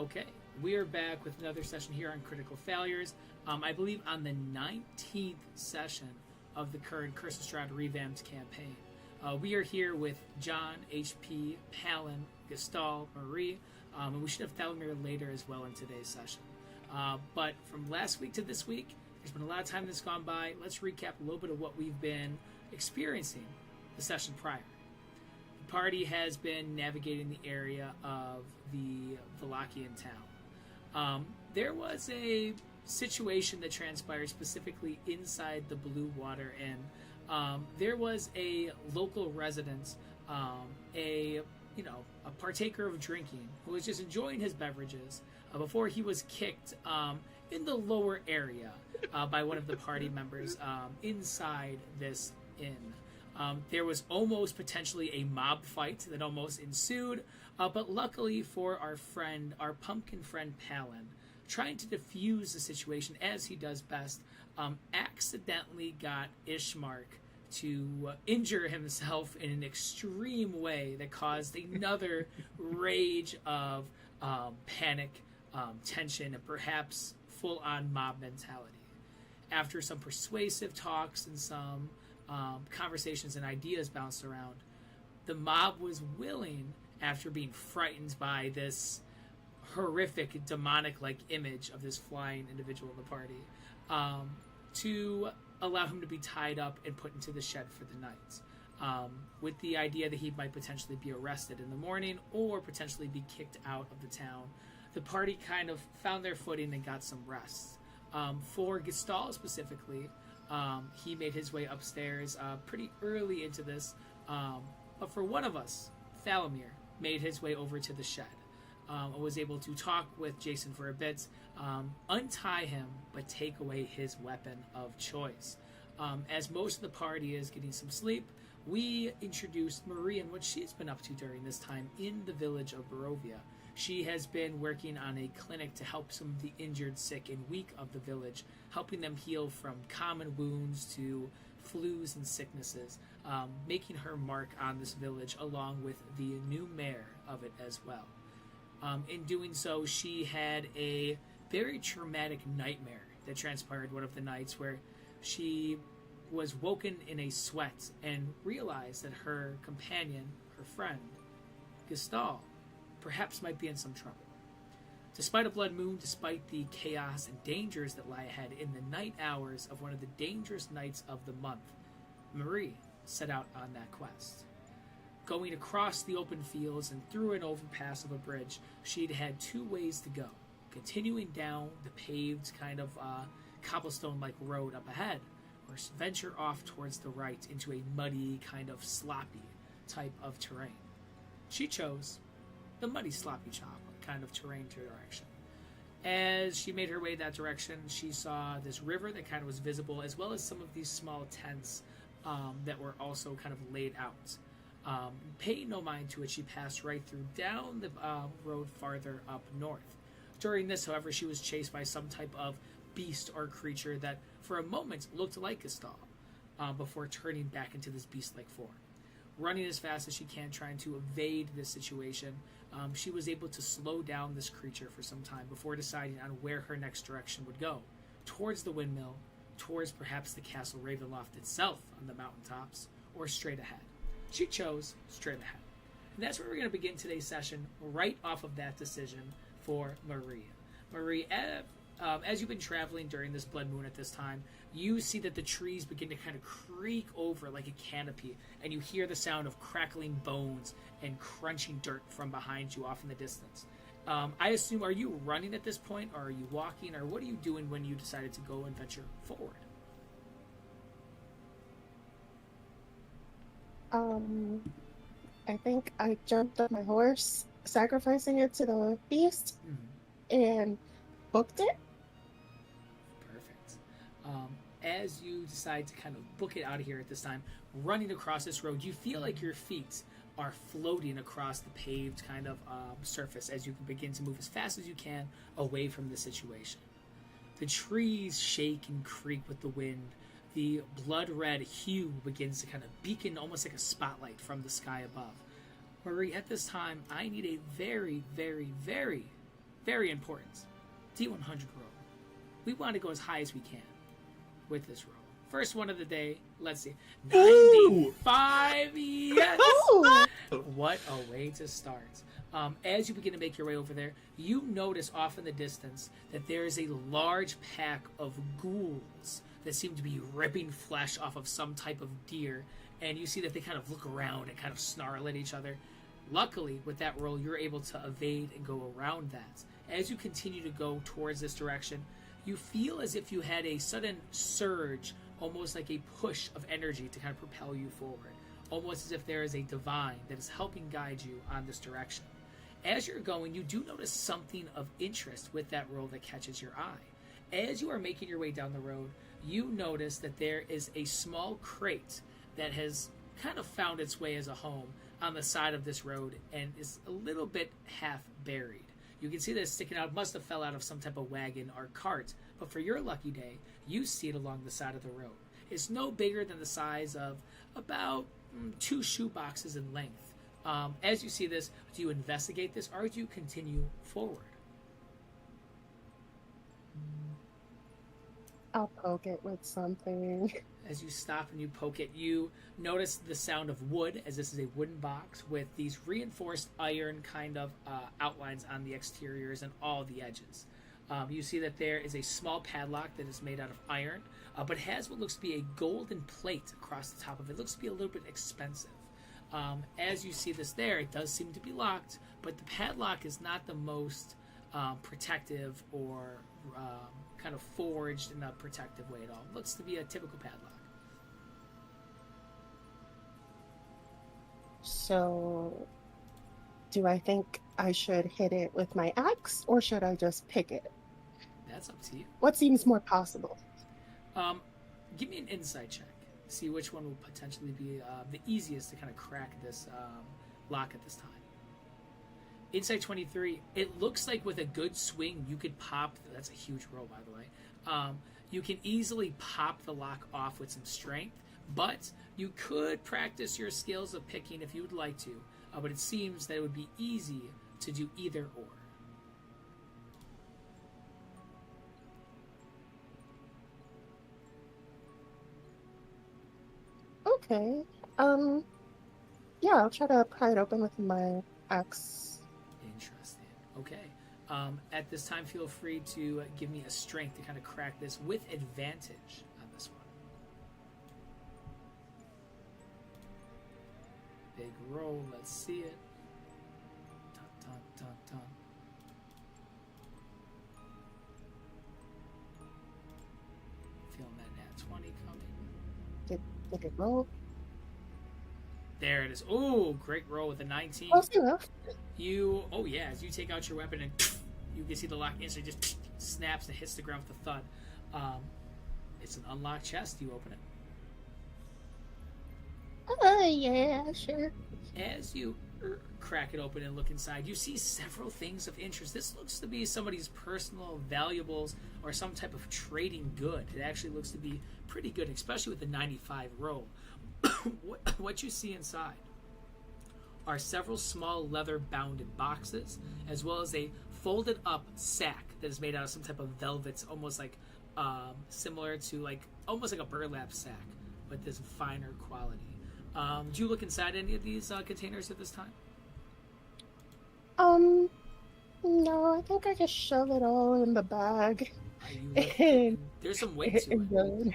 Okay, we are back with another session here on Critical Failures. I believe on the 19th session of the current Curse of Strahd ReVamped campaign. We are here with John, HP, Palin, Gestalt, Marie, and we should have Thalmir later as well in today's session. But from last week to this week, there's been a lot of time that's gone by. Let's recap a little bit of what we've been experiencing the session prior. The party has been navigating the area of the Valachian town. There was a situation that transpired specifically inside the Blue Water Inn. There was a local resident, a partaker of drinking, who was just enjoying his beverages before he was kicked in the lower area by one of the party members inside this inn. There was almost potentially a mob fight that almost ensued, but luckily for our pumpkin friend Palin, trying to defuse the situation as he does best, accidentally got Ishmark to injure himself in an extreme way that caused another rage of panic, tension, and perhaps full-on mob mentality. After some persuasive talks and some conversations and ideas bounced around, the mob was willing, after being frightened by this horrific demonic-like image of this flying individual in the party, to allow him to be tied up and put into the shed for the night, with the idea that he might potentially be arrested in the morning or potentially be kicked out of the town. The party kind of found their footing and got some rest. For Gestalt specifically, he made his way upstairs pretty early into this, but for one of us, Thalmir, made his way over to the shed. Was able to talk with Jason for a bit, untie him, but take away his weapon of choice. As most of the party is getting some sleep, we introduced Marie and what she's been up to during this time in the village of Barovia. She has been working on a clinic to help some of the injured, sick, and weak of the village, helping them heal from common wounds to flus and sicknesses, making her mark on this village along with the new mayor of it as well. In doing so, she had a very traumatic nightmare that transpired one of the nights where she was woken in a sweat and realized that her companion, her friend, Gestalt, perhaps might be in some trouble. Despite a blood moon, despite the chaos and dangers that lie ahead in the night hours of one of the dangerous nights of the month, Marie set out on that quest. Going across the open fields and through an overpass of a bridge, she'd had two ways to go. Continuing down the paved kind of cobblestone-like road up ahead, or venture off towards the right into a muddy, kind of sloppy type of terrain. She chose the muddy, sloppy kind of terrain direction. As she made her way that direction, she saw this river that kind of was visible, as well as some of these small tents that were also kind of laid out. Paying no mind to it, she passed right through down the road farther up north. During this, however, she was chased by some type of beast or creature that for a moment looked like Gestalt, before turning back into this beast-like form. Running as fast as she can, trying to evade this situation, she was able to slow down this creature for some time before deciding on where her next direction would go. Towards the windmill, towards perhaps the castle Ravenloft itself on the mountaintops, or straight ahead. She chose straight ahead. And that's where we're going to begin today's session, right off of that decision for Marie. Marie, as you've been traveling during this blood moon at this time, you see that the trees begin to kind of creak over like a canopy, and you hear the sound of crackling bones and crunching dirt from behind you off in the distance. I assume, are you running at this point, or are you walking, or what are you doing when you decided to go and venture forward? I think I jumped on my horse, sacrificing it to the beast, and booked it. Perfect. As you decide to kind of book it out of here at this time, running across this road, you feel like your feet are floating across the paved kind of surface as you begin to move as fast as you can away from the situation. The trees shake and creak with the wind. The blood-red hue begins to kind of beacon almost like a spotlight from the sky above. Marie, at this time, I need a very, very, very very important. D100 roll. We want to go as high as we can with this roll. First one of the day. Let's see. 95. Yes. Ooh. What a way to start. As you begin to make your way over there, you notice off in the distance that there is a large pack of ghouls that seem to be ripping flesh off of some type of deer, and you see that they kind of look around and kind of snarl at each other. Luckily, with that roll, you're able to evade and go around that. As you continue to go towards this direction, you feel as if you had a sudden surge, almost like a push of energy to kind of propel you forward. Almost as if there is a divine that is helping guide you on this direction. As you're going, you do notice something of interest with that roll that catches your eye. As you are making your way down the road, you notice that there is a small crate that has kind of found its way as a home on the side of this road and is a little bit half buried. You can see that it's sticking out. It must have fell out of some type of wagon or cart, but for your lucky day, you see it along the side of the road. It's no bigger than the size of about 2 shoe boxes in length. As you see this, do you investigate this or do you continue forward? I'll poke it with something. As you stop and you poke it, you notice the sound of wood, as this is a wooden box with these reinforced iron kind of outlines on the exteriors and all the edges. You see that there is a small padlock that is made out of iron, but has what looks to be a golden plate across the top of it. It looks to be a little bit expensive. As you see this there, it does seem to be locked, but the padlock is not the most protective or kind of forged in a protective way at all. It looks to be a typical padlock. So, do I think I should hit it with my axe, or should I just pick it? That's up to you. What seems more possible? Give me an insight check. See which one will potentially be the easiest to kind of crack this lock at this time. Insight 23. It looks like with a good swing, you could pop. That's a huge roll, by the way. You can easily pop the lock off with some strength, but you could practice your skills of picking if you would like to. But it seems that it would be easy to do either or. Okay. Yeah, I'll try to pry it open with my axe. Interesting. Okay. At this time, feel free to give me a strength to kind of crack this with advantage on this one. Big roll. Let's see it. Dun, dun, dun, dun. Feeling that nat 20 coming. Did it roll? There it is. Oh, great roll with a 19. Close enough. Oh yeah, as you take out your weapon and you can see the lock instantly just snaps and hits the ground with a thud. It's an unlocked chest. You open it. Yeah, sure. As you crack it open and look inside, you see several things of interest. This looks to be somebody's personal valuables or some type of trading good. It actually looks to be pretty good, especially with the 95 roll. What you see inside are several small leather-bounded boxes, as well as a folded-up sack that is made out of some type of velvet, almost like similar to almost like a burlap sack, but this finer quality. Do you look inside any of these containers at this time? No, I think I just shove it all in the bag. There's some weight to it.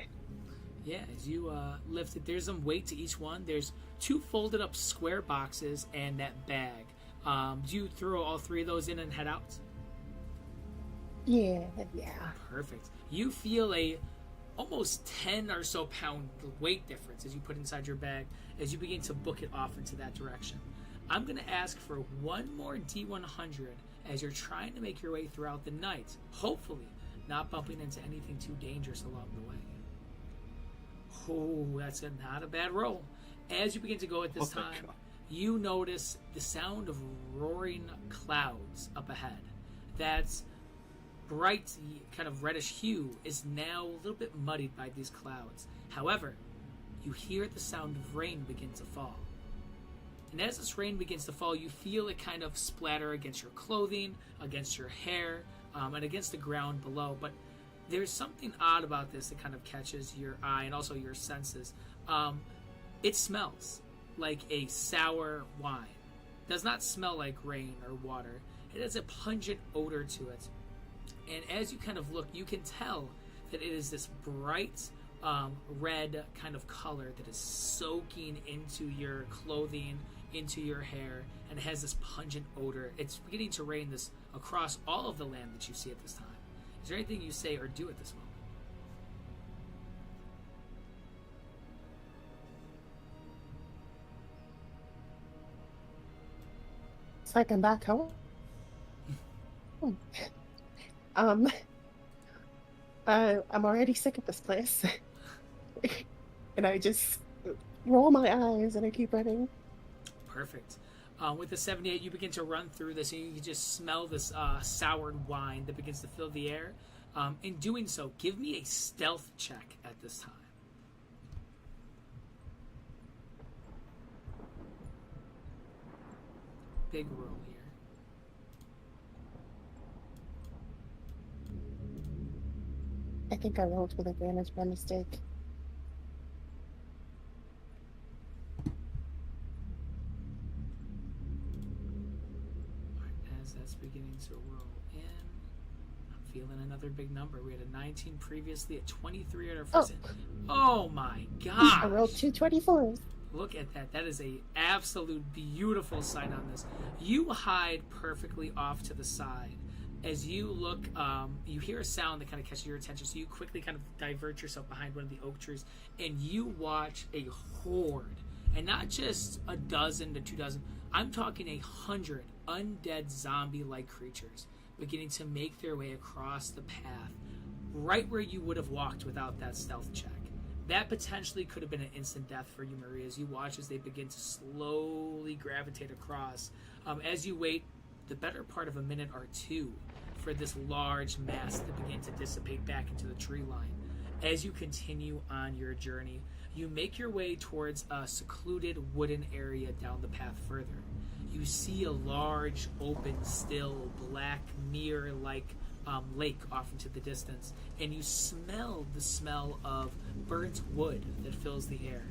Yeah, as you lift it, there's some weight to each one. There's 2 folded up square boxes and that bag. Do you throw all 3 of those in and head out? Yeah. Perfect. You feel a almost 10 or so pound weight difference as you put inside your bag as you begin to book it off into that direction. I'm going to ask for one more D100 as you're trying to make your way throughout the night, hopefully not bumping into anything too dangerous along the way. Oh, that's not a bad roll. As you begin to go at this time, you notice the sound of roaring clouds up ahead. That's bright, kind of reddish hue is now a little bit muddied by these clouds. However, you hear the sound of rain begin to fall. And as this rain begins to fall, you feel it kind of splatter against your clothing, against your hair, and against the ground below. But there's something odd about this that kind of catches your eye and also your senses. It smells like a sour wine. It does not smell like rain or water. It has a pungent odor to it. And as you kind of look, you can tell that it is this bright red kind of color that is soaking into your clothing, into your hair, and it has this pungent odor. It's beginning to rain this across all of the land that you see at this time. Is there anything you say or do at this moment? It's like I'm back home. I'm already sick of this place. And I just roll my eyes and I keep running. Perfect. With the 78, you begin to run through this, and you can just smell this soured wine that begins to fill the air. In doing so, give me a stealth check at this time. Big roll here. I think I rolled with advantage by mistake. As that's beginning to roll in, I'm feeling another big number. We had a 19 previously, a 23 at our first hit. Oh my gosh! I rolled 2 24s. Look at that. That is a absolute beautiful sight on this. You hide perfectly off to the side. As you look, you hear a sound that kind of catches your attention, so you quickly kind of divert yourself behind one of the oak trees, and you watch a horde, and not just a dozen to 2 dozen. I'm talking 100 undead zombie-like creatures beginning to make their way across the path, right where you would have walked without that stealth check. That potentially could have been an instant death for you, Marie, as you watch as they begin to slowly gravitate across. As you wait the better part of a minute or two for this large mass to begin to dissipate back into the tree line. As you continue on your journey, you make your way towards a secluded wooden area down the path further. You see a large, open, still, black, mirror-like lake off into the distance, and you smell the smell of burnt wood that fills the air.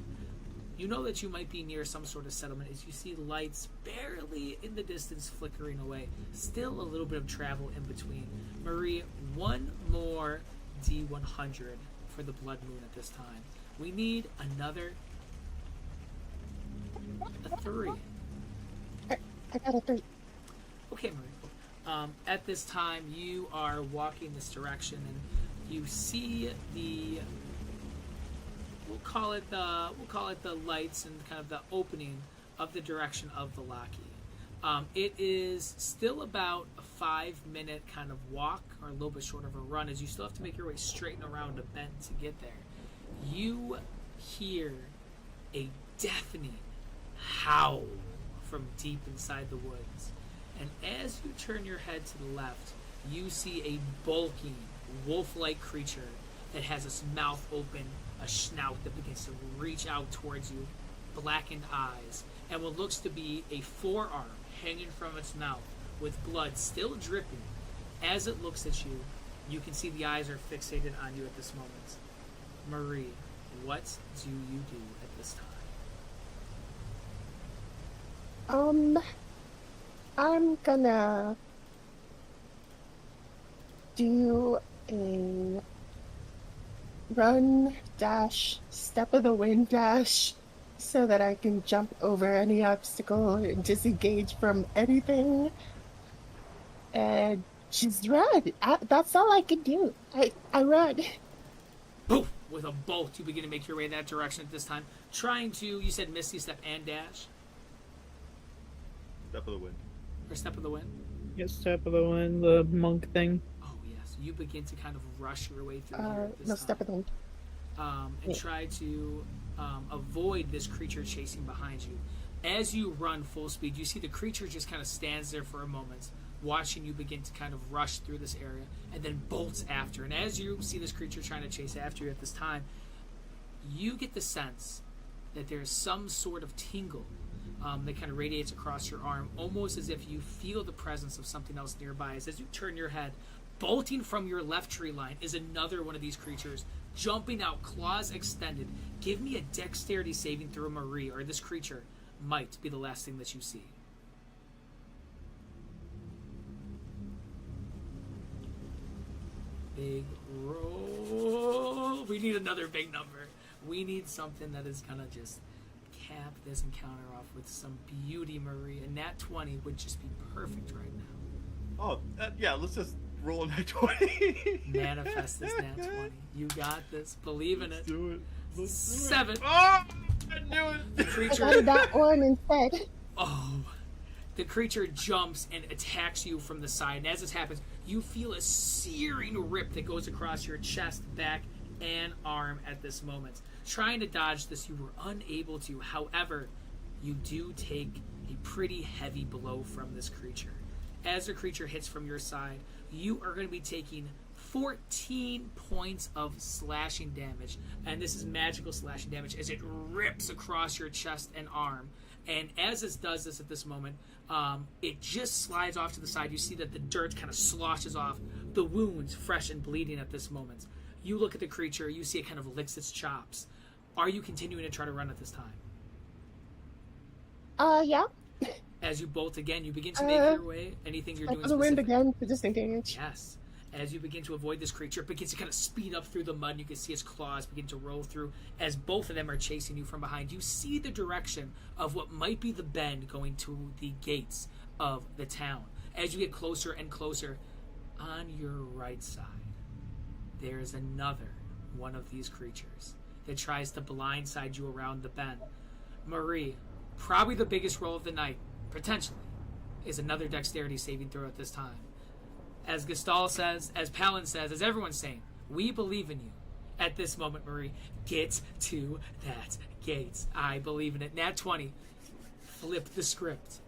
You know that you might be near some sort of settlement as you see lights barely in the distance flickering away. Still a little bit of travel in between. Marie, one more D100 for the blood moon at this time. We need another a 3. I got a 3. Okay, Marie. At this time, you are walking this direction, and you see the we'll call it the lights and kind of the opening of the direction of the Lockheed. It is still about a 5-minute kind of walk, or a little bit short of a run, as you still have to make your way straight and around a bend to get there. You hear a deafening howl from deep inside the woods. And as you turn your head to the left, you see a bulking, wolf-like creature that has its mouth open, a snout that begins to reach out towards you, blackened eyes, and what looks to be a forearm hanging from its mouth with blood still dripping. As it looks at you, you can see the eyes are fixated on you at this moment. Marie, what do you do at this time? I'm gonna do a run dash, step of the wind dash, so that I can jump over any obstacle and disengage from anything. And just run. That's all I can do. I run. Poof! With a bolt, you begin to make your way in that direction at this time. Trying to, you said Misty Step and dash? Step of the wind. Or Step of the Wind? Yes, Step of the Wind, the monk thing. Oh, yes. You begin to kind of rush your way through here at this time. Step of the wind. And try to avoid this creature chasing behind you. As you run full speed, you see the creature just kind of stands there for a moment, watching you begin to kind of rush through this area, and then bolts after. And as you see this creature trying to chase after you at this time, you get the sense that there's some sort of tingle that kind of radiates across your arm, almost as if you feel the presence of something else nearby. As you turn your head, bolting from your left tree line is another one of these creatures, jumping out, claws extended. Give me a dexterity saving throw, Marie, or this creature might be the last thing that you see. Big roll. We need another big number. We need something that is going to just cap this encounter off with some beauty, Marie. A nat 20 would just be perfect right now. Oh, yeah, let's just roll a nat 20. Manifest this nat 20. You got this. Believe in it. Do it. Let's do 7. It. Oh, I knew it. The I creature. got that one instead. Oh. The creature jumps and attacks you from the side. And as this happens, you feel a searing rip that goes across your chest, back, and arm at this moment. Trying to dodge this, you were unable to. However, you do take a pretty heavy blow from this creature. As the creature hits from your side, you are going to be taking 14 points of slashing damage. And this is magical slashing damage as it rips across your chest and arm. And as it does this at this moment, it just slides off to the side. You see that the dirt kind of sloshes off. The wound's fresh and bleeding at this moment. You look at the creature. You see it kind of licks its chops. Are you continuing to try to run at this time? Yeah. As you bolt again, you begin to make your way. Anything you're doing For the wind specific? again to disengage. Yes. As you begin to avoid this creature, it begins to kind of speed up through the mud. You can see its claws begin to roll through. As both of them are chasing you from behind, you see the direction of what might be the bend going to the gates of the town. As you get closer and closer, on your right side, there is another one of these creatures that tries to blindside you around the bend. Marie, probably the biggest roll of the night, potentially, is another dexterity saving throw at this time. As Gestal says, as Palin says, as everyone's saying, we believe in you. At this moment, Marie, get to that gate. I believe in it. Nat 20. Flip the script.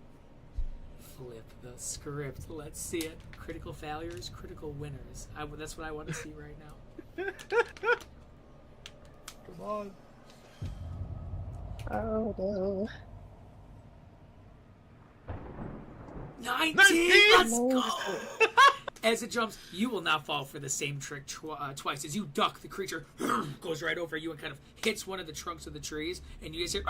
Flip the script. Let's see it. Critical failures, critical winners. That's what I want to see right now. Come on. Oh no. 19! Let's No. go! As it jumps, you will not fall for the same trick twice. As you duck, the creature goes right over you and kind of hits one of the trunks of the trees, and you guys hear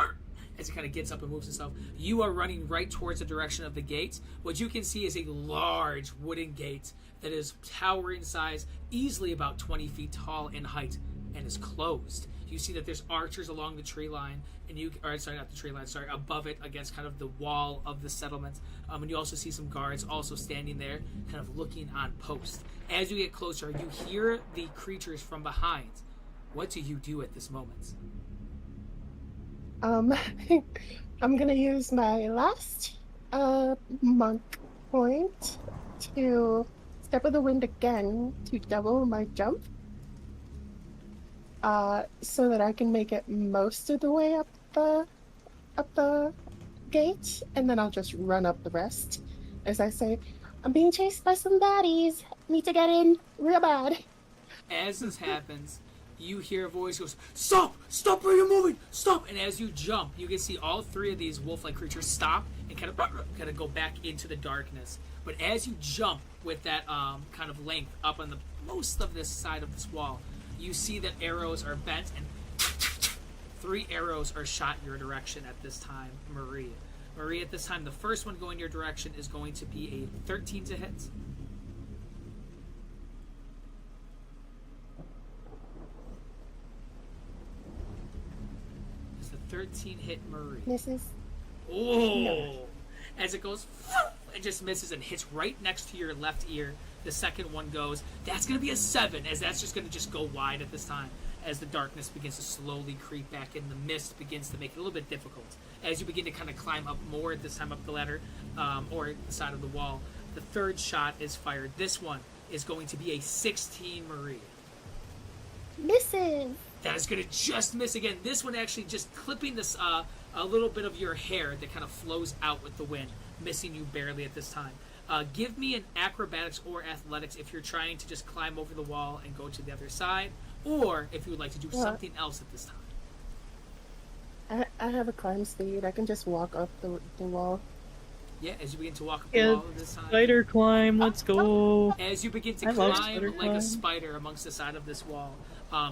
as it kind of gets up and moves itself. You are running right towards the direction of the gate. What you can see is a large wooden gate that is towering size, easily about 20 feet tall in height, and is closed. You see that there's archers along the tree line, above it against kind of the wall of the settlement. And you also see some guards also standing there, kind of looking on post. As you get closer, you hear the creatures from behind. What do you do at this moment? I'm gonna use my last monk point to step of the wind again to double my jump. So that I can make it most of the way up the gate, and then I'll just run up the rest. As I say, I'm being chased by some baddies. Need to get in real bad. As this happens, you hear a voice goes, "Stop! Stop where you're moving! Stop!" And as you jump, you can see all three of these wolf-like creatures stop and kind of go back into the darkness. But as you jump with that kind of length up on the most of this side of this wall, you see that arrows are bent and 3 arrows are shot in your direction at this time, Marie. Marie, at this time, the first one going your direction is going to be a 13 to hit. Is the 13 hit Marie? Misses. Oh! No. As it goes, it just misses and hits right next to your left ear. The second one goes. That's going to be a 7, as that's just going to just go wide at this time. As the darkness begins to slowly creep back in, the mist begins to make it a little bit difficult. As you begin to kind of climb up more, this time up the ladder, or the side of the wall, the third shot is fired. This one is going to be a 16, Marie. Misses. That is going to just miss again. This one actually just clipping this a little bit of your hair that kind of flows out with the wind, missing you barely at this time. Give me an acrobatics or athletics if you're trying to just climb over the wall and go to the other side, or if you would like to do something else at this time. I have a climb speed. I can just walk up the wall. Yeah, as you begin to walk up the Yeah, wall this time. spider climb. Let's go. As you begin to I love climb spider like climb. a spider amongst the side of this wall,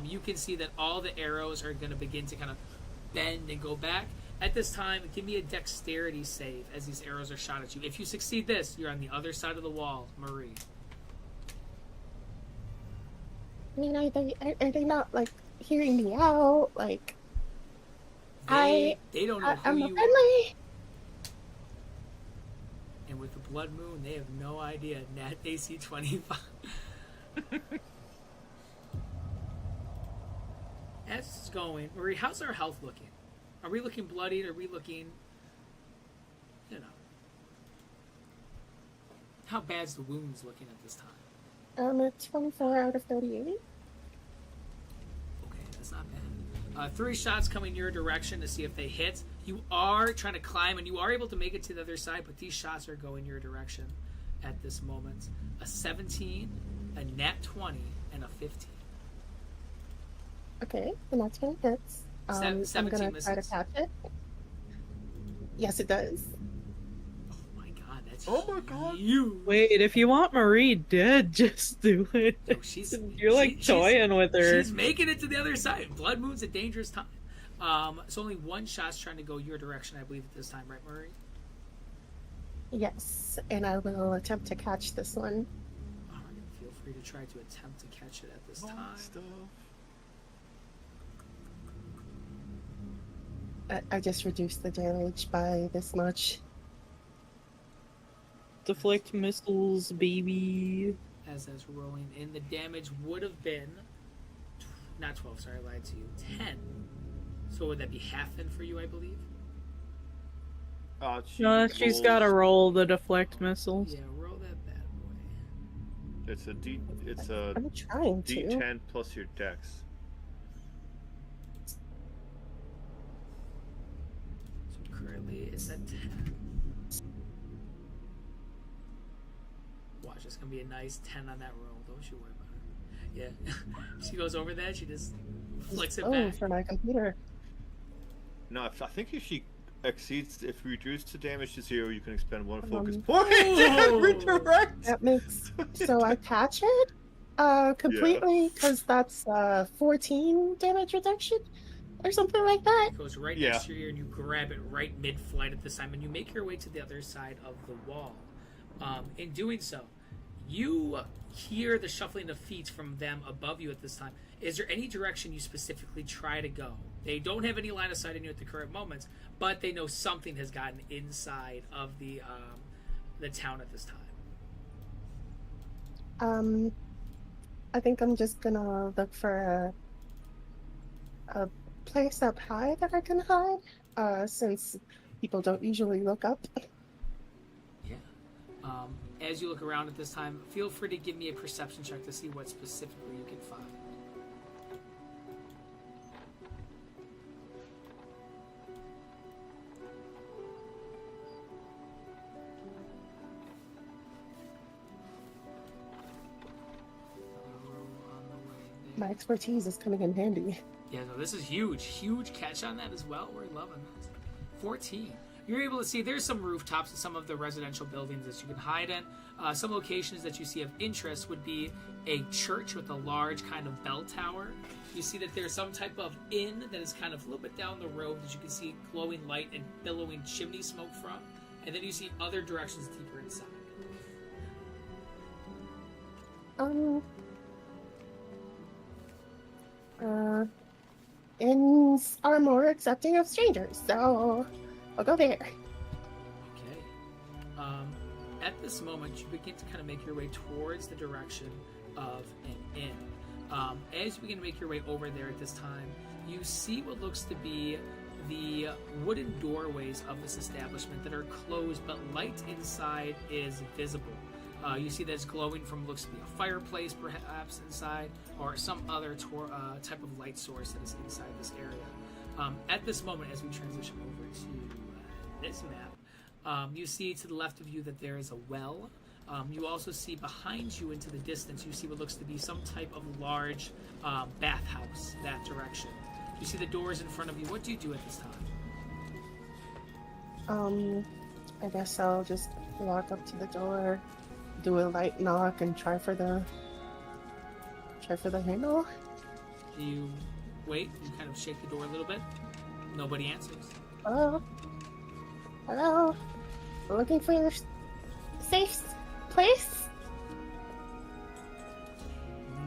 you can see that all the arrows are going to begin to kind of bend and go back. At this time, give me a dexterity save as these arrows are shot at you. If you succeed this, you're on the other side of the wall, Marie. I mean, are they not like hearing me out? Like They don't know I'm who a you are. friendly. And with the blood moon, they have no idea. Nat AC 25. As it's going, Marie, how's our health looking? Are we looking bloodied? Are we looking, you know, how bad's the wounds looking at this time? I'm a 24 out of 38. Okay, that's not bad. 3 shots coming your direction to see if they hit. You are trying to climb, and you are able to make it to the other side, but these shots are going your direction at this moment. A 17, a nat 20, and a 15. Okay, the next one hits. I'm 17 gonna try to misses. catch it. Yes, it does. Oh my god, that's Oh my God. huge. Wait, if you want Marie dead, just do it. Yo, she's You're like toying with her. She's making it to the other side. Blood moon's a dangerous time. So only one shot's trying to go your direction, I believe, at this time, right, Marie? Yes, and I will attempt to catch this one. All right, feel free to try to attempt to catch it at this time. Stuff. I just reduced the damage by this much. Deflect missiles, baby. As that's rolling in, the damage would have been not 12. Sorry, I lied to you. 10. So would that be half then for you? I believe. She's got to roll the deflect missiles. Yeah, roll that bad boy. It's a D. It's a I'm trying to. D10 plus your dex. So currently it's at 10. Watch, it's gonna be a nice 10 on that roll. Don't you worry about it. Yeah, she goes over that. She just flicks it Oh, back. for my computer. No, I think if she exceeds, if you reduce the damage to 0, you can expend 1 focus Um, point Whoa. and redirect. That makes so I catch it completely because that's 14 damage reduction or something like that. It goes right Yeah. next to your ear, and you grab it right mid-flight at this time, and you make your way to the other side of the wall. In doing so, you hear the shuffling of feet from them above you at this time. Is there any direction you specifically try to go? They don't have any line of sight on you at the current moment, but they know something has gotten inside of the town at this time. I think I'm just gonna look for a place up high that I can hide, since people don't usually look up. Yeah. As you look around at this time, feel free to give me a perception check to see what specifically you can find. My expertise is coming in handy. Yeah, no, this is huge. Huge catch on that as well. We're loving this. 14. You're able to see there's some rooftops in some of the residential buildings that you can hide in. Some locations that you see of interest would be a church with a large kind of bell tower. You see that there's some type of inn that is kind of a little bit down the road that you can see glowing light and billowing chimney smoke from. And then you see other directions deeper inside. Inns are more accepting of strangers, so I'll go there. Okay. At this moment, you begin to kind of make your way towards the direction of an inn. As you begin to make your way over there at this time, you see what looks to be the wooden doorways of this establishment that are closed, but light inside is visible. You see that it's glowing from looks to be a fireplace, perhaps inside, or some other type of light source that is inside this area. At this moment, as we transition over to this map, you see to the left of you that there is a well. You also see behind you into the distance, you see what looks to be some type of large bathhouse that direction. You see the doors in front of you. What do you do at this time? I guess I'll just walk up to the door, do a light knock, and try for the handle. You wait. You kind of shake the door a little bit. Nobody answers. Hello? Hello? Looking for your safe place?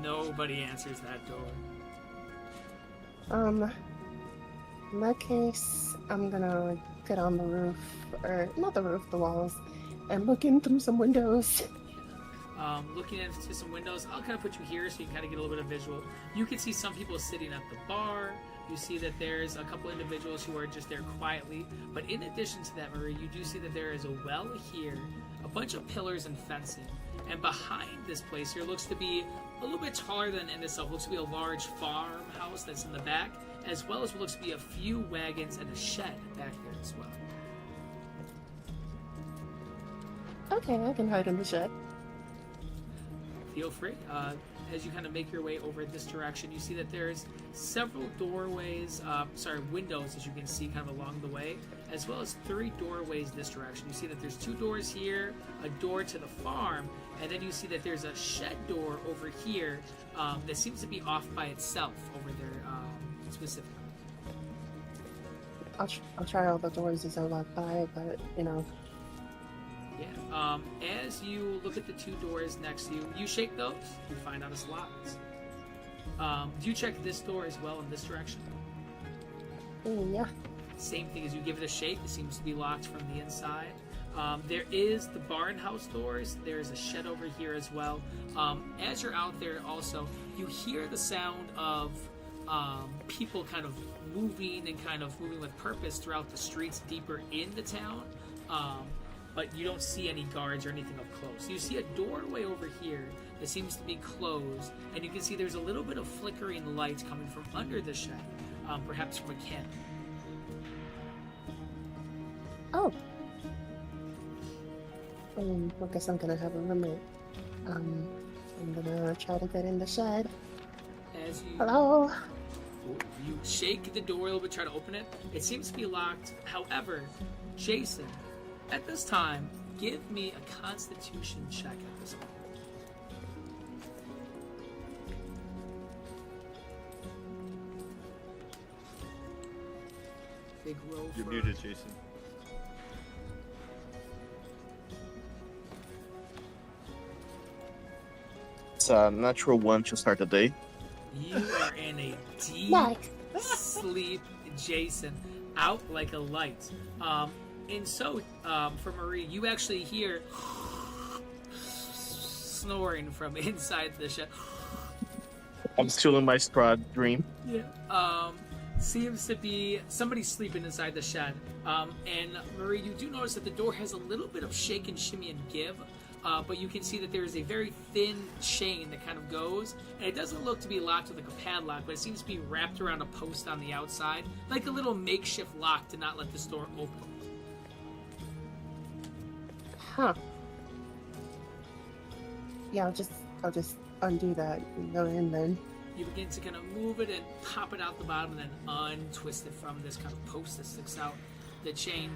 Nobody answers that door. In that case, I'm gonna get on the roof, or not the roof, the walls, and look in through some windows. Looking into some windows, I'll kind of put you here so you can kind of get a little bit of visual. You can see some people sitting at the bar. You see that there's a couple individuals who are just there quietly. But in addition to that, Marie, you do see that there is a well here, a bunch of pillars and fencing. And behind this place here looks to be a little bit taller than in itself. Looks to be a large farmhouse that's in the back, as well as what looks to be a few wagons and a shed back there as well. Okay, I can hide in the shed. Feel free. As you kind of make your way over this direction, you see that there's several windows, as you can see kind of along the way, as well as 3 doorways this direction. You see that there's 2 doors here, a door to the farm, and then you see that there's a shed door over here that seems to be off by itself over there specifically. I'll try all the doors as I walk by, but, you know. Yeah. As you look at the 2 doors next to you, you shake those, you find out it's locked. Do you check this door as well in this direction? Yeah. Same thing, as you give it a shake, it seems to be locked from the inside. There is the barn house doors. There's a shed over here as well. As you're out there also, you hear the sound of people kind of moving with purpose throughout the streets deeper into town. But you don't see any guards or anything up close. You see a doorway over here that seems to be closed, and you can see there's a little bit of flickering light coming from under the shed, perhaps from a candle. Oh. I guess I'm gonna have a roommate. I'm gonna try to get in the shed. As you Hello? You shake the door a little bit, try to open it. It seems to be locked. However, Jason, at this time, give me a Constitution check at this point. Big roll You're for... muted, Jason. It's a natural 1 to start the day. You are in a deep Nice. sleep, Jason, out like a light. And so, for Marie, you actually hear snoring from inside the shed. I'm still in my Strahd dream. Yeah. Seems to be somebody sleeping inside the shed. And Marie, you do notice that the door has a little bit of shake and shimmy and give. But you can see that there is a very thin chain that kind of goes, and it doesn't look to be locked with like a padlock, but it seems to be wrapped around a post on the outside, like a little makeshift lock to not let this door open. Huh. Yeah, I'll just undo that and go in then. You begin to kind of move it and pop it out the bottom, and then untwist it from this kind of post that sticks out. The chain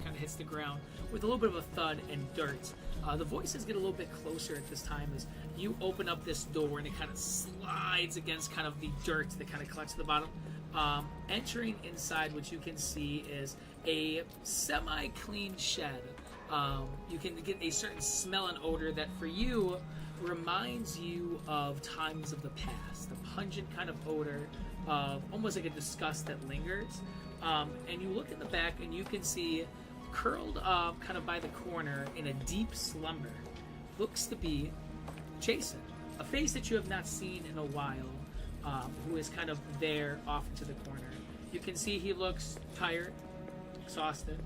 kind of hits the ground with a little bit of a thud and dirt. The voices get a little bit closer at this time as you open up this door, and it kind of slides against kind of the dirt that kind of collects at the bottom. Entering inside, what you can see is a semi-clean shed. You can get a certain smell and odor that for you reminds you of times of the past. A pungent kind of odor of almost like a disgust that lingers. And you look in the back and you can see curled up kind of by the corner in a deep slumber looks to be Jason, a face that you have not seen in a while, who is kind of there off into the corner. You can see he looks tired, exhausted,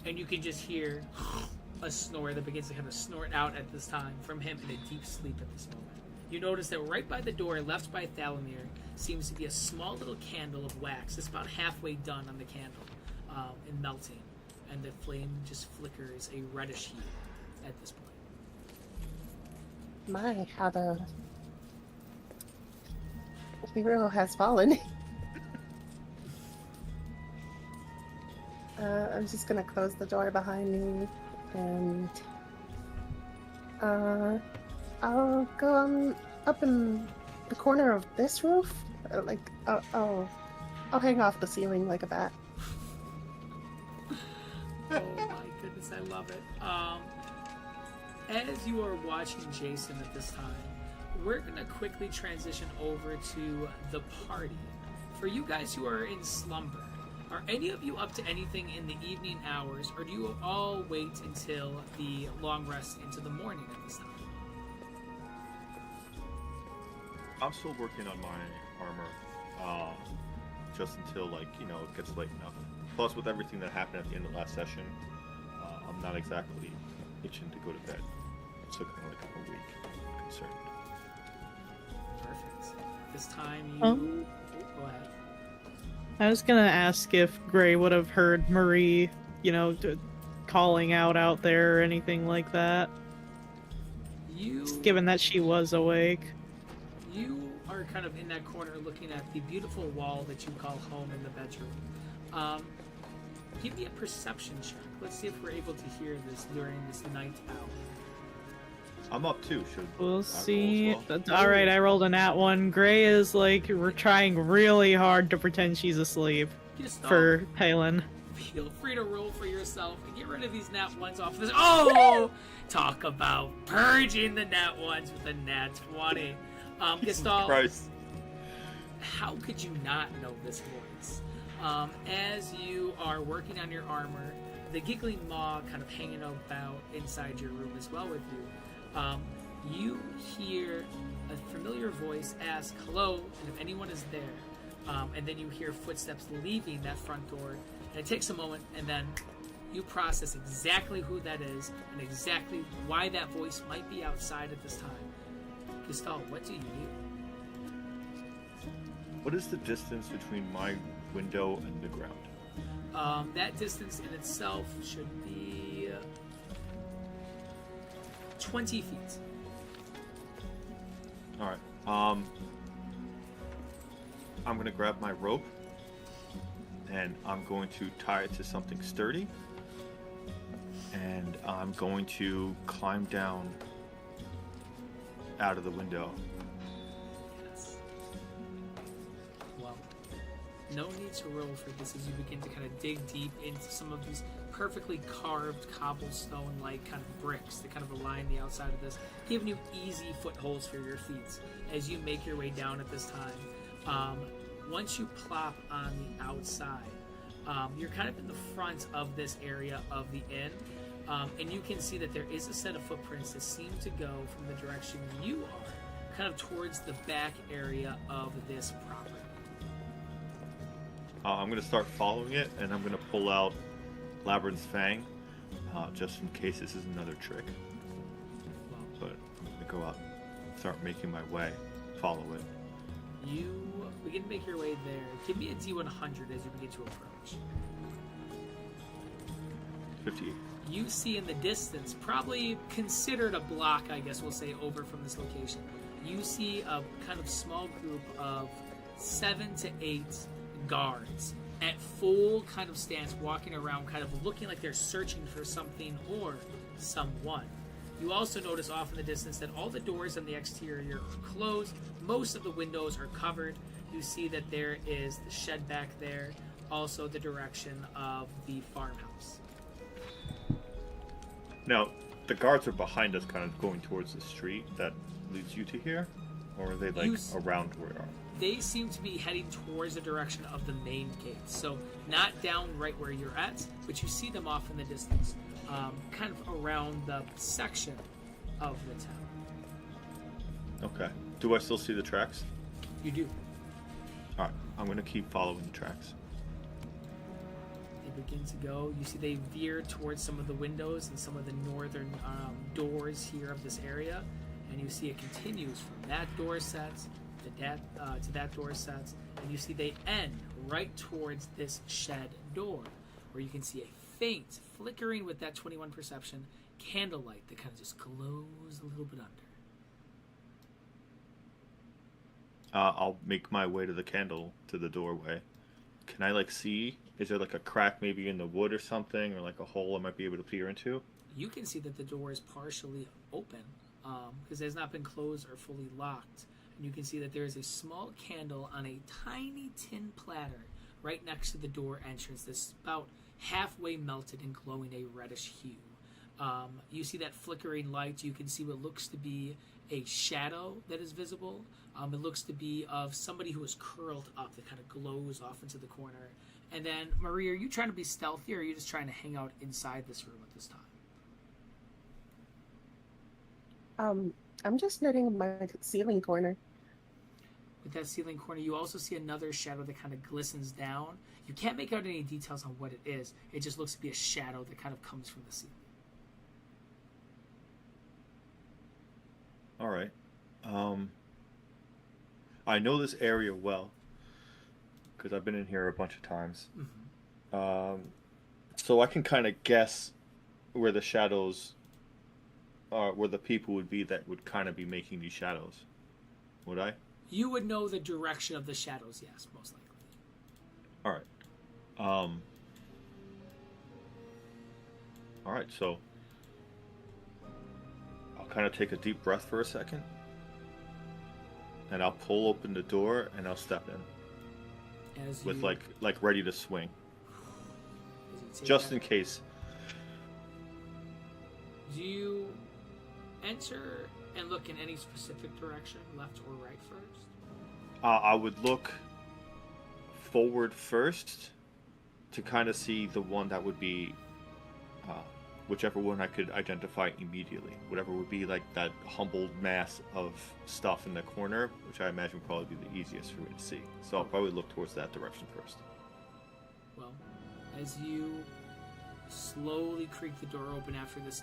and you can just hear a snore that begins to kind of snort out at this time from him in a deep sleep at this moment. You notice that right by the door, left by Thalamir, seems to be a small little candle of wax. It's about halfway done on the candle and melting, and the flame just flickers a reddish hue at this point. My, how the hero has fallen. I'm just gonna close the door behind me, and I'll go up in the corner of this roof. Like I'll hang off the ceiling like a bat. Oh my goodness, I love it. As you are watching Jason at this time, we're gonna quickly transition over to the party. For you guys who are in slumber, are any of you up to anything in the evening hours, or do you all wait until the long rest into the morning at this time? I'm still working on my armor, just until it gets late enough. Plus, with everything that happened at the end of last session, I'm not exactly itching to go to bed. It's looking like I'm a week concerned. Perfect. This time you... Go ahead. I was gonna ask if Gray would have heard Marie, calling out there or anything like that, given that she was awake. You are kind of in that corner looking at the beautiful wall that you call home in the bedroom. Give me a perception check. Let's see if we're able to hear this during this night hour. I'm up too. We'll see. Well? Alright, I rolled a nat 1. Gray is we're trying really hard to pretend she's asleep for Palin. Feel free to roll for yourself and get rid of these nat 1s off this. Oh! Talk about purging the nat 1s with a nat 20. Gestalt, Christ. how could you not know this voice? As you are working on your armor, the giggling maw kind of hanging about inside your room as well with you, you hear a familiar voice ask hello, and if anyone is there, and then you hear footsteps leaving that front door, and it takes a moment, and then you process exactly who that is and exactly why that voice might be outside at this time. Gestalt, what do you do? What is the distance between my window and the ground? That distance in itself should be 20 feet. All right. I'm going to grab my rope, and I'm going to tie it to something sturdy, and I'm going to climb down out of the window. Yes. Well, no need to roll for this as you begin to kind of dig deep into some of these perfectly carved cobblestone-like kind of bricks that kind of align the outside of this, giving you easy footholds for your feet as you make your way down at this time. Once you plop on the outside, you're kind of in the front of this area of the inn, and you can see that there is a set of footprints that seem to go from the direction you are, kind of towards the back area of this property. I'm going to start following it, and I'm going to pull out Labyrinth's Fang, just in case this is another trick. But I'm going to go out, start making my way, follow it. You begin to make your way there. Give me a D100 as you begin to approach. 58. You see in the distance, probably considered a block, I guess we'll say, over from this location, you see a kind of small group of 7 to 8 guards at full kind of stance, walking around, kind of looking like they're searching for something or someone. You also notice off in the distance that all the doors on the exterior are closed. Most of the windows are covered. You see that there is the shed back there, also the direction of the farmhouse. Now, the guards are behind us, kind of going towards the street that leads you to here? Or are they, around where we are? They seem to be heading towards the direction of the main gate. So, not down right where you're at, but you see them off in the distance, kind of around the section of the town. Okay. Do I still see the tracks? You do. Alright, I'm going to keep following the tracks. They begin to go. You see they veer towards some of the windows and some of the northern doors here of this area. And you see it continues from that door set to that door set. And you see they end right towards this shed door, where you can see a faint, flickering with that 21 perception, candlelight that kind of just glows a little bit under. I'll make my way to the candle, to the doorway, can I like see? Is there like a crack maybe in the wood or something, or like a hole I might be able to peer into? You can see that the door is partially open because it has not been closed or fully locked. And you can see that there is a small candle on a tiny tin platter right next to the door entrance that's about halfway melted and glowing a reddish hue. You see that flickering light. You can see what looks to be a shadow that is visible. It looks to be of somebody who is curled up that kind of glows off into the corner. And then, Marie, are you trying to be stealthy or are you just trying to hang out inside this room at this time? I'm just sitting in my ceiling corner. With that ceiling corner, you also see another shadow that kind of glistens down. You can't make out any details on what it is. It just looks to be a shadow that kind of comes from the ceiling. All right. I know this area well because I've been in here a bunch of times. Mm-hmm. So I can kind of guess where the shadows are, where the people would be that would kind of be making these shadows. Would I? You would know the direction of the shadows, yes, most likely. All right. All right, so I'll kind of take a deep breath for a second, and I'll pull open the door and I'll step in As with you, like ready to swing, as you take just that, in case. Do you enter and look in any specific direction, left or right first? I would look forward first to kind of see the one that would be whichever one I could identify immediately. Whatever would be like that humbled mass of stuff in the corner, which I imagine would probably be the easiest for me to see. So I'll probably look towards that direction first. Well, as you slowly creak the door open after this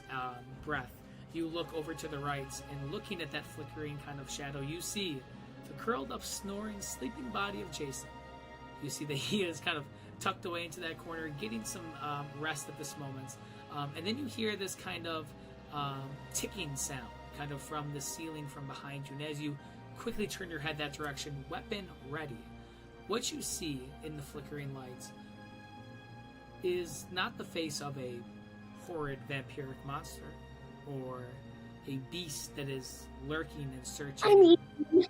breath, you look over to the right, and looking at that flickering kind of shadow, you see the curled up, snoring, sleeping body of Jason. You see that he is kind of tucked away into that corner, getting some rest at this moment. And then you hear this kind of ticking sound, kind of from the ceiling from behind you. And as you quickly turn your head that direction, weapon ready, what you see in the flickering lights is not the face of a horrid vampiric monster or a beast that is lurking and searching. I mean,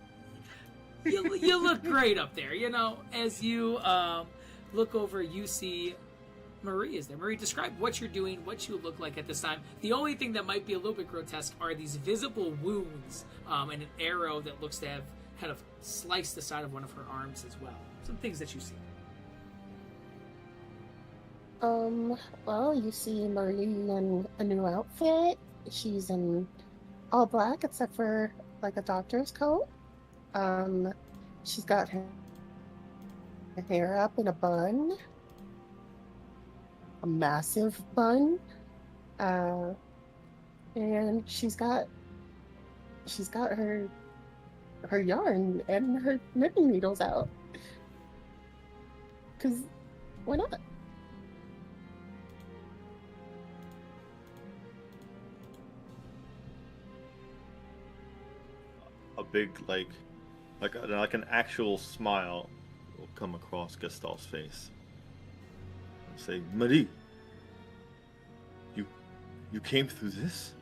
You look great up there, you know. As you look over, you see Marie is there. Marie, describe what you're doing, what you look like at this time. The only thing that might be a little bit grotesque are these visible wounds and an arrow that looks to have kind of sliced the side of one of her arms as well. Some things that you see. well, you see Marie in a new outfit. She's in all black except for like a doctor's coat. She's got her hair up in a bun, a massive bun, and she's got her yarn and her knitting needles out. 'Cause why not? A big like an actual smile will come across Gestalt's face. And say, Marie, you came through this?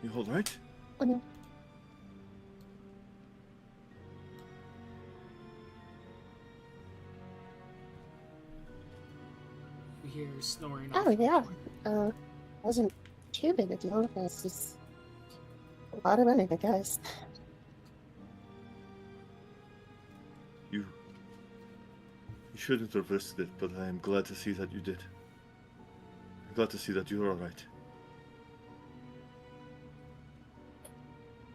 You all right? I mean, You hear snoring. oh off. yeah. Wasn't too big a deal. It's just a lot of money, I guess. You shouldn't have risked it, but I am glad to see that you did. I'm glad to see that you're all right.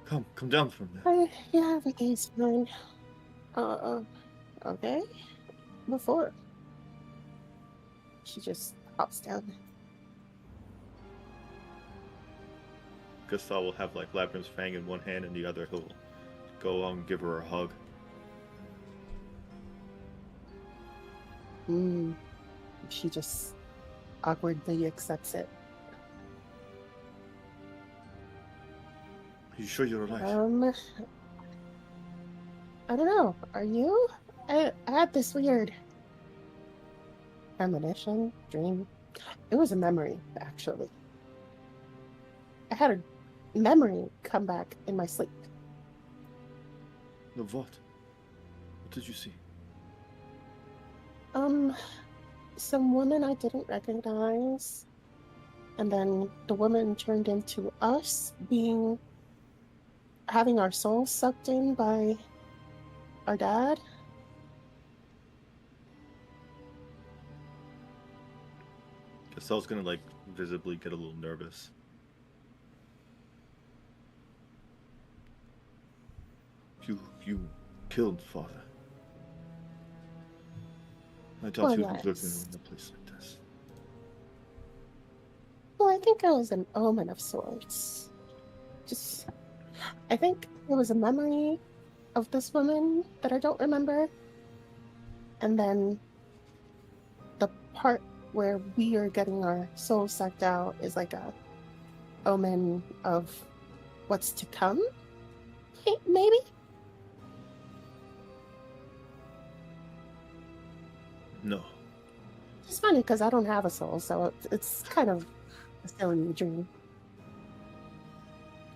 Come down from there. Yeah, everything's fine. Okay. Before. She just hops down. Gustave will have like Labyrinth's fang in one hand and the other he'll go along and give her a hug. She just awkwardly accepts it. Are you sure you're alive? I don't know. Are you? I had this weird premonition, dream. It was a memory, actually. I had a memory come back in my sleep. Of what? What did you see? Some woman I didn't recognize, and then the woman turned into us, having our souls sucked in by our dad. Castell's gonna like visibly get a little nervous. You killed father. I doubt Well, he would be living yes. in a place like this. Well, I think it was an omen of sorts. I think it was a memory of this woman that I don't remember. And then the part where we are getting our souls sucked out is like a omen of what's to come? Maybe? No. It's funny because I don't have a soul, so it's kind of a silly dream.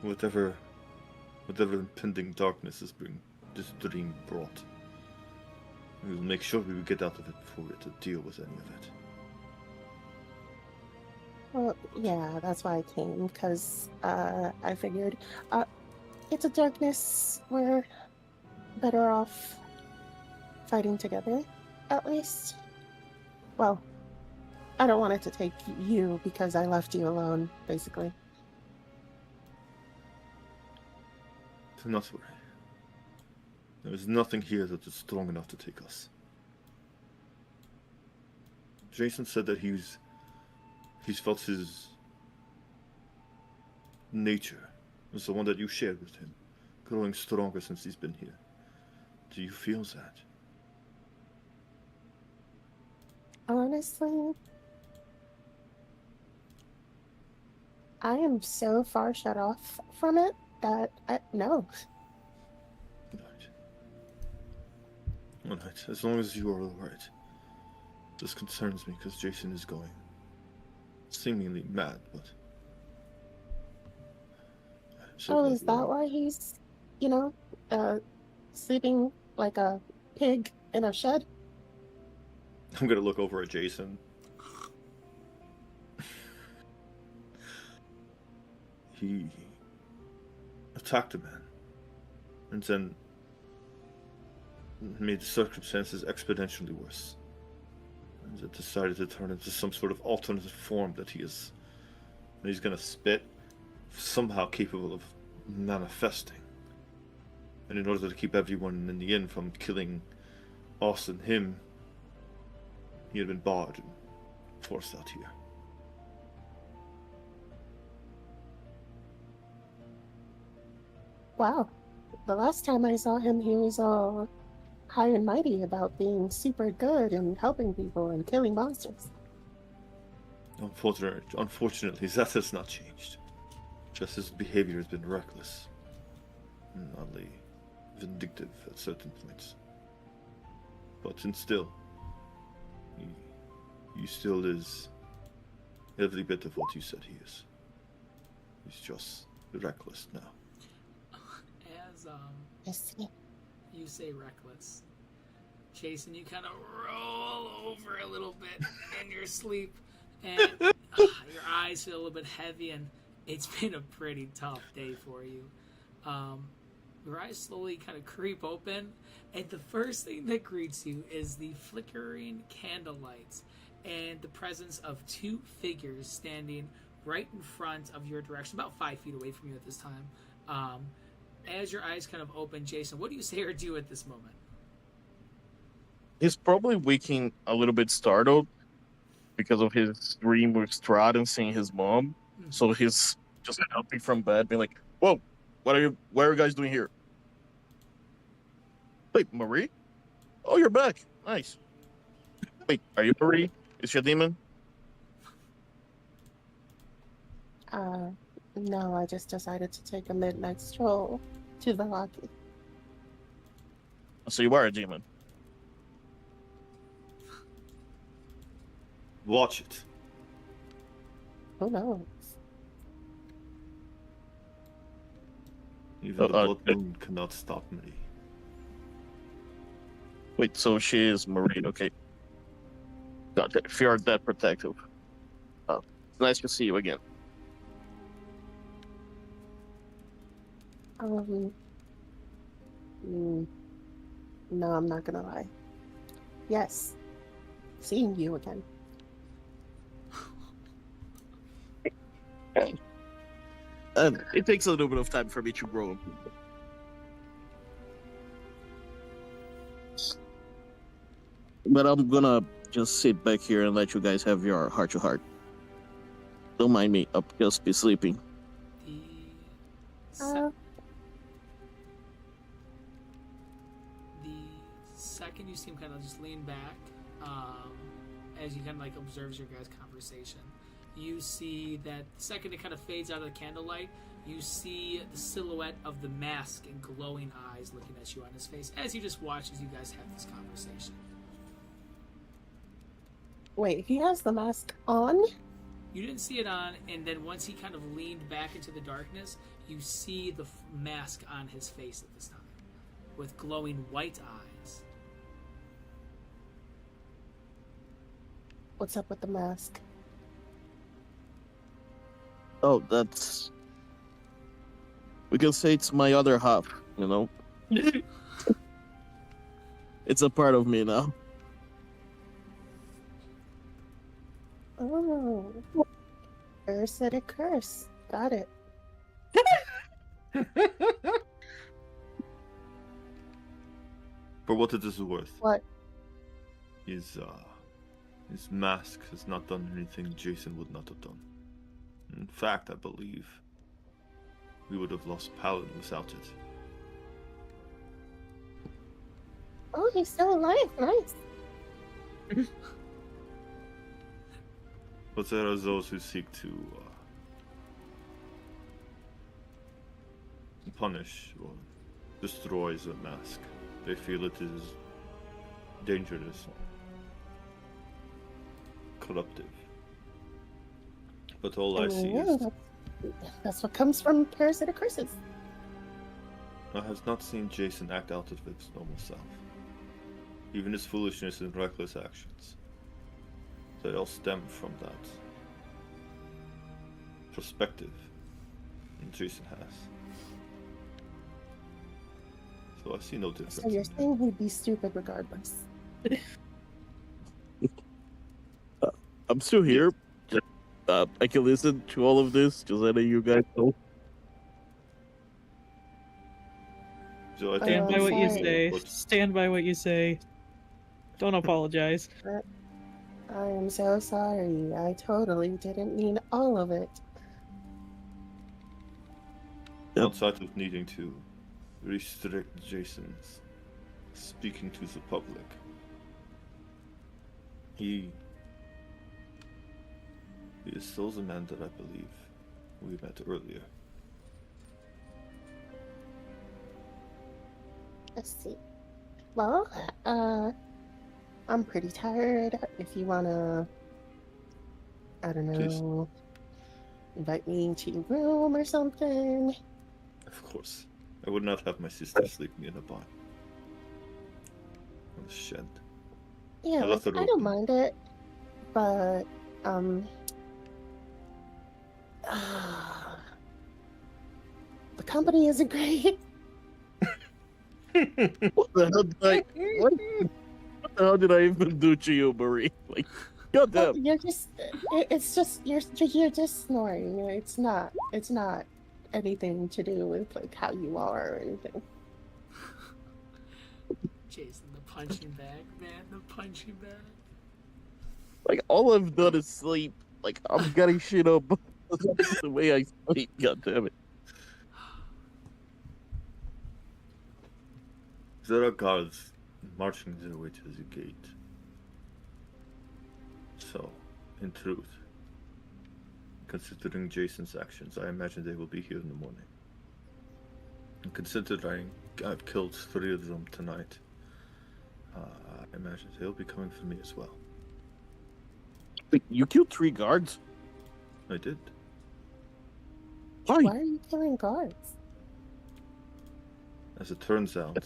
Whatever impending darkness this dream brought, we will make sure we will get out of it before we have to deal with any of it. Well, yeah, that's why I came, because I figured it's a darkness. We're better off fighting together, at least. Well, I don't want it to take you because I left you alone, basically. Do not worry. There is nothing here that is strong enough to take us. Jason said that he's felt his nature was the one that you shared with him, growing stronger since he's been here. Do you feel that? Honestly, I am so far shut off from it that no. Alright, as long as you are alright. This concerns me because Jason is going seemingly mad, but... Oh, is that why he's, sleeping like a pig in a shed? I'm gonna look over at Jason. He attacked a man and then made the circumstances exponentially worse. And it decided to turn into some sort of alternative form that he's gonna spit, somehow capable of manifesting. And in order to keep everyone in the inn from killing us and him, he had been barred and forced out here. Wow. The last time I saw him, he was all high and mighty about being super good and helping people and killing monsters. Unfortunately, that has not changed. Just his behavior has been reckless and oddly vindictive at certain points. But still, he still is every bit of what you said he is. He's just reckless now. As I see. you say reckless, Jason, you kind of roll over a little bit in your sleep, and your eyes feel a little bit heavy, and it's been a pretty tough day for you. Your eyes slowly kind of creep open, and the first thing that greets you is the flickering candlelights and the presence of two figures standing right in front of your direction, about 5 feet away from you at this time. As your eyes kind of open, Jason, what do you say or do at this moment? He's probably waking a little bit startled because of his dream with Strahd and seeing his mom. Mm-hmm. So he's just helping from bed, being like, "Whoa, what are you guys doing here?" Wait, Marie? Oh, you're back. Nice. Wait, are you Marie? Is she a demon? No, I just decided to take a midnight stroll to the lobby. So you are a demon. Watch it. Who knows? Even the Uh, blood moon cannot stop me. Wait, so she is Marine, okay. God, if you are that protective. Nice to see you again. Mm, no, I'm not gonna lie. Yes, seeing you again. And it takes a little bit of time for me to grow. But I'm gonna just sit back here and let you guys have your heart to heart. Don't mind me, I'll just be sleeping. The Uh, the second you see him kind of just lean back, as he kind of like observes your guys' conversation, you see that the second it kind of fades out of the candlelight, you see the silhouette of the mask and glowing eyes looking at you on his face as you just watch as you guys have this conversation. wait, he has the mask on? You didn't see it on, and then once he kind of leaned back into the darkness, you see the mask on his face at this time, with glowing white eyes. What's up with the mask? Oh, that's... We can say it's my other half, you know? It's a part of me now. Oh, parasitic curse. Got it. For what it is worth, What? his mask has not done anything Jason would not have done. In fact, I believe we would have lost Paladin without it. Oh, he's still alive. Nice. But there are those who seek to punish or destroy the mask. They feel it is dangerous, corruptive. But all I see is That's what comes from parasitic curses. I have not seen Jason act out of his normal self. Even his foolishness and reckless actions. They all stem from that perspective that Jason has. So I see no difference. So you're saying he'd be stupid regardless. I'm still here. I can listen to all of this, just letting you guys know. So I Stand think by what you sorry. say. But Stand by what you say. Don't apologize. I am so sorry. I totally didn't mean all of it. Yep. outside of needing to restrict Jason's speaking to the public, he is still the man that I believe we met earlier. Let's see. Well, I'm pretty tired. If you wanna, I don't Please. know, invite me to your room or something. Of course. I would not have my sister sleeping in a barn. On a shed. Yeah, I left it I don't open. mind it, but the company isn't great. What the hell did what the hell did I even do to you, Marie? Like, goddamn. You're just, it's just you're just snoring. It's not anything to do with like how you are or anything. Jason, the punching bag, man, the punching bag. Like, all I've done is sleep. Like, I'm getting shit up. That's the way I sleep, goddammit. There are guards marching their way to the gate. So, in truth, you considering Jason's actions, I imagine they will be here in the morning. And considering I've killed 3 of them tonight, I imagine they'll be coming for me as well. Wait, you killed 3 guards? I did. Why? Why are you killing guards? As it turns out,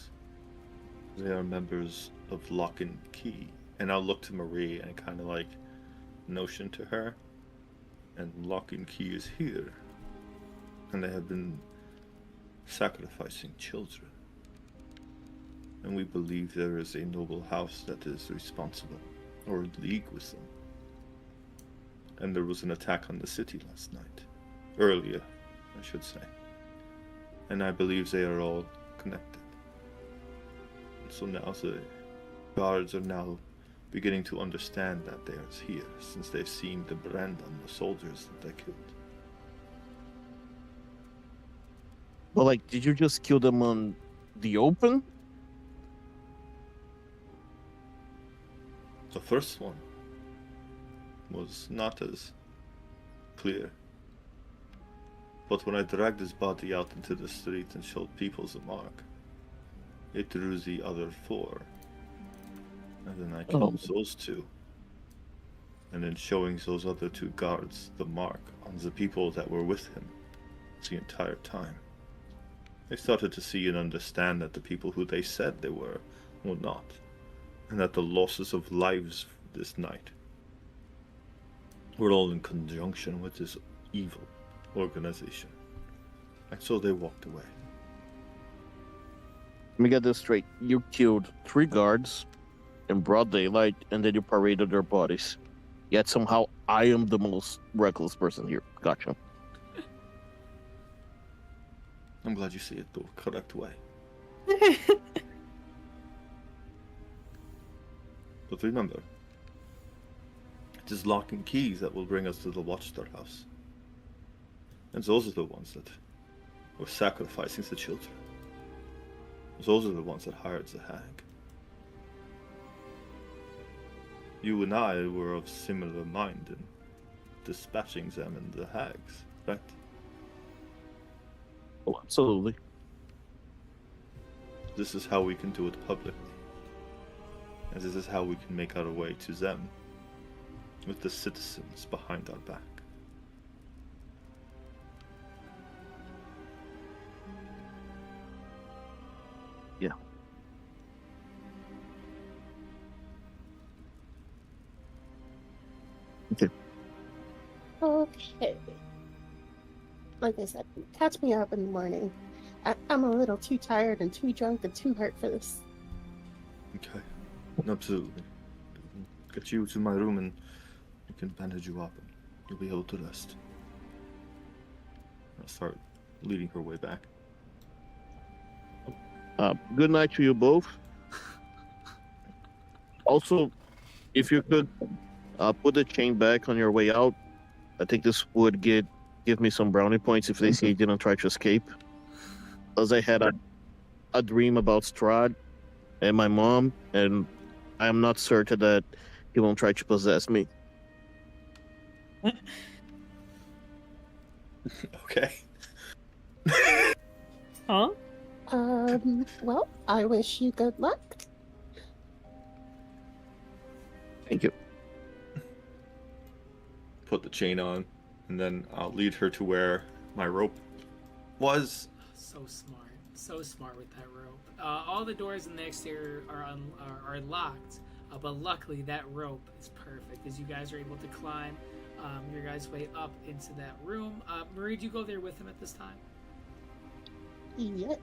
they are members of Lock and Key. And I'll look to Marie and kind of like notion to her. And Lock and Key is here. And they have been sacrificing children. And we believe there is a noble house that is responsible, or in league with them. And there was an attack on the city last night. Earlier, I should say. And I believe they are all connected. And so now the guards are now beginning to understand that they are here, since they've seen the brand on the soldiers that they killed. But like, did you just kill them on the open? The first one was not as clear. But when I dragged his body out into the street and showed people the mark, it drew the other 4. And then I killed those 2. And then showing those other 2 guards the mark on the people that were with him the entire time. They started to see and understand that the people who they said they were not. And that the losses of lives this night were all in conjunction with this evil organization. And so they walked away. Let me get this straight. You killed 3 guards in broad daylight, and then you paraded their bodies. Yet somehow I am the most reckless person here. Gotcha. I'm glad you see it the correct way. But remember, it is Lock and Keys that will bring us to the Watchtower House. And those are the ones that were sacrificing the children. Those are the ones that hired the hag. You and I were of similar mind in dispatching them and the hags, right? Oh, absolutely. This is how we can do it publicly. And this is how we can make our way to them, with the citizens behind our back. Yeah. Okay. Okay. Like I said, catch me up in the morning. I'm a little too tired and too drunk and too hurt for this. Okay. Absolutely. Get you to my room and we can bandage you up and you'll be able to rest. I'll start leading her way back. Good night to you both. Also, if you could put the chain back on your way out, I think this would give me some brownie points if they see I didn't try to escape. As I had a dream about Strahd and my mom, and I am not certain that he won't try to possess me. Okay. Huh? Well, I wish you good luck. Thank you. Put the chain on, and then I'll lead her to where my rope was. So smart with that rope. All the doors in the exterior are locked, but luckily that rope is perfect as you guys are able to climb your guys' way up into that room. Marie, do you go there with him at this time? Yes.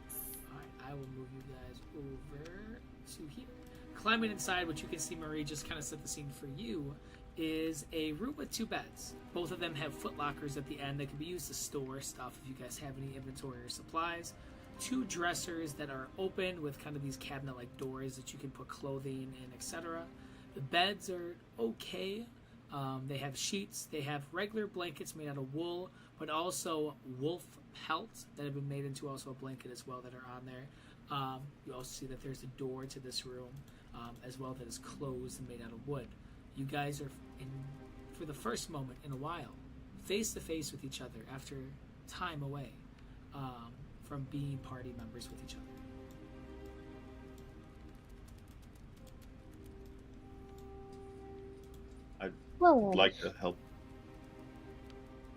Alright, I will move you guys over to here. Climbing inside, what you can see, Marie, just kind of set the scene for you, is a room with 2 beds. Both of them have foot lockers at the end that can be used to store stuff if you guys have any inventory or supplies. 2 dressers that are open with kind of these cabinet-like doors that you can put clothing in, etc. The beds are okay. They have sheets. They have regular blankets made out of wool, but also wolf pelts that have been made into also a blanket as well that are on there. You also see that there's a door to this room as well that is closed and made out of wood. You guys are, for the first moment in a while, face to face with each other after time away from being party members with each other. Well, I'd like to help.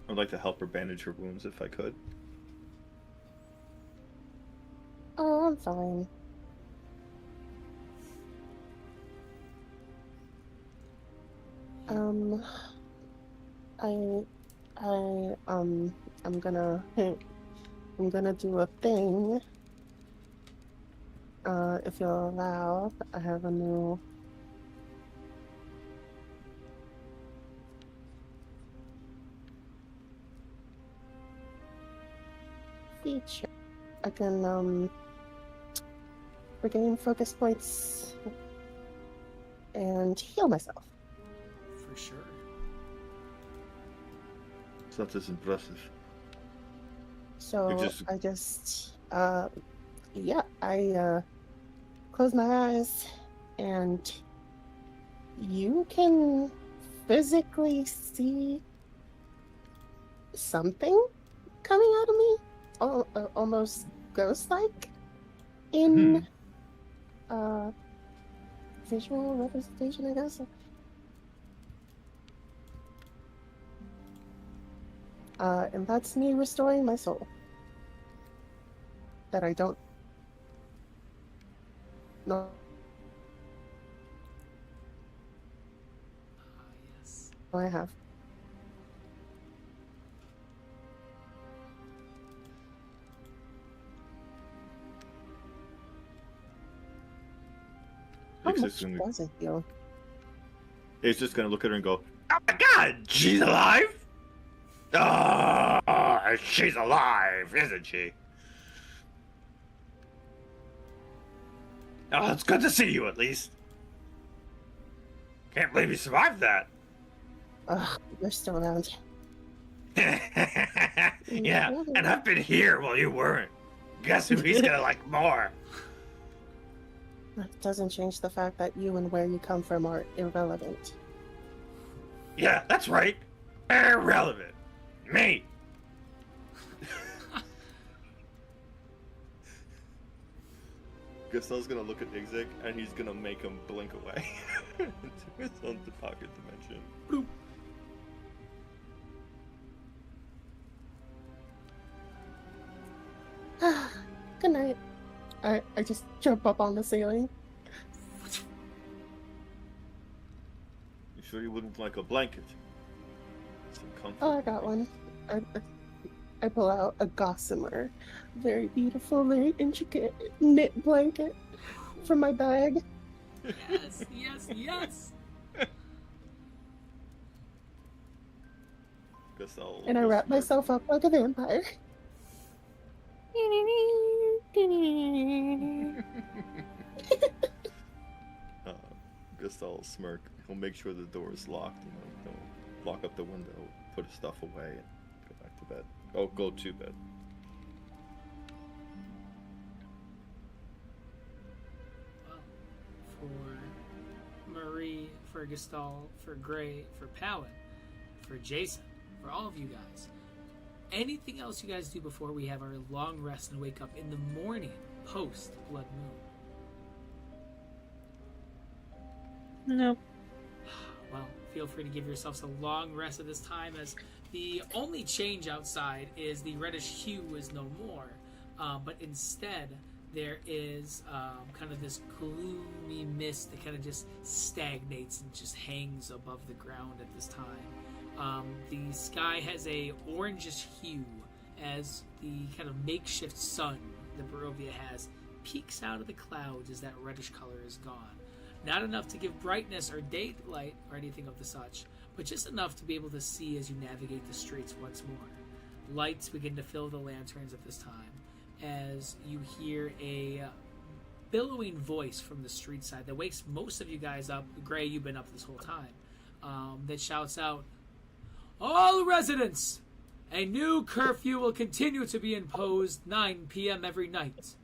I'd like to help her bandage her wounds if I could. oh, I'm fine. Um, I'm gonna, I'm gonna do a thing. If you'll allow, I have a new feature. I can, regain focus points and heal myself. For sure. That is impressive. So just- I just, yeah, I close my eyes and you can physically see something coming out of me, almost ghost-like in visual representation, I guess. And that's me restoring my soul. That I don't know. Yes. I have. How It's much just gonna- does it feel? It's just gonna look at her and go, "Oh my God, she's alive! Oh, she's alive, isn't she? Oh, it's good to see you at least. Can't believe you survived that." Ugh, you're still around. Yeah, and I've been here while you weren't. Guess who he's gonna like more? That doesn't change the fact that you and where you come from are irrelevant. Yeah, that's right. Irrelevant. Me. Gustav's gonna look at Igzig and he's gonna make him blink away into his own pocket dimension. Bloop. Good night. I just jump up on the ceiling. You sure you wouldn't like a blanket? Some comfort. Oh, I got one. I pull out a gossamer, very beautiful, very intricate knit blanket from my bag. Yes, yes, yes. Gustav And I wrap myself up like a vampire. Gustav will smirk. He'll make sure the door is locked. You know, he'll lock up the window, put his stuff away, and go back to bed. Oh, go to bed. Well, for Marie, for Gestal, for Gray, for Palin, for Jason, for all of you guys, anything else you guys do before we have our long rest and wake up in the morning post Blood Moon? Nope. Well, feel free to give yourselves a long rest at this time, as the only change outside is the reddish hue is no more, but instead there is kind of this gloomy mist that kind of just stagnates and just hangs above the ground at this time. The sky has a orangish hue as the kind of makeshift sun that Barovia has peeks out of the clouds as that reddish color is gone. Not enough to give brightness or daylight or anything of the such, but just enough to be able to see as you navigate the streets once more. Lights begin to fill the lanterns at this time as you hear a billowing voice from the street side that wakes most of you guys up. Gray, you've been up this whole time. That shouts out, "All residents! A new curfew will continue to be imposed 9 p.m. every night.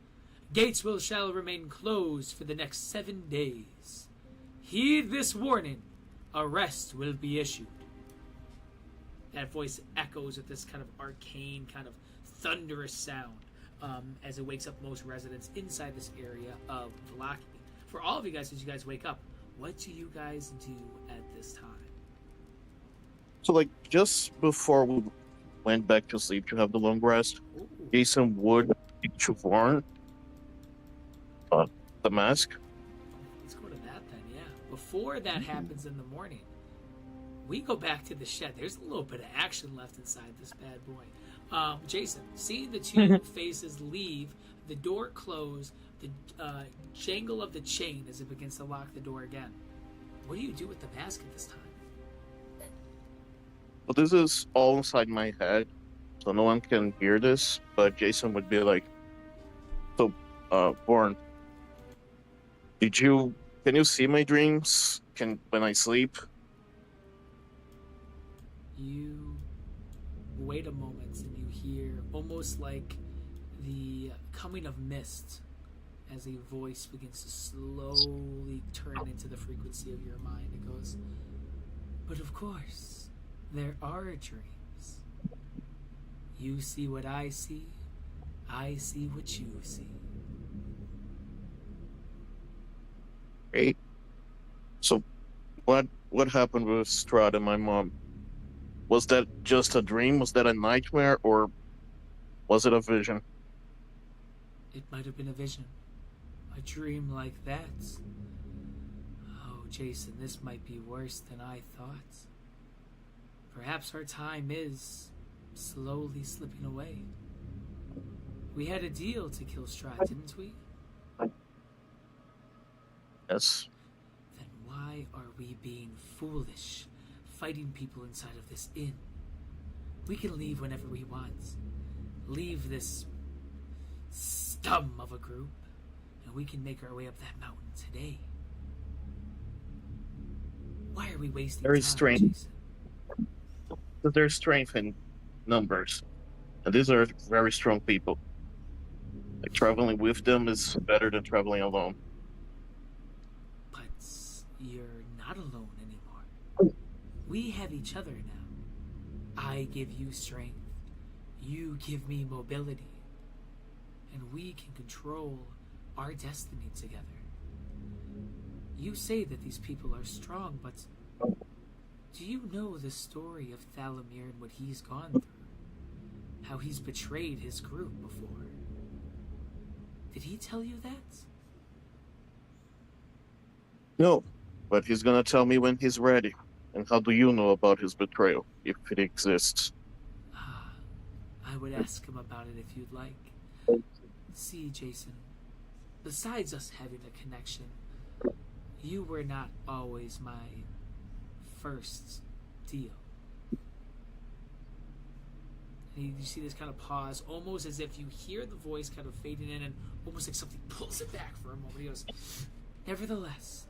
Gates shall remain closed for the next 7 days. Heed this warning. Arrest will be issued." that voice echoes with this kind of arcane, kind of thunderous sound as it wakes up most residents inside this area of Velaki. For all of you guys, as you guys wake up, what do you guys do at this time? So, like, just before we went back to sleep to have the long rest, Ooh. Jason would speak to Vaughn, the mask. Let's go to that then, yeah. Before that happens in the morning, we go back to the shed. There's a little bit of action left inside this bad boy. Jason, seeing the two faces leave, the door close, the jangle of the chain as it begins to lock the door again. What do you do with the mask at this time? Well, this is all inside my head, so no one can hear this, but Jason would be like, so, Vaughn, can you see my dreams? When I sleep? You wait a moment and you hear almost like the coming of mist as a voice begins to slowly turn into the frequency of your mind. It goes, but of course, there are dreams. You see what I see what you see. Great. So, what happened with Strahd and my mom? Was that just a dream? Was that a nightmare, or was it a vision? It might have been a vision. A dream like that. Oh, Jason, this might be worse than I thought. Perhaps our time is slowly slipping away. We had a deal to kill Strahd, didn't we? Yes. Then why are we being foolish, fighting people inside of this inn? We can leave whenever we want. Leave this scum of a group, and we can make our way up that mountain today. Why are we wasting Very time, strange. Jason? But there's strength in numbers, and these are very strong people. Like, traveling with them is better than traveling alone. But you're not alone anymore. We have each other now. I give you strength. You give me mobility. And we can control our destiny together. You say that these people are strong, but do you know the story of Thalamir and what he's gone through? How he's betrayed his group before? Did he tell you that? No, but he's gonna tell me when he's ready. And how do you know about his betrayal, if it exists? I would ask him about it if you'd like. See, Jason, besides us having a connection, you were not always my first deal. And you see this kind of pause, almost as if you hear the voice kind of fading in and almost like something pulls it back for a moment. He goes, nevertheless,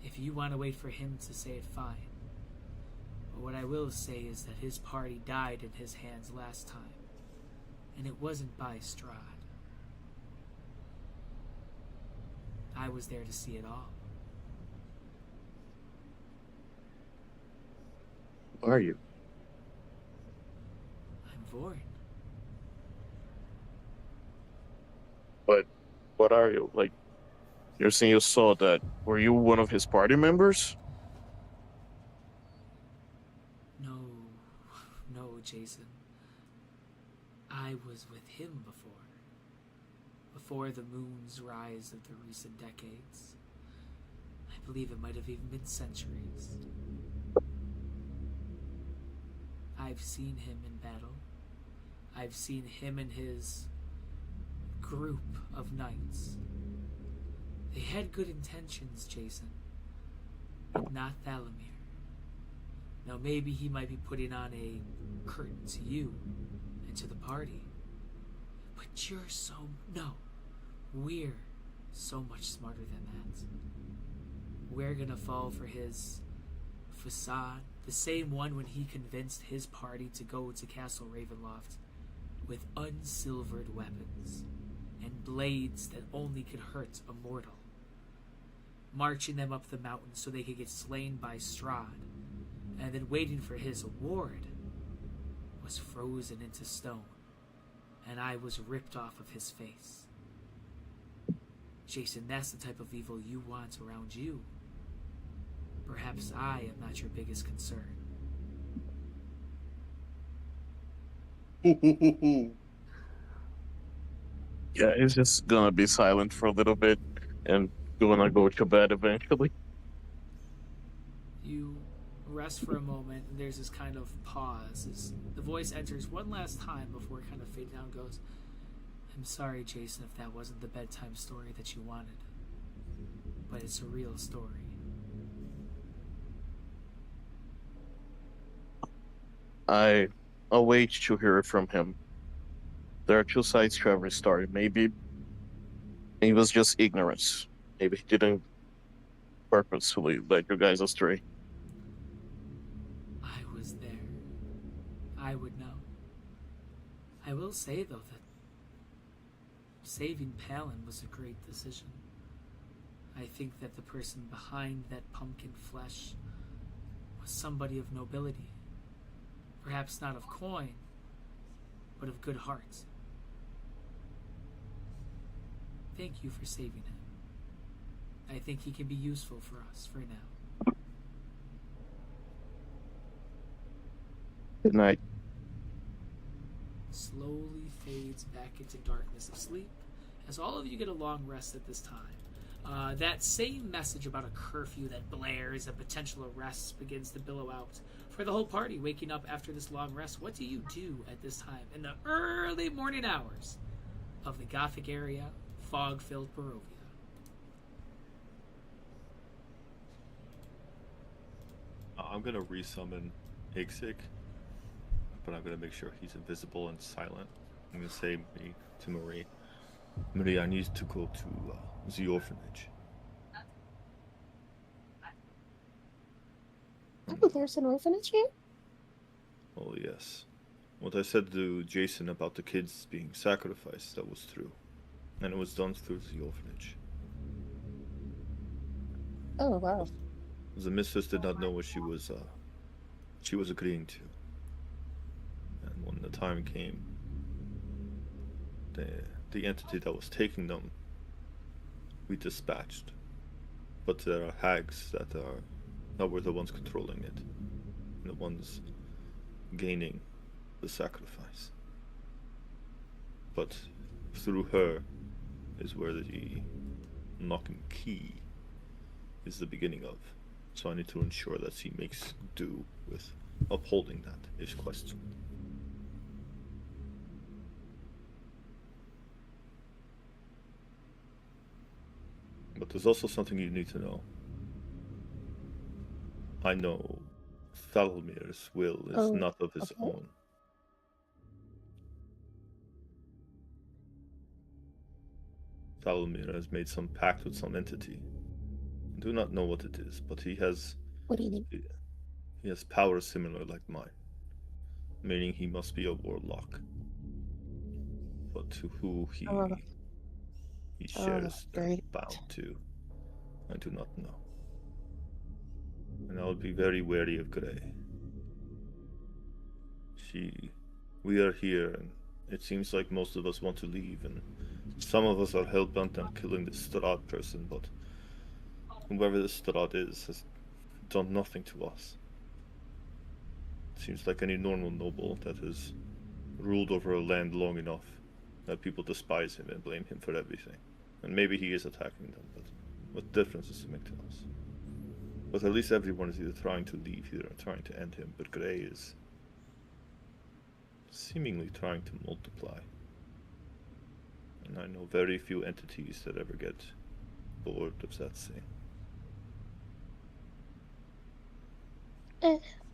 if you want to wait for him to say it, fine. But what I will say is that his party died in his hands last time. And it wasn't by Strahd. I was there to see it all. Who are you? I'm Vorn. But what are you? Like, you're saying you saw that. Were you one of his party members? No, Jason. I was with him before the moon's rise of the recent decades. I believe it might have even been centuries. I've seen him in battle. I've seen him and his group of knights. They had good intentions, Jason, but not Thalamir. Now maybe he might be putting on a curtain to you and to the party. But we're so much smarter than that. We're gonna fall for his facade, the same one when he convinced his party to go to Castle Ravenloft with unsilvered weapons and blades that only could hurt a mortal, marching them up the mountain so they could get slain by Strahd and then waiting for his award, was frozen into stone, and I was ripped off of his face. Jason, that's the type of evil you want around you. Perhaps I am not your biggest concern. Yeah, he's just gonna be silent for a little bit and gonna go to bed eventually. You rest for a moment, and there's this kind of pause as the voice enters one last time before it kind of fades down and goes, I'm sorry, Jason, if that wasn't the bedtime story that you wanted. But it's a real story. I await to hear from him. There are two sides to every story. Maybe it was just ignorance. Maybe he didn't purposefully let you guys astray. I was there. I would know. I will say, though, that saving Palin was a great decision. I think that the person behind that pumpkin flesh was somebody of nobility. Perhaps not of coin, but of good heart. Thank you for saving him. I think he can be useful for us for now. Good night. Slowly fades back into darkness of sleep as all of you get a long rest at this time. That same message about a curfew that blares and potential arrests begins to billow out for the whole party waking up after this long rest. What do you do at this time in the early morning hours of the Gothic area, fog-filled Barovia? I'm gonna resummon Igsik, but I'm gonna make sure he's invisible and silent. I'm gonna say to Marie, Marie, I need to go to the orphanage. Oh, there's an orphanage here? Oh yes. What I said to Jason about the kids being sacrificed, that was true. And it was done through the orphanage. Oh, wow. The mistress did not know what she was agreeing to. And when the time came, the entity that was taking them, we dispatched. But there are hags that were the ones controlling it, and the ones gaining the sacrifice. But through her is where the knocking key is the beginning of. So I need to ensure that she makes do with upholding that if questioned. But there's also something you need to know. I know Thalmir's will is not of his own. Thalmir has made some pact with some entity. I do not know what it is, but he has... What do you mean? He has powers similar like mine. Meaning he must be a warlock. But to who he shares them bound to, I do not know. And I would be very wary of Grey. We are here, and it seems like most of us want to leave, and some of us are hell-bent on killing this Strahd person, but whoever this Strahd is has done nothing to us. It seems like any normal noble that has ruled over a land long enough that people despise him and blame him for everything. And maybe he is attacking them, but what difference does it make to us? But at least everyone is either trying to leave here or trying to end him, but Grey is seemingly trying to multiply. And I know very few entities that ever get bored of that thing.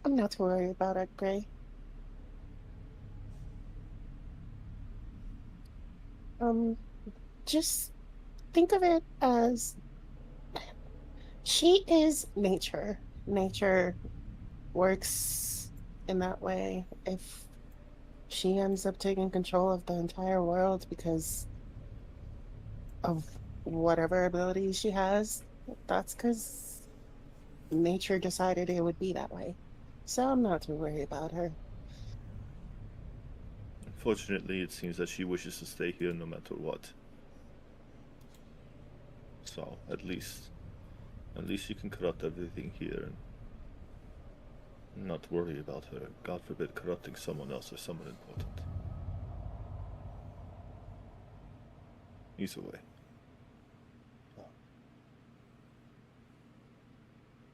I'm not too worried about it, Gray. Just think of it as she is nature. Nature works in that way. If she ends up taking control of the entire world because of whatever abilities she has, that's because nature decided it would be that way. so I'm not too worried about her. Unfortunately, it seems that she wishes to stay here no matter what. So, at least you can corrupt everything here and not worry about her. God forbid corrupting someone else or someone important. Either way.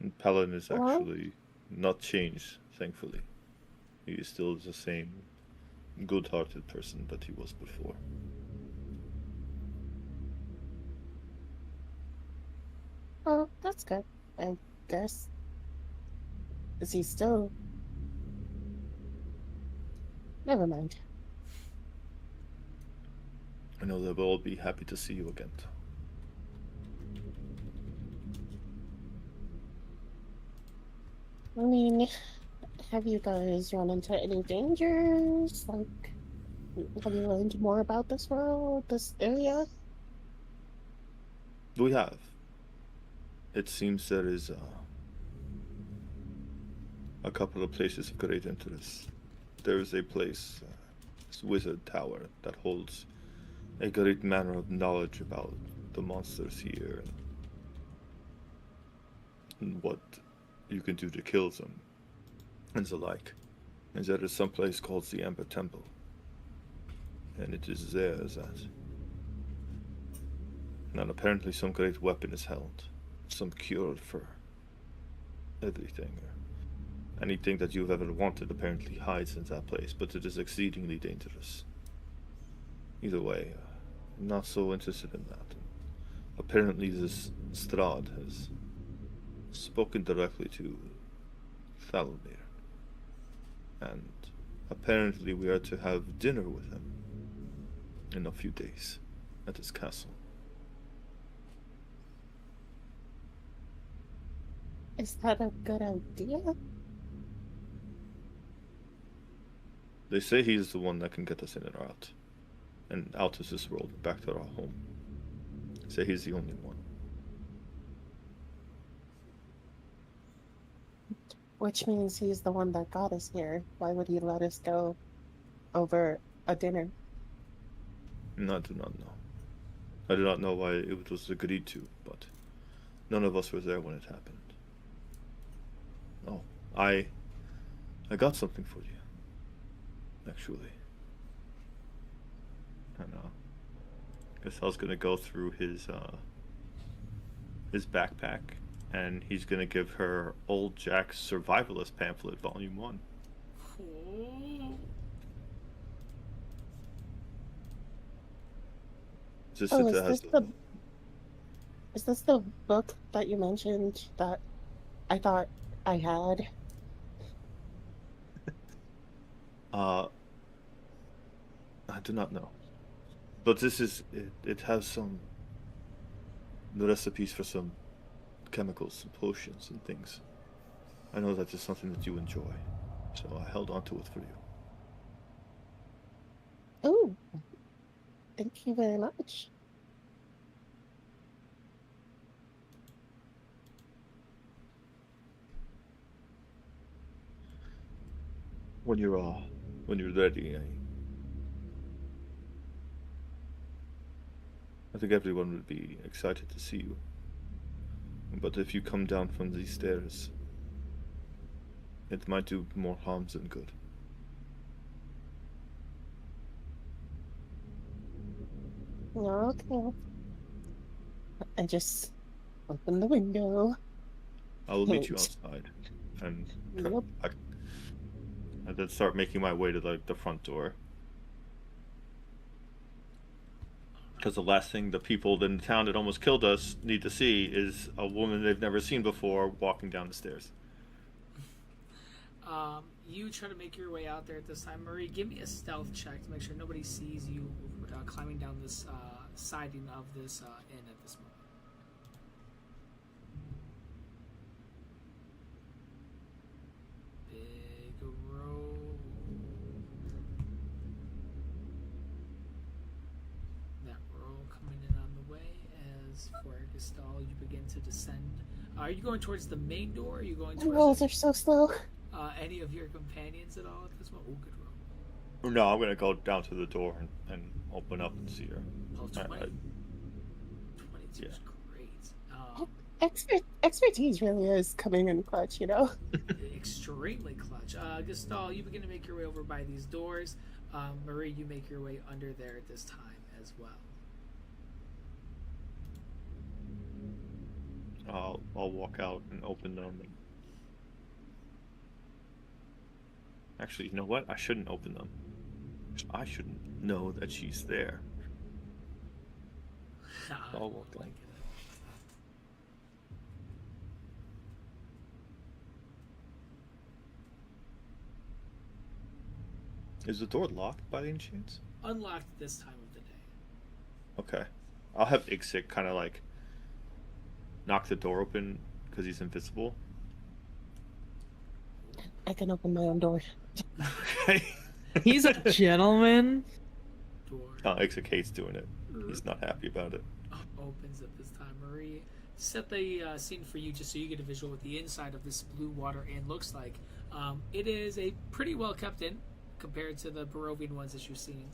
And Palin is Well, actually not changed, thankfully. He is still the same good-hearted person that he was before. oh, that's good. I guess. Is he still? Never mind. I know they will all be happy to see you again. I mean, have you guys run into any dangers? Like, have you learned more about this world, this area? We have. It seems there is a couple of places of great interest. There is a place, this wizard tower, that holds a great manner of knowledge about the monsters here and what you can do to kill them and the like. And there is some place called the Amber Temple. And it is there that... And apparently some great weapon is held. Some cure for everything. Anything that you've ever wanted apparently hides in that place, but it is exceedingly dangerous. Either way, I'm not so interested in that. Apparently this Strahd has spoken directly to Thalomir. And apparently we are to have dinner with him in a few days at his castle. Is that a good idea? They say he's the one that can get us in and out. And out of this world, back to our home. They say he's the only one. Which means he's the one that got us here. Why would he let us go over a dinner? And I do not know. I do not know why it was agreed to, but none of us were there when it happened. Oh, I got something for you. Actually. And guess I was gonna go through his backpack, and he's gonna give her Old Jack's Survivalist Pamphlet, Volume 1. Oh. Just Oh, that it has is this the book that you mentioned that I thought I had? I do not know. But this is it has some the recipes for some chemicals, some potions and things. I know that is something that you enjoy. So I held on to it for you. Oh, thank you very much. When you're ready, I think everyone would be excited to see you. But if you come down from these stairs, it might do more harm than good. Okay. I just open the window. I will meet you outside, and Yep. I then start making my way to the front door. Because the last thing the people in the town that almost killed us need to see is a woman they've never seen before walking down the stairs. You try to make your way out there at this time. Marie, give me a stealth check to make sure nobody sees you climbing down this siding of this inn at this moment. Big roll. That roll coming in on the way as for Agistal, you begin to descend. Are you going towards the main door? Or are you going The towards rolls are so slow. any of your companions at all at this moment? Oh, good roll. No, I'm gonna go down to the door and open up and see her. Oh, 20. 22 Yeah. is great. Expertise really is coming in clutch, you know? Extremely clutch. Gestal, you begin to make your way over by these doors. Marie, you make your way under there at this time as well. I'll walk out and open them. Actually, you know what? I shouldn't open them. I shouldn't know that she's there. I'll walk in. Is the door locked by any chance? Unlocked this time of the day. Okay. I'll have Ixik kind of like knock the door open because he's invisible. I can open my own door. Okay. He's a gentleman. Door Ixik hates doing it. He's not happy about it. opens at this time. Marie, set the scene for you just so you get a visual what the inside of this blue water inn looks like. It is a pretty well kept inn compared to the Barovian ones that you've seen.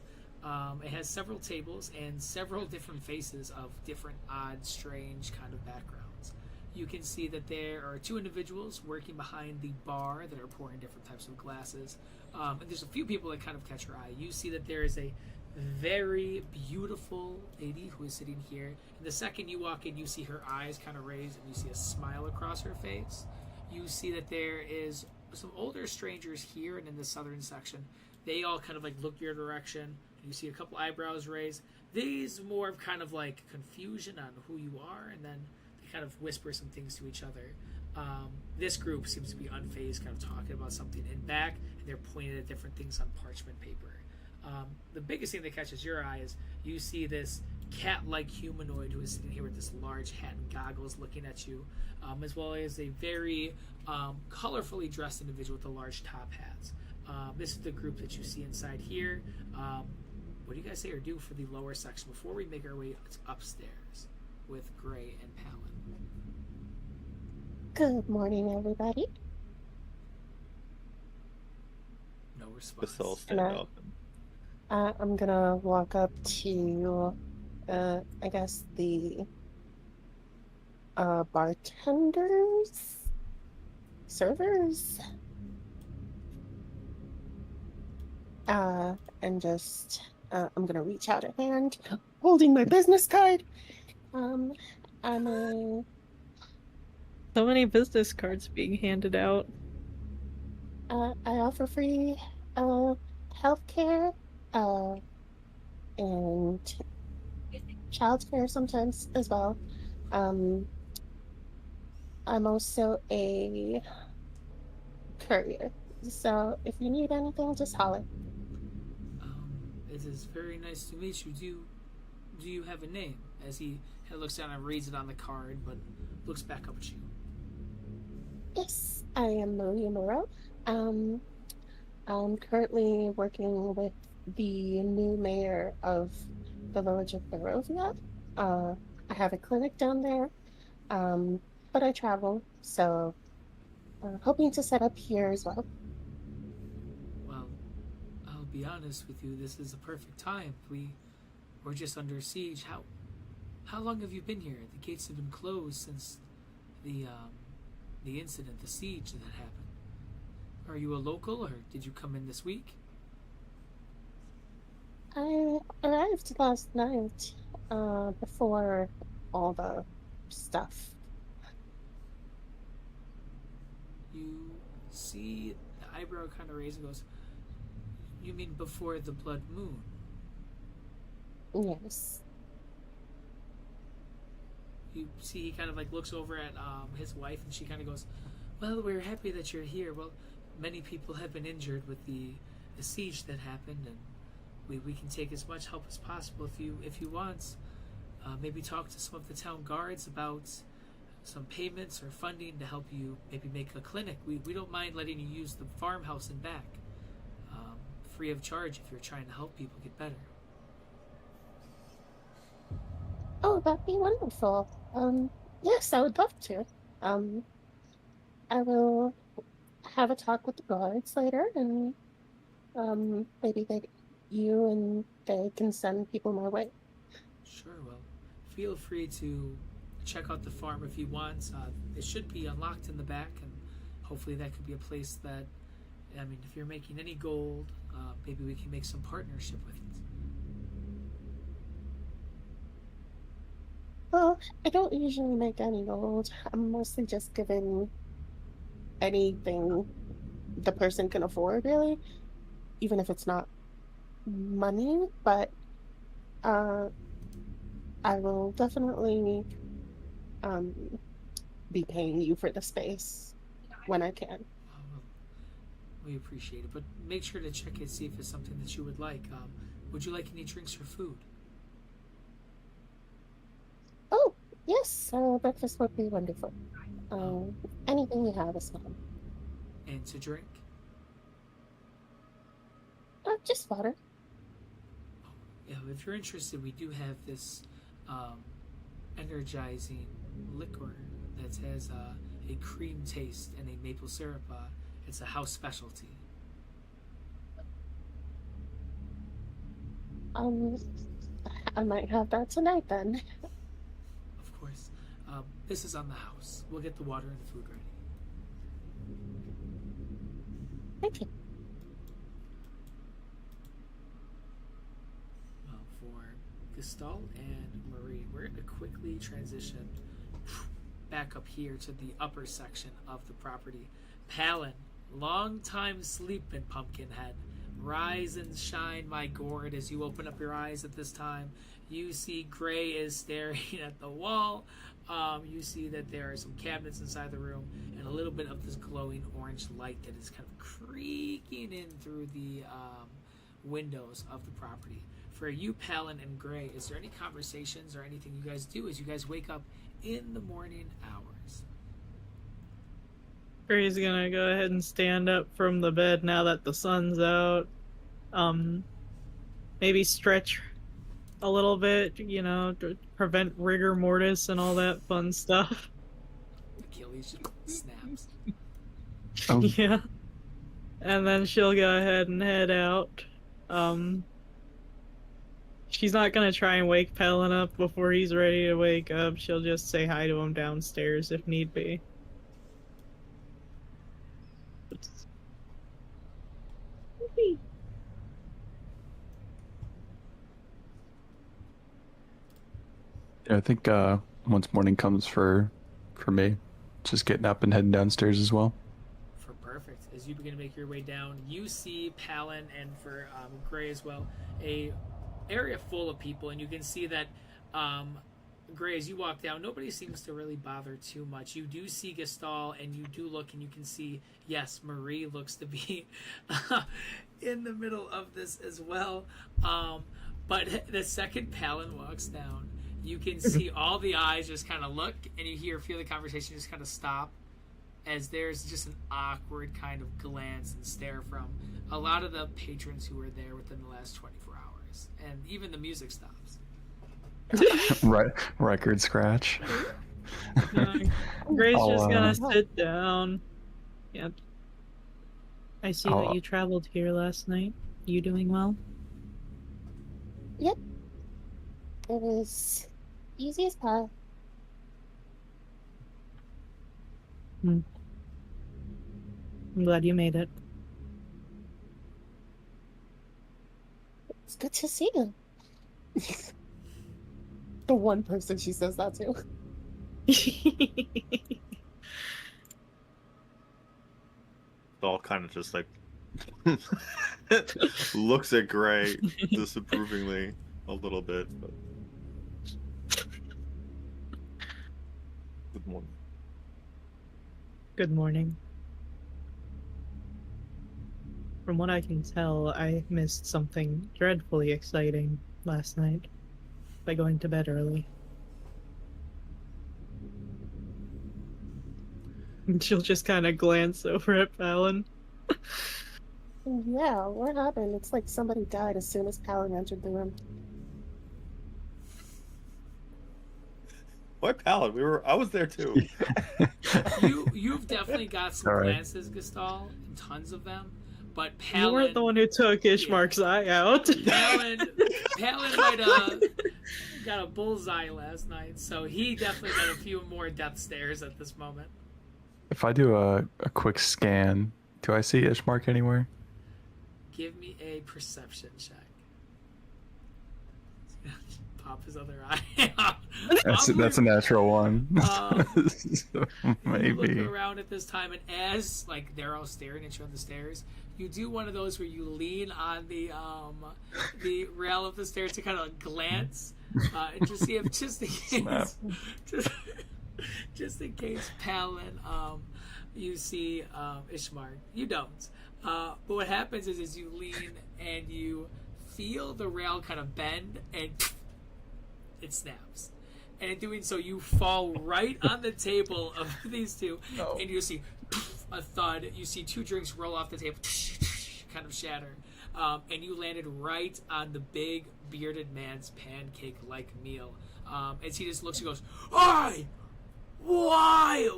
It has several tables and several different faces of different odd, strange kind of backgrounds. You can see that there are two individuals working behind the bar that are pouring different types of glasses. And there's a few people that kind of catch your eye. You see that there is a very beautiful lady who is sitting here. And the second you walk in, you see her eyes kind of raised and you see a smile across her face. You see that there is some older strangers here and in the southern section. They all kind of like look your direction. You see a couple eyebrows raised. These more of kind of like confusion on who you are, and then they kind of whisper some things to each other. This group seems to be unfazed, kind of talking about something in back, and they're pointing at different things on parchment paper. The biggest thing that catches your eye is you see this cat-like humanoid who is sitting here with this large hat and goggles looking at you, as well as a very colorfully dressed individual with the large top hats. This is the group that you see inside here. What do you guys say or do for the lower section before we make our way upstairs with Gray and Palin? Good morning, everybody. No response. Just all stand And up. I'm gonna walk up to, I guess, the bartenders, servers, and just, I'm gonna reach out a hand, holding my business card. I'm a, So many business cards being handed out. I offer free, healthcare, and childcare sometimes as well. I'm also a courier, so if you need anything, just holler. It is very nice to meet you. Do you have a name? As he kind of looks down and reads it on the card, but looks back up at you. Yes, I am Maria Moreau. I'm currently working with the new mayor of the village of Barovia. I have a clinic down there, but I travel, so hoping to set up here as well. Well, I'll be honest with you. This is a perfect time. We're just under siege. How long have you been here? The gates have been closed since the incident, the siege that happened. Are you a local, or did you come in this week? I arrived last night, before all the stuff. You see the eyebrow kind of raised and goes, you mean before the blood moon? Yes. You see he kind of like looks over at his wife, and she kind of goes, well, we're happy that you're here. Well, many people have been injured with the siege that happened, and we can take as much help as possible if you want. Maybe talk to some of the town guards about some payments or funding to help you maybe make a clinic. We don't mind letting you use the farmhouse and back, free of charge if you're trying to help people get better. Oh, that'd be wonderful. Yes, I would love to. I will have a talk with the guards later, and maybe you and they can send people my way. Sure, well, feel free to check out the farm if you want. It should be unlocked in the back, and hopefully that could be a place that, I mean, if you're making any gold, maybe we can make some partnership with it. Well, I don't usually make any gold. I'm mostly just given anything the person can afford, really, even if it's not money. But uh, I will definitely um, be paying you for the space when I can. Well, we appreciate it, but make sure to check it, see if it's something that you would like. Would you like any drinks or food? Oh, yes, breakfast would be wonderful. Um, Anything you have is fine. and to drink? Just water. Yeah, if you're interested, we do have this energizing liquor that has a cream taste and a maple syrup. It's a house specialty. Um, I might have that tonight then. Of course. This is on the house. We'll get the water and food ready. Thank you. Well, for Gestalt and Marie, we're going to quickly transition back up here to the upper section of the property. Palin, long time sleeping, Pumpkinhead. Rise and shine, my gourd, as you open up your eyes at this time. You see Gray is staring at the wall. You see that there are some cabinets inside the room and a little bit of this glowing orange light that is kind of creaking in through the windows of the property. For you, Palin and Gray, is there any conversations or anything you guys do as you guys wake up in the morning hours? Gray's gonna go ahead and stand up from the bed now that the sun's out. Maybe stretch a little bit, to prevent rigor mortis and all that fun stuff. Achilles just snaps. Yeah. And then she'll go ahead and head out. She's not gonna try and wake Pelin up before he's ready to wake up. She'll just say hi to him downstairs if need be. Yeah, I think once morning comes for me, just getting up and heading downstairs as well. For perfect. As you begin to make your way down, you see Palin and for Gray as well, a area full of people, and you can see that Gray, as you walk down, nobody seems to really bother too much. You do see Gestalt, and you do look, and you can see, yes, Marie looks to be in the middle of this as well. But the second Palin walks down, you can see all the eyes just kind of look, and you feel the conversation just kind of stop, as there's just an awkward kind of glance and stare from a lot of the patrons who were there within the last 24 hours. And even the music stops. Right, record scratch. Gray's just gonna uh, sit down. Yep. I see that I'll- you traveled here last night. You doing well? Yep. It was easy as pie. I'm glad you made it. It's good to see you. The one person she says that to. All kind of just like looks at Gray disapprovingly a little bit. But... Good morning. Good morning. From what I can tell, I missed something dreadfully exciting last night by going to bed early. And she'll just kind of glance over at Palin. Yeah, what happened? It's like somebody died as soon as Palin entered the room. Why Palin? I was there too. You've definitely got some All right. glances, Gestal, and tons of them. But You weren't the one who took Ishmark's eye out. Palin might got a bullseye last night, so he definitely got a few more death stares at this moment. If I do a quick scan, do I see Ishmark anywhere? Give me a perception check. Pop his other eye. That's a natural one. So You maybe. look around at this time, and as like they're all staring at you on the stairs, you do one of those where you lean on the rail of the stairs to kind of glance and just see if just in case, just in case Palin, you see Ishmark. You don't. But what happens is you lean and you feel the rail kind of bend and it snaps. And in doing so, you fall right on the table of these two, and you see a thud. You see two drinks roll off the table, kind of shatter, and you landed right on the big bearded man's pancake-like meal. As he just looks and goes, "Why? Why?"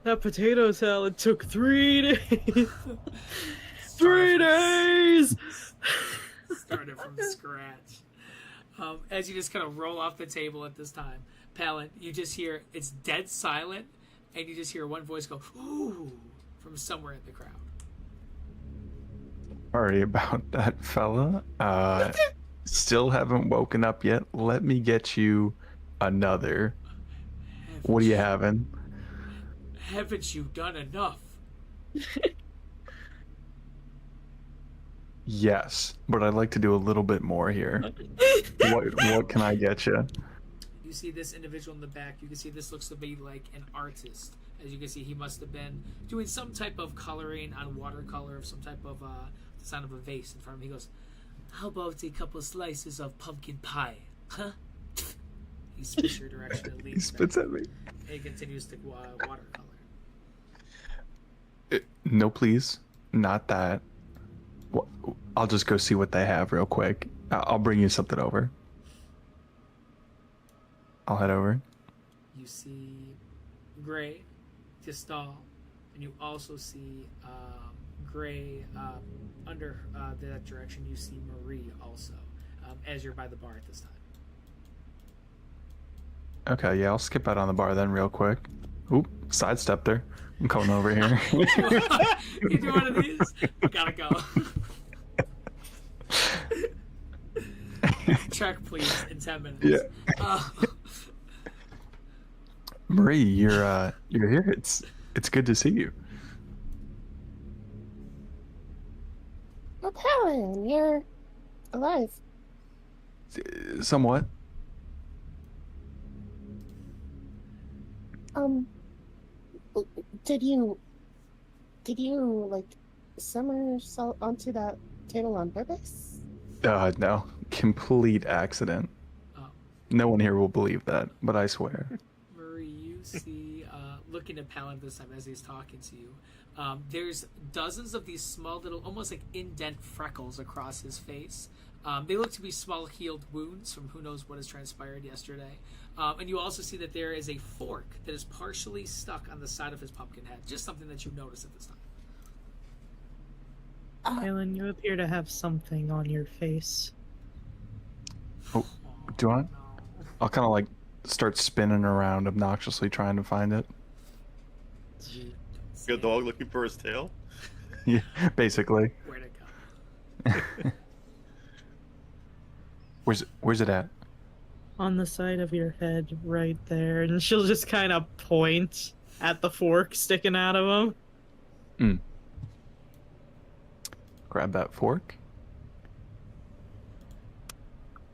That potato salad took 3 days. 3 days! Started from scratch. As you just kind of roll off the table at this time, Palin, you just hear it's dead silent, and you just hear one voice go, "Ooh," from somewhere in the crowd. Sorry about that, fella. Still haven't woken up yet. Let me get you another. What are you having? Haven't you done enough? Yes, but I'd like to do a little bit more here. What can I get you? You see this individual in the back. You can see this looks to be like an artist. As you can see, he must have been doing some type of coloring on watercolor of some type of design of a vase in front of him. He goes, "How about a couple slices of pumpkin pie, huh?" He spits your direction and He leaves. spits at me. And he continues to watercolor. No, please, not that. I'll just go see what they have real quick. I'll bring you something over. I'll head over. You see Gray, Gestal, and you also see Gray under that direction. You see Marie also, as you're by the bar at this time. Okay, yeah, I'll skip out on the bar then real quick. Oop, sidestepped her. I'm coming over here. You do one of these? You gotta go. Check, please, in 10 minutes. Yeah. Marie, you're here. It's good to see you. Oh, Palin, you're alive. Somewhat. Did you like somersault onto that table on purpose? No, complete accident. Oh. No one here will believe that, but I swear. Marie, you see, looking at Palin this time as he's talking to you, there's dozens of these small little, almost like indent freckles across his face. They look to be small healed wounds from who knows what has transpired yesterday. And you also see that there is a fork that is partially stuck on the side of his pumpkin head. Just something that you notice at this time. Alan, you appear to have something on your face. Oh, do I? I'll kind of like start spinning around obnoxiously trying to find it. Your dog looking for his tail? Yeah, basically. Where'd it go? Where's it at? On the side of your head, right there. And she'll just kind of point at the fork sticking out of him. Grab that fork.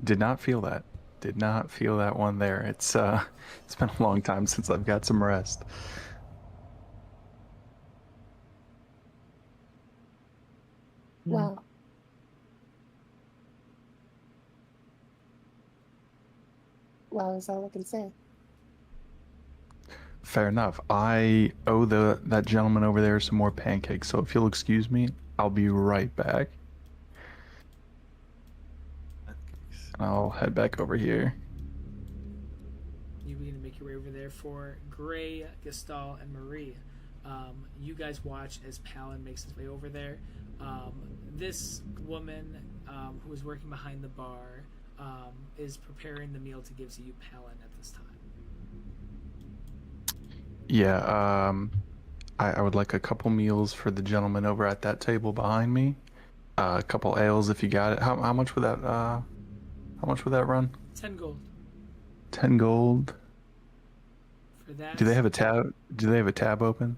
Did not feel that. Did not feel that one there. It's been a long time since I've got some rest. Wow. Wow, is all I can say. Fair enough. I owe that gentleman over there some more pancakes, so if you'll excuse me, I'll be right back. I'll head back over here. make your way over there. For Gray, Gastal, and Marie, you guys watch as Palin makes his way over there. This woman who is working behind the bar is preparing the meal to give to you, Palin, at this time. Yeah, I would like a couple meals for the gentleman over at that table behind me. A couple ales if you got it. How much would that run? 10 gold. 10 gold. For that. Do they have a tab open?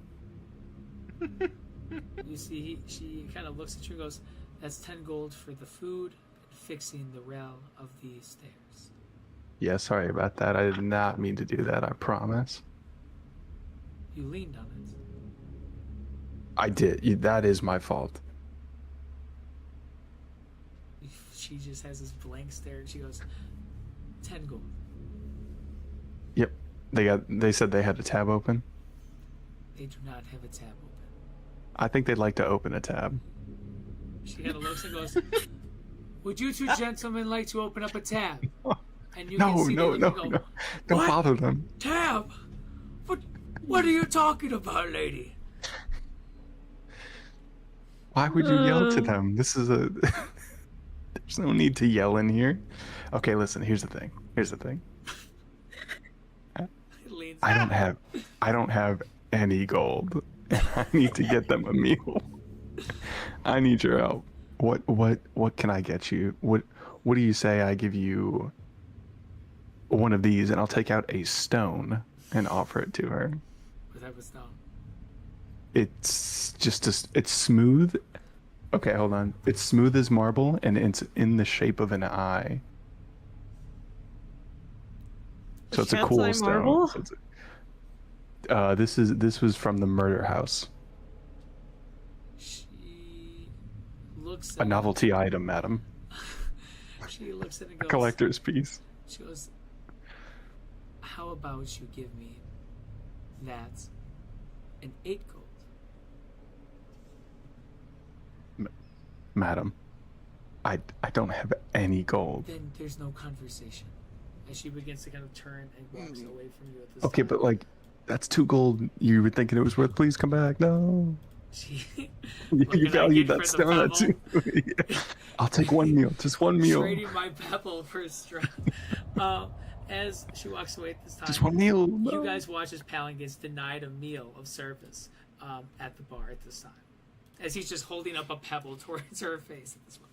You see, she kind of looks at you and goes, "That's 10 gold for the food and fixing the rail of the stairs." Yeah, sorry about that. I did not mean to do that, I promise. You leaned on it. I did. That is my fault. She just has this blank stare and she goes, 10 gold. Yep. They said they had a tab open. They do not have a tab open. I think they'd like to open a tab. She kind of looks and goes, "Would you two gentlemen like to open up a tab?" And you No, can see no, them no, go, no. Don't "What? bother them. Tab? What are you talking about, lady?" Why would you yell to them? This is a... There's no need to yell in here. Okay, listen, here's the thing. I don't have any gold. And I need to get them a meal. I need your help. What can I get you? What do you say I give you one of these and I'll take out a stone and offer it to her? What type of stone? It's just it's smooth. Okay, hold on. It's smooth as marble and it's in the shape of an eye. So it's a cool Cat's eye stone. marble? So this was from the murder house. She looks A at novelty item, madam. She looks at it and A goes, collector's piece. She goes, "How about you give me that and 8 gold?" Madam, I don't have any gold. Then there's no conversation. As she begins to kind of turn and walks away from you at this Okay, time. but like, that's 2 gold. You were thinking it was worth. Please come back. No. She You can I valued get that for the stone at 2. Yeah. I'll take one meal. Just one meal. trading my pebble for Strahd. As she walks away at this time, Just one meal. you No. guys watch as Palin gets denied a meal of service at the bar at this time. As he's just holding up a pebble towards her face at this moment.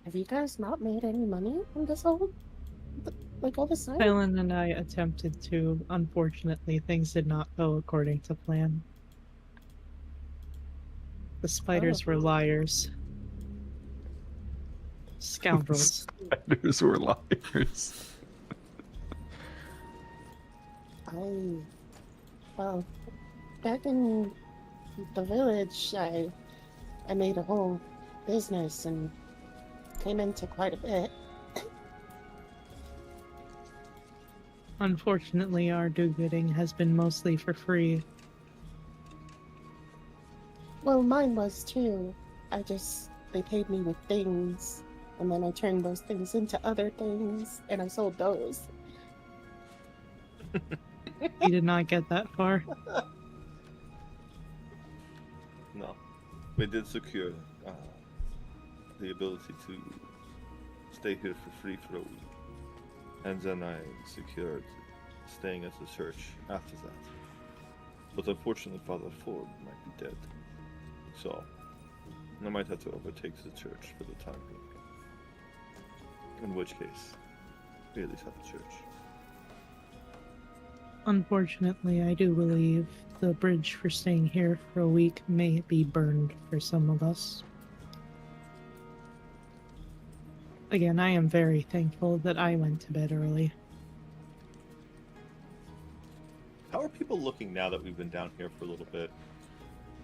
Have you guys not made any money from this all this time? Helen and I attempted to. Unfortunately, things did not go according to plan. The spiders were liars. Scoundrels. Spiders were liars. Well, back in the village, I made a whole business and came into quite a bit. Unfortunately, our do-gooding has been mostly for free. Well, mine was too. They paid me with things, and then I turned those things into other things, and I sold those. We did not get that far. No, we did secure the ability to stay here for free for a week, and then I secured staying at the church after that. But unfortunately, Father Ford might be dead, so I might have to overtake the church for the time being. In which case, we at least have the church. Unfortunately, I do believe the bridge for staying here for a week may be burned for some of us. Again, I am very thankful that I went to bed early. How are people looking now that we've been down here for a little bit?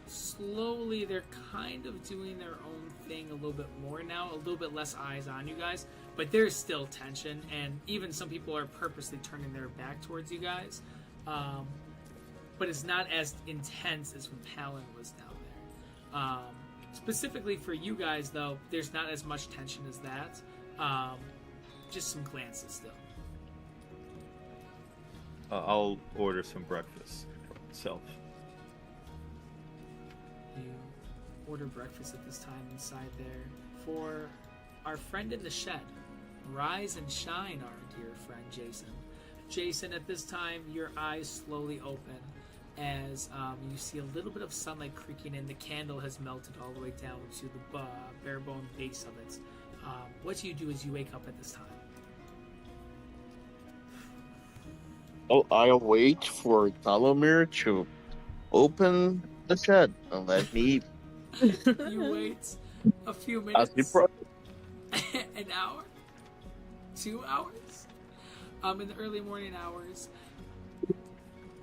Slowly, they're kind of doing their own thing a little bit more now, a little bit less eyes on you guys, but there's still tension, and even some people are purposely turning their back towards you guys. But it's not as intense as when Palin was down there. Specifically for you guys, though, there's not as much tension as that. Just some glances still. I'll order some breakfast myself. You order breakfast at this time inside there for our friend in the shed. Rise and shine, our dear friend Jason. Jason, at this time, your eyes slowly open as you see a little bit of sunlight creaking in. The candle has melted all the way down to the bare bone base of it. What you do is you wake up at this time. Oh, I'll wait for Talomir to open the shed and let me You wait a few as he minutes, pro- an hour, 2 hours. In the early morning hours,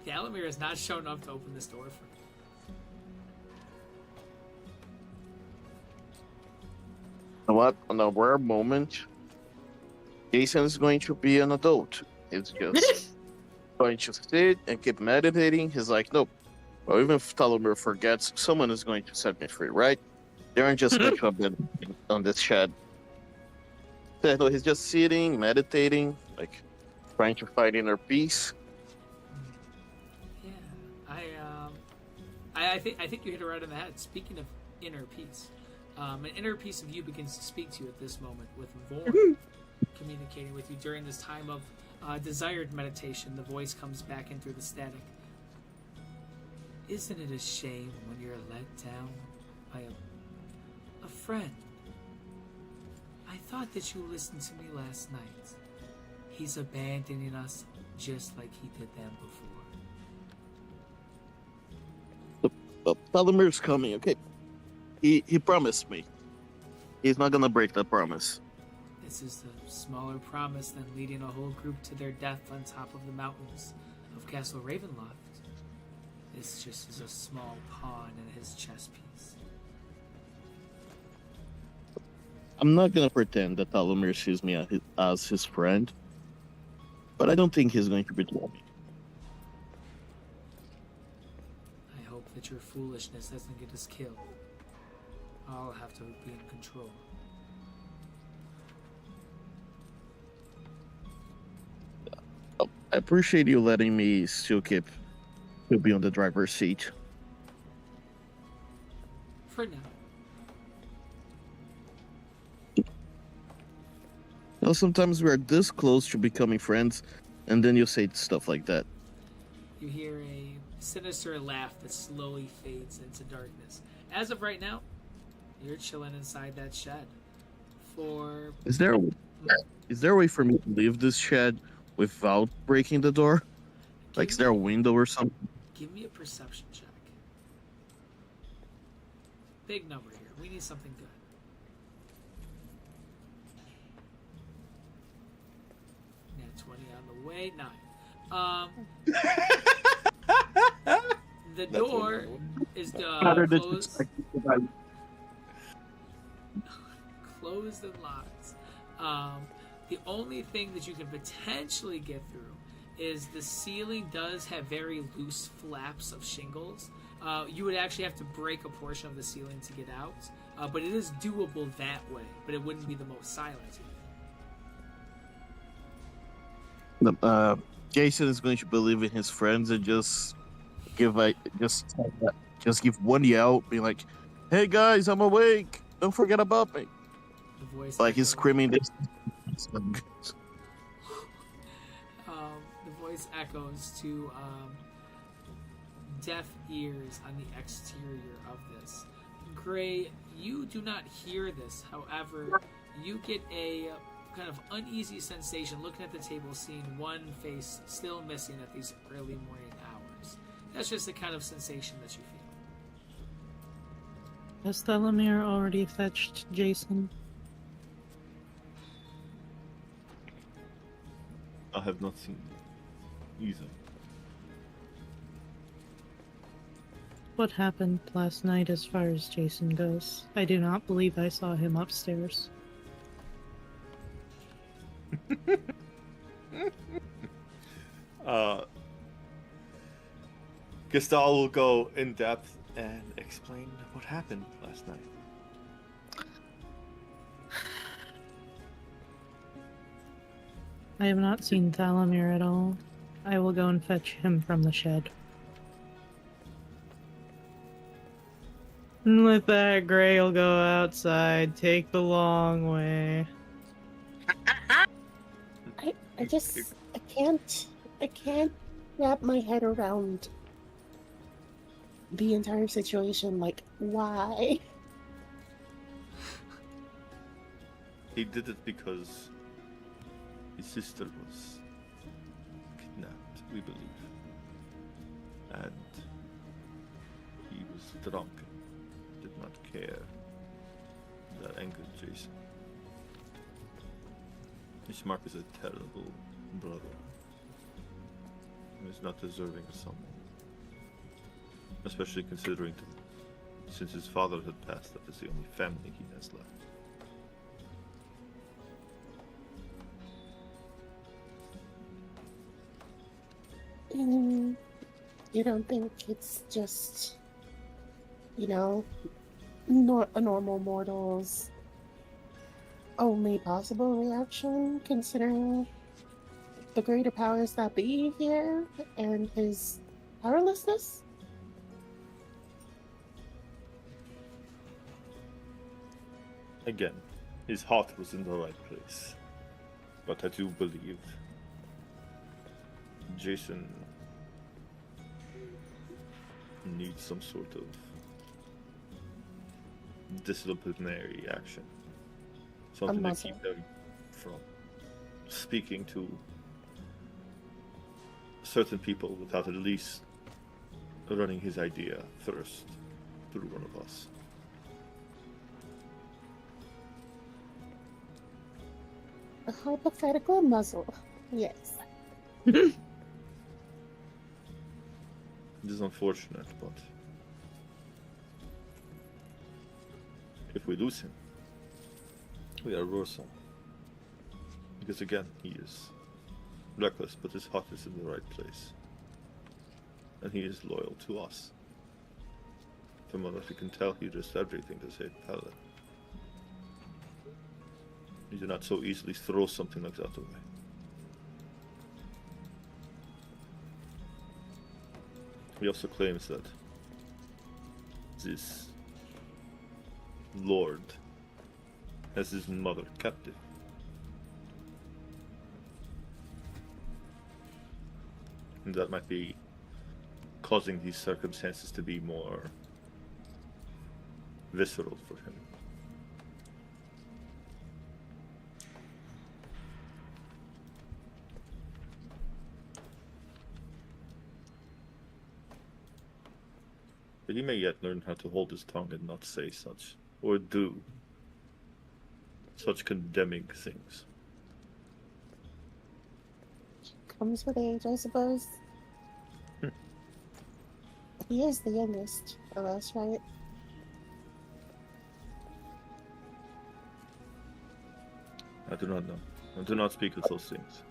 Galamir has not shown up to open this door for you. You know what? On a rare moment, Jason is going to be an adult. He's just going to sit and keep meditating. He's like, nope. Well, even if Talomir forgets, someone is going to set me free, right? They aren't just going to abandon me on this shed. So, no, he's just sitting, meditating, like trying to find inner peace. Yeah, I think you hit it right on the head. Speaking of inner peace, an inner piece of you begins to speak to you at this moment with Vorn communicating with you during this time of desired meditation. The voice comes back in through the static. Isn't it a shame when you're let down by a friend? I thought that you listened to me last night. He's abandoning us just like he did them before. Talomir's coming, okay? He promised me. He's not gonna break that promise. This is a smaller promise than leading a whole group to their death on top of the mountains of Castle Ravenloft. This just is a small pawn in his chess piece. I'm not gonna pretend that Talomir sees me as his friend, but I don't think he's going to betray me. I hope that your foolishness doesn't get us killed. I'll have to be in control. I appreciate you letting me still be on the driver's seat. For now. You know, sometimes we're this close to becoming friends, and then you say stuff like that. You hear a sinister laugh that slowly fades into darkness. As of right now, you're chilling inside that shed. Is there a way for me to leave this shed without breaking the door? Like, is there a window or something? Give me a perception check. Big number here. We need something good. Nat 20 on the way. 9. The door is closed. Closed and locked. The only thing that you can potentially get through is the ceiling does have very loose flaps of shingles. You would actually have to break a portion of the ceiling to get out, but it is doable that way, but it wouldn't be the most silent. Jason is going to believe in his friends and just give one yell, be like, "Hey guys, I'm awake! Don't forget about me!" The voice Like he's screaming this. The voice echoes to deaf ears on the exterior of this. Gray, you do not hear this. However, you get a kind of uneasy sensation looking at the table, seeing one face still missing at these early morning hours. That's just the kind of sensation that you feel. Has Thalomir already fetched Jason? I have not seen either. What happened last night as far as Jason goes? I do not believe I saw him upstairs. Gestal will go in depth and explain what happened last night. I have not seen Thalomir at all. I will go and fetch him from the shed. And with that, Gray will go outside, take the long way. I can't wrap my head around the entire situation. Like, why? He did it because his sister was kidnapped, we believe. And he was drunk, did not care. That angered Jason. Ishmark is a terrible brother. He's not deserving of someone. Especially considering since his father had passed, that is the only family he has left. You don't think it's just, a normal mortal's only possible reaction, considering the greater powers that be here and his powerlessness? Again, his heart was in the right place. But I do believe Jason needs some sort of disciplinary action. Something to keep him from speaking to certain people without at least running his idea first through one of us. A hypothetical muzzle, yes. It is unfortunate, but if we lose him, we are worse off. Because again, he is reckless, but his heart is in the right place. And he is loyal to us. From what I can tell, he does everything to save Paladin. You do not so easily throw something like that away. He also claims that this lord has his mother captive. And that might be causing these circumstances to be more visceral for him. But he may yet learn how to hold his tongue and not say such, or do such condemning things. Comes with age, I suppose. He is the youngest of us, right? I do not know. I do not speak of those things.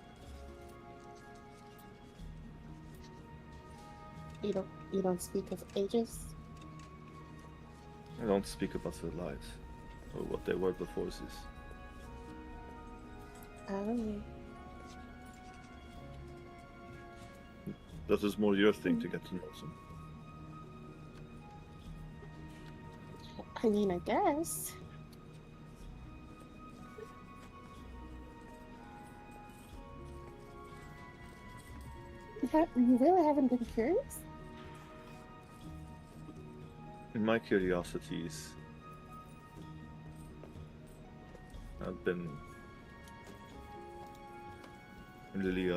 You don't speak of ages? I don't speak about their lives, or what they were before this. Oh. That is more your thing to get to know them. I mean, I guess. You really haven't been curious? In my curiosities, I've been really,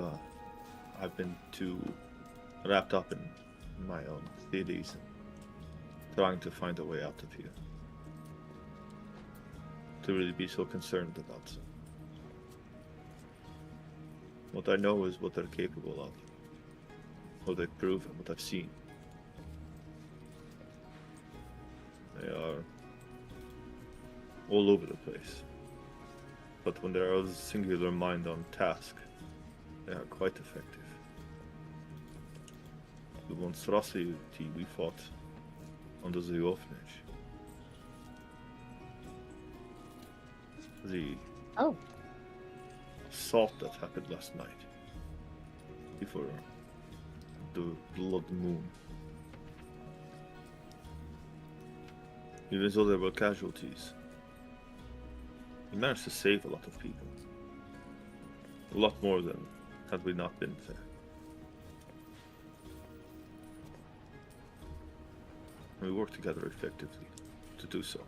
I've been too wrapped up in my own theories and trying to find a way out of here. To really be so concerned about them. What I know is what they're capable of. What they've proven, what I've seen. They are all over the place. But when there is a singular mind on task, they are quite effective. The monstrosity we fought under the orphanage. The assault that happened last night. before the blood moon. Even though there were casualties, we managed to save a lot of people. A lot more than had we not been there. We worked together effectively to do so.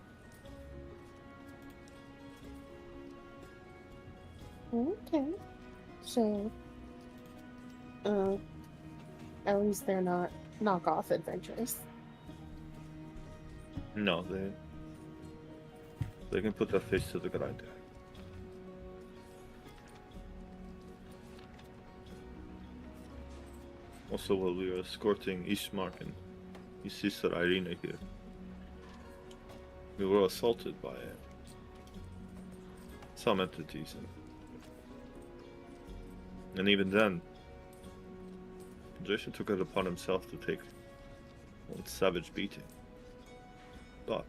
Okay. So, at least they're not knockoff adventures. No, they can put their face to the grinder. Also, while we were escorting Ishmark and his sister Irina here, we were assaulted by some entities. And even then, Jason took it upon himself to take one savage beating. But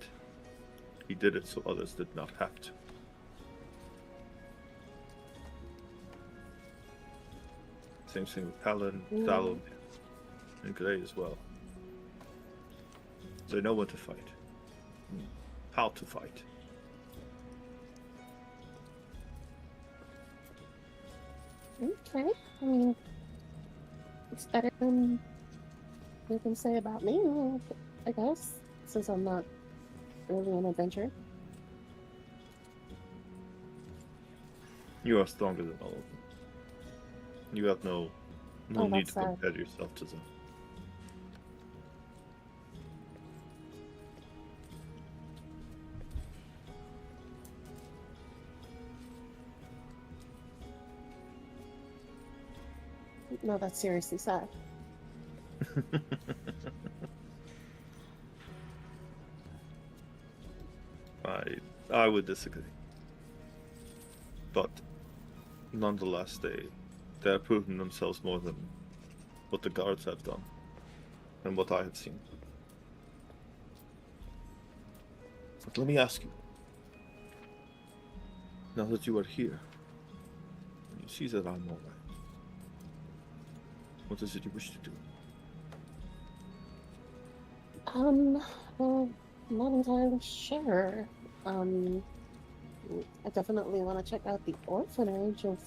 he did it so others did not have to. Same thing with Talon, Talon, and Grey as well. They know when to fight. How to fight. Okay. I mean, it's better than they can say about me, I guess, since I'm not really an adventurer. You are stronger than all of them. You have no Oh, need to that's sad. compare yourself to them. No, that's seriously sad. I would disagree. But nonetheless, they have proven themselves more than what the guards have done and what I have seen. But let me ask you, now that you are here, and you see that I'm alright, what is it you wish to do? Well, I'm not entirely sure. I definitely want to check out the orphanage if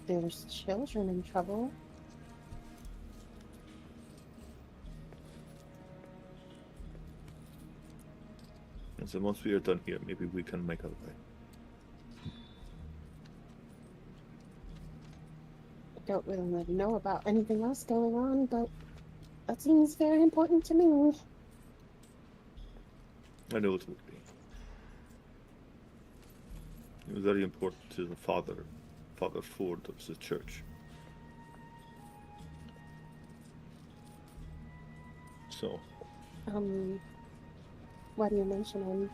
there's children in trouble. And so once we are done here, maybe we can make our way. I don't really know about anything else going on, but that seems very important to me. I know it would be. It was very important to the Father Ford of the church. So, Why do you mention him?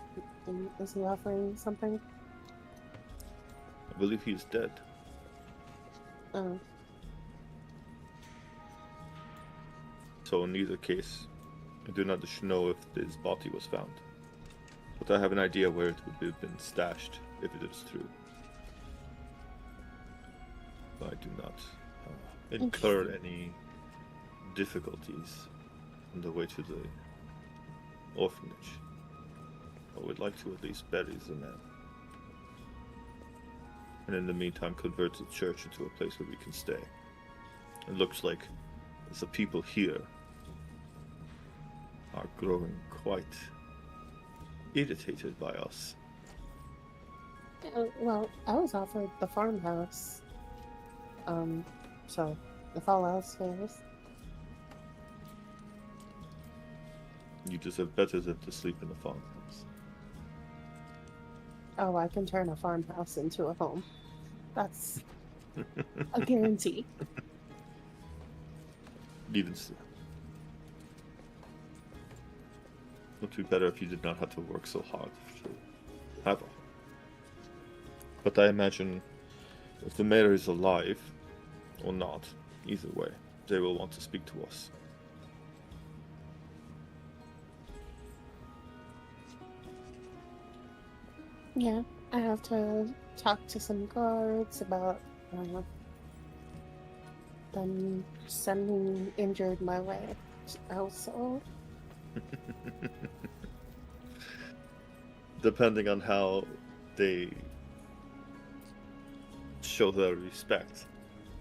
Is he offering something? I believe he is dead. Oh, So in either case, I do not know if his body was found. But I have an idea where it would have been stashed, if it is true. But I do not incur any difficulties on the way to the orphanage. I would like to at least bury the man. And in the meantime, convert the church into a place where we can stay. It looks like the people here are growing quite irritated by us. well, I was offered the farmhouse. So if all else fails, You deserve better than to sleep in a farmhouse. oh, I can turn a farmhouse into a home. That's a guarantee. Even still. It would be better if you did not have to work so hard to have a home. But I imagine if the mayor is alive, or not, either way, they will want to speak to us. Yeah, I have to talk to some guards about then sending injured my way also. Depending on how they show their respect,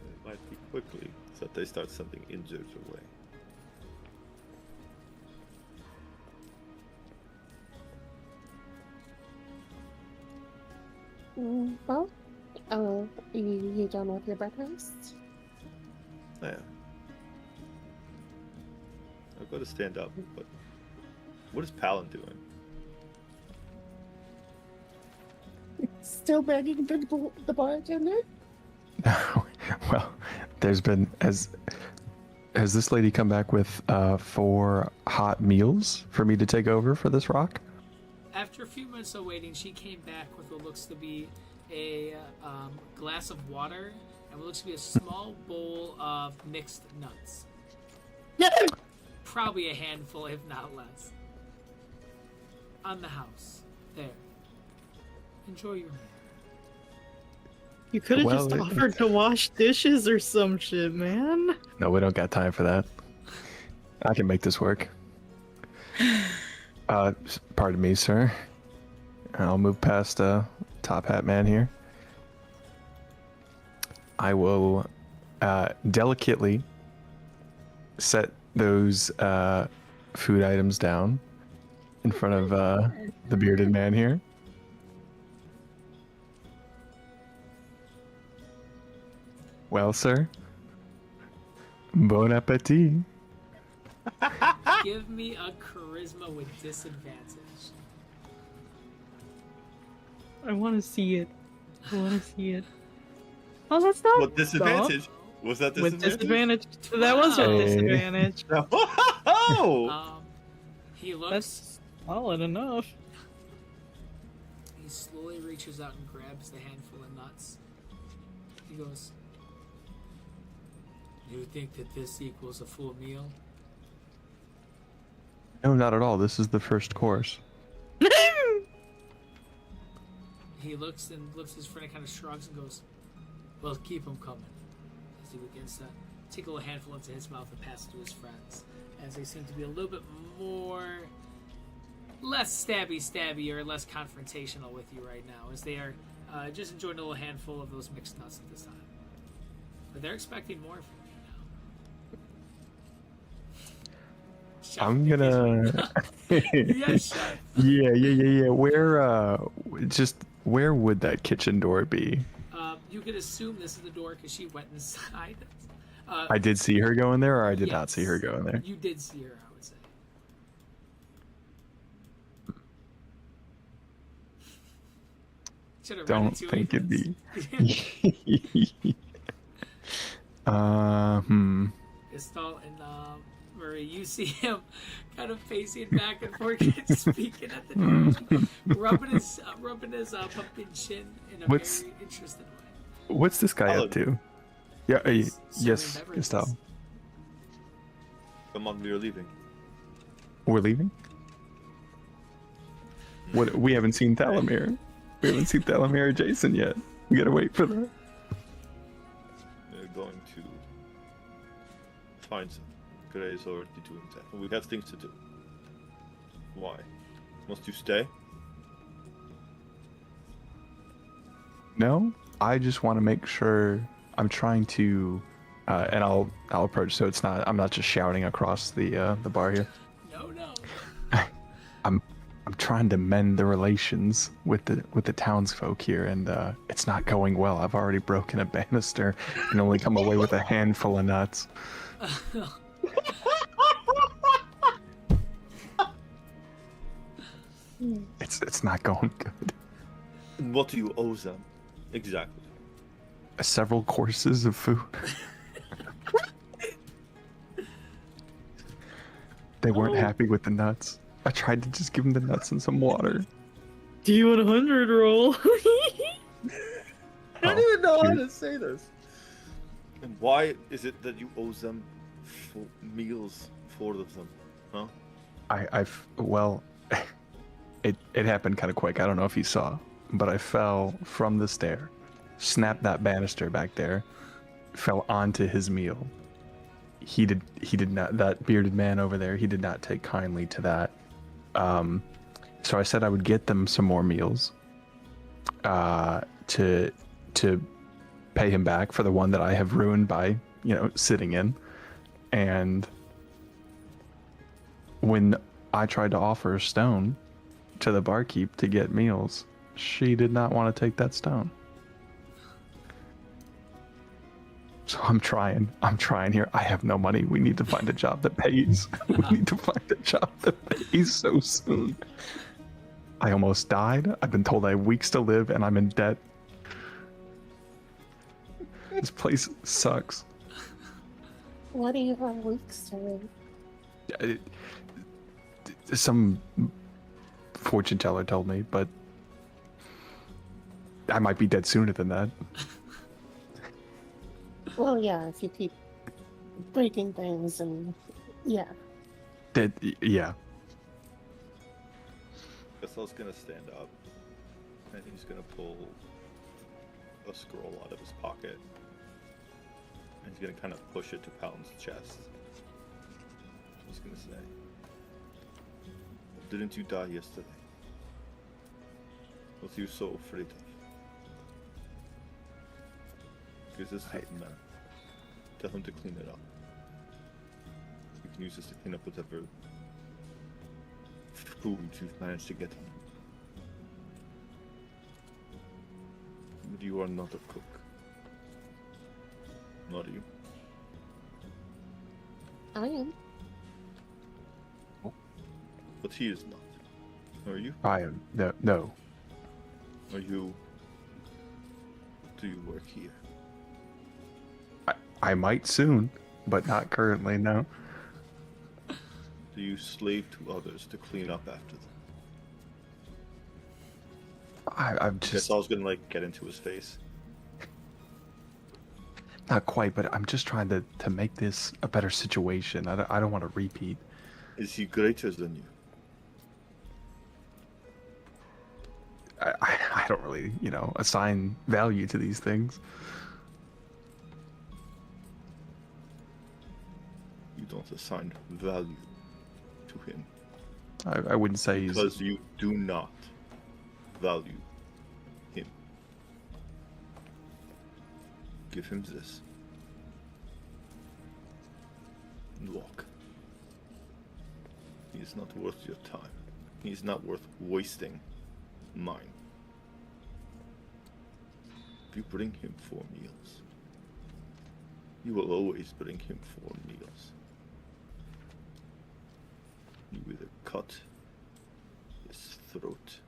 it might be quickly that they start sending injured away. Well, you done with your breakfast? Yeah. I've got to stand up, but what is Palin doing? Still begging the bartender? Well, there's been has this lady come back with 4 hot meals for me to take over for this rock? After a few minutes of waiting, she came back with what looks to be a glass of water and what looks to be a small bowl of mixed nuts. Probably a handful, if not less. On the house. There. Enjoy your meal. You could have just offered to wash dishes or some shit, man. No, we don't got time for that. I can make this work. Pardon me, sir. I'll move past Top Hat Man here. I will delicately set those food items down in front of the bearded man here. Well, sir. Bon appetit. Give me a charisma with disadvantage. I want to see it. I want to see it. Oh, that's not. What disadvantage? Was that With disadvantage? disadvantage. That was with disadvantage. Oh! He looks. That's solid enough. He slowly reaches out and grabs the handful of nuts. He goes, "You think that this equals a full meal?" No, not at all. This is the first course. He looks at his friend and kind of shrugs and goes, "Well, keep him coming." As he begins to take a little handful into his mouth and pass it to his friends, as they seem to be a little bit less stabby or less confrontational with you right now, as they are just enjoying a little handful of those mixed nuts at this time. But they're expecting more from you now. I'm gonna. Yes, chef. Yeah. Where would that kitchen door be? You could assume this is the door because she went inside. I did see her go in there, or I did not Yes. see her go in there. You did see her, I would say. Should have Don't think it'd be. Istal and Murray, you see him kind of pacing back and forth, speaking at the door, rubbing his pumpkin chin in a very interested way. What's this guy up to? Yeah, yes, beverages. Gustavo. Come on, we are leaving. We're leaving? What? We haven't seen Thalamir. We haven't seen Thalamir or Jason yet. We gotta wait for that. We're going to find some. Gray's already doing that. We have things to do. Why? Must you stay? No, I just want to make sure. I'm trying to, and I'll approach so it's not. I'm not just shouting across the bar here. No. I'm trying to mend the relations with the townsfolk here, and it's not going well. I've already broken a banister and only come away with a handful of nuts. It's not going good. What do you owe them? Exactly. Several courses of food. They weren't happy with the nuts. I tried to just give them the nuts and some water. Do you want 100 roll? I don't even know how to say this. And why is it that you owe them meals, 4 of them? Huh? Well, it happened kind of quick. I don't know if you saw, but I fell from the stair, snapped that banister back there, fell onto his meal. He did not, that bearded man over there, he did not take kindly to that. So I said I would get them some more meals to pay him back for the one that I have ruined by, sitting in. And when I tried to offer a stone to the barkeep to get meals, she did not want to take that stone. So I'm trying here. I have no money. We need to find a job that pays. We need to find a job that pays so soon. I almost died. I've been told I have weeks to live, and I'm in debt. This place sucks. What do you have weeks to live? Some fortune teller told me, but I might be dead sooner than that. Well, yeah, if you keep breaking things and yeah. Yeah. Gastel's gonna stand up, and he's gonna pull a scroll out of his pocket, and he's gonna kind of push it to Paladin's chest. He's gonna say, "Didn't you die yesterday? What are you so afraid of? Because this doesn't matter. Tell him to clean it up. We can use this to clean up whatever food you've managed to get him. But you are not a cook. Not you. I am. But he is not. Are you? I am. No. Are you... Do you work here? I might soon, but not currently, no. Do you slave to others to clean up after them? I'm just... Guess I was gonna, get into his face. Not quite, but I'm just trying to make this a better situation. I don't want to repeat. Is he greater than you? I don't really, assign value to these things. You don't assign value to him. I wouldn't say because you do not value him. Give him this. And walk. He is not worth your time. He is not worth wasting mine. If you bring him 4 meals, you will always bring him 4 meals. You either cut his throat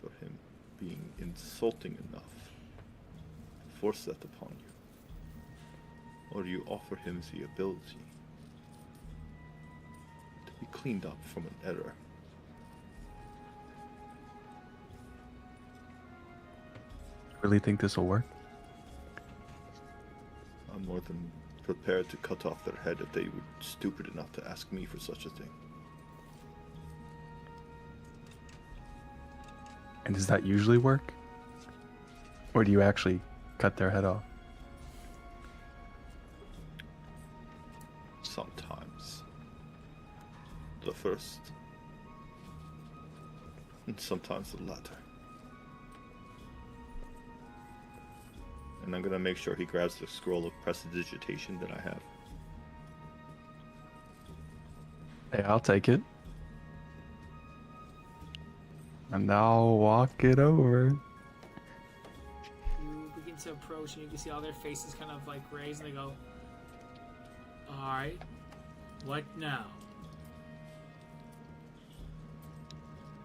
for him being insulting enough to force that upon you, or you offer him the ability to be cleaned up from an error. Really think this will work? I'm more than prepared to cut off their head if they were stupid enough to ask me for such a thing. And does that usually work? Or do you actually cut their head off? Sometimes. The first. And sometimes the latter. And I'm gonna make sure he grabs the scroll of prestidigitation that I have. Hey, I'll take it. And I'll walk it over. You begin to approach, and you can see all their faces kind of raise, and they go, "Alright, what now?"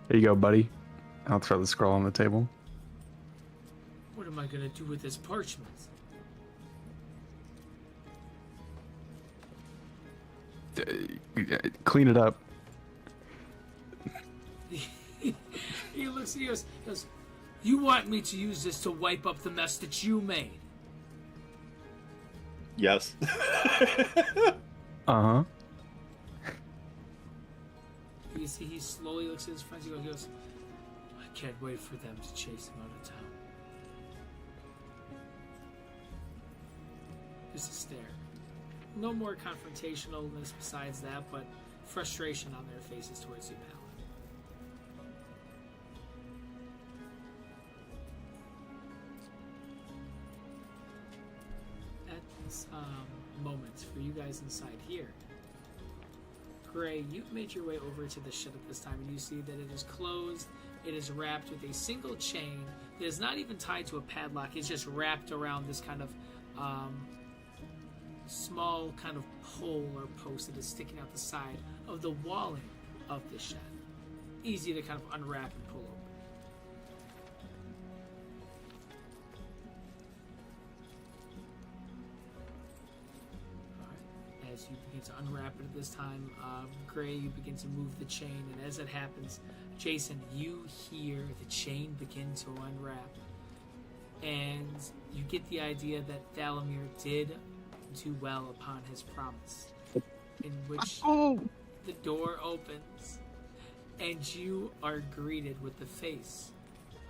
There you go, buddy. I'll throw the scroll on the table. What am I gonna do with this parchment? Clean it up. He looks at you and goes, "You want me to use this to wipe up the mess that you made?" Yes. Uh-huh. You see, he slowly looks at his friends. He goes, "I can't wait for them to chase him out of town." just a stare. No more confrontationalness besides that, but frustration on their faces towards you, Palin. At this moment, for you guys inside here, Gray, you've made your way over to the ship at this time, and you see that it is closed. It is wrapped with a single chain that is not even tied to a padlock. It's just wrapped around this kind of small kind of pole or post that is sticking out the side of the walling of the shed. Easy to kind of unwrap and pull open. Alright. As you begin to unwrap it at this time, Gray, you begin to move the chain, and as it happens, Jason, you hear the chain begin to unwrap, and you get the idea that Thalamir did do well upon his promise, in which the door opens and you are greeted with the face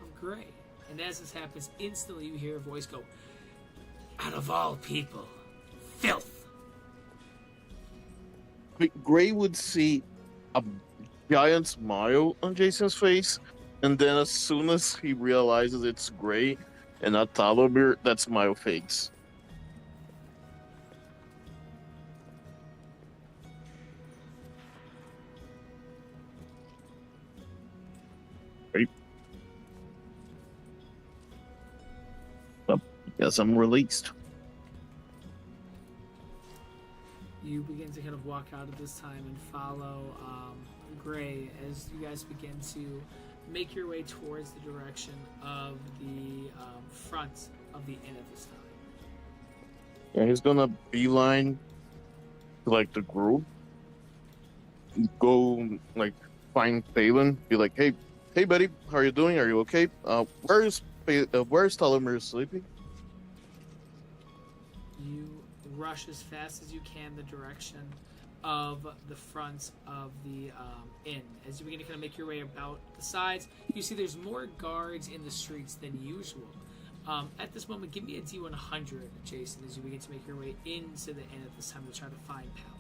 of Gray. And as this happens, instantly you hear a voice go, "Out of all people, filth!" Gray would see a giant smile on Jason's face, and then as soon as he realizes it's Gray and not Thalamir, that smile fades. Yes, I'm released. You begin to kind of walk out at this time and follow Gray as you guys begin to make your way towards the direction of the front of the inn at this time. Yeah, he's gonna beeline to, like, the group. Go, like, find Phelan. Be like, hey, buddy, how are you doing? Are you okay? Where's Thalamir sleeping? You rush as fast as you can the direction of the front of the inn. As you begin to kind of make your way about the sides, you see there's more guards in the streets than usual. At this moment, give me a D100, Jason, as you begin to make your way into the inn at this time to try to find Palin.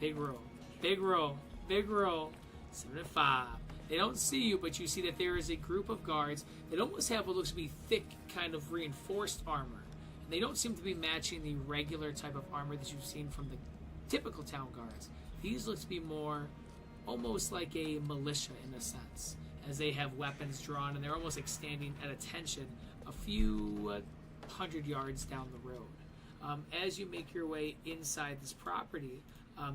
Big roll, big roll, big roll. 7 and 5. They don't see you, but you see that there is a group of guards that almost have what looks to be thick, kind of reinforced armor. And they don't seem to be matching the regular type of armor that you've seen from the typical town guards. These look to be more almost like a militia in a sense, as they have weapons drawn and they're almost like standing at attention a few 100 yards down the road. As you make your way inside this property,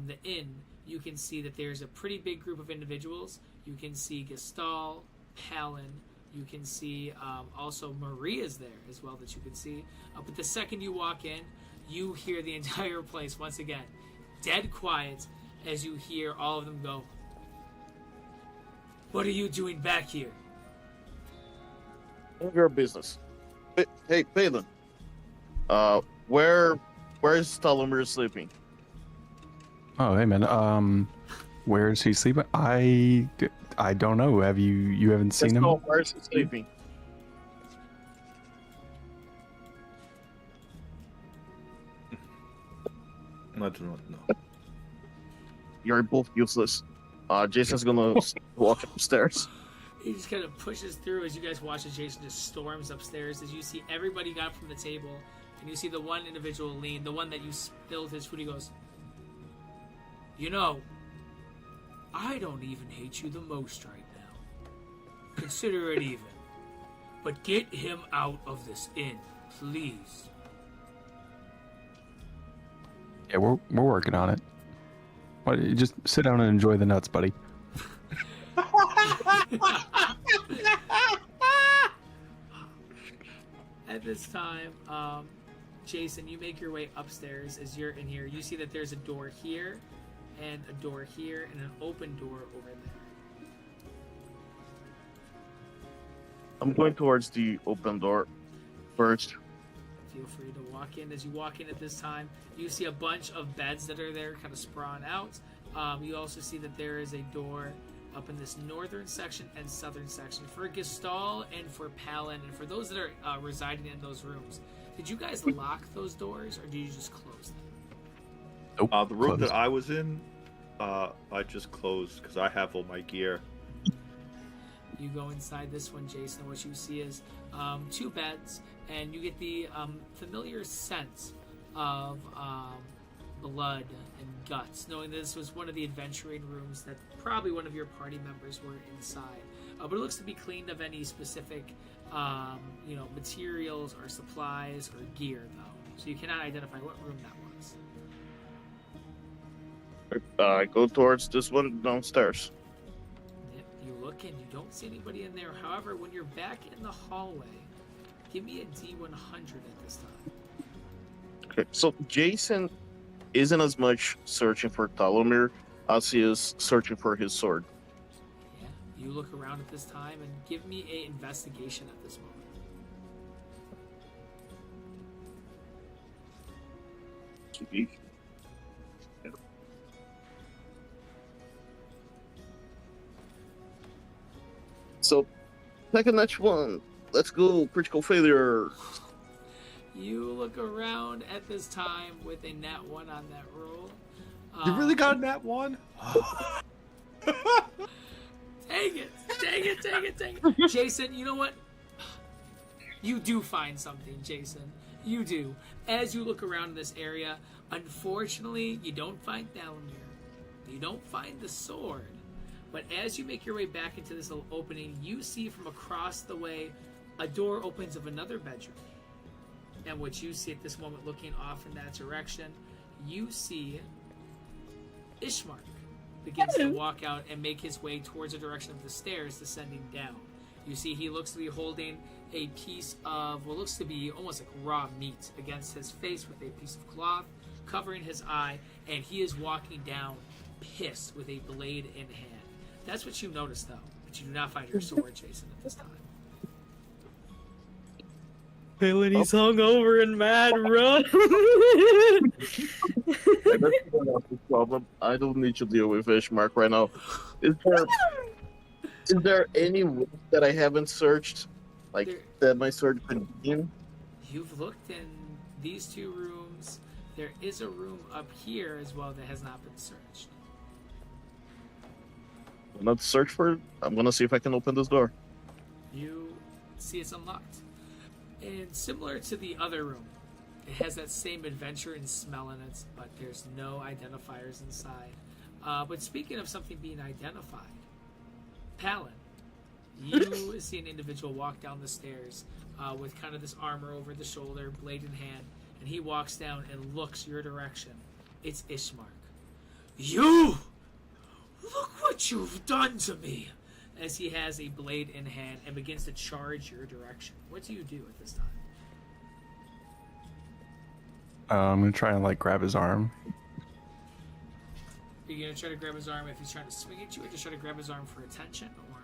the inn, you can see that there's a pretty big group of individuals. You can see Gestal, Palin. You can see also Maria's there as well that you can see. But the second you walk in, you hear the entire place once again dead quiet as you hear all of them go, "What are you doing back here?" Your business. Hey, Phelan. Where's Thalamir sleeping? Oh, hey man. Where is he sleeping? I don't know. Have you haven't seen him? No, where's he sleeping? I do not know. You're both useless. Jason's gonna walk upstairs. He just kind of pushes through as you guys watch as Jason just storms upstairs as you see everybody got up from the table and you see the one individual lean, the one that you spilled his food. He goes, "You know, I don't even hate you the most right now. Consider it even. But get him out of this inn, please." Yeah, we're working on it. What, you just sit down and enjoy the nuts, buddy. At this time, Jason, you make your way upstairs as you're in here. You see that there's a door here, and a door here, and an open door over there. I'm going towards the open door first. Feel free to walk in. As you walk in at this time, you see a bunch of beds that are there kind of sprawn out. You also see that there is a door up in this northern section and southern section. For Gestalt and for Palin, and for those that are residing in those rooms, did you guys lock those doors, or did you just close them? Nope. The room closed. that I was in, I just closed because I have all my gear. You go inside this one, Jason. What you see is 2 beds, and you get the familiar sense of blood and guts, knowing that this was one of the adventuring rooms that probably one of your party members were inside. But it looks to be cleaned of any specific, materials or supplies or gear, though. So you cannot identify what room that was. I go towards this one downstairs. You look and you don't see anybody in there. However, when you're back in the hallway, give me a D100 at this time. Okay, so Jason isn't as much searching for Talomir as he is searching for his sword. Yeah, you look around at this time and give me a investigation at this moment. So, second next one. Let's go. Critical failure. You look around at this time with a nat 1 on that roll. You really got that one? Dang it. Jason, you know what? You do find something, Jason. You do. As you look around this area, unfortunately, you don't find Dalamir. You don't find the sword. But as you make your way back into this little opening, you see from across the way a door opens of another bedroom. And what you see at this moment, looking off in that direction, you see Ishmark begins to walk out and make his way towards the direction of the stairs descending down. You see he looks to be holding a piece of what looks to be almost like raw meat against his face with a piece of cloth covering his eye, and he is walking down pissed with a blade in hand. That's what you notice, though, but you do not find your sword, Jason, at this time. He's hungover and mad, run. That's not the problem. I don't need to deal with Ishmark right now. Is there any room that I haven't searched, that my sword could be in? You've looked in these 2 rooms. There is a room up here as well that has not been searched. I'm not search for it. I'm gonna see if I can open this door. You see it's unlocked. And similar to the other room, it has that same adventure and smell in it, but there's no identifiers inside. But speaking of something being identified, Palin, you see an individual walk down the stairs with kind of this armor over the shoulder, blade in hand, and he walks down and looks your direction. It's Ishmark. You! Look what you've done to me! As he has a blade in hand and begins to charge your direction. What do you do at this time? I'm gonna try and grab his arm. Are you gonna try to grab his arm if he's trying to swing at you, or just try to grab his arm for attention, or?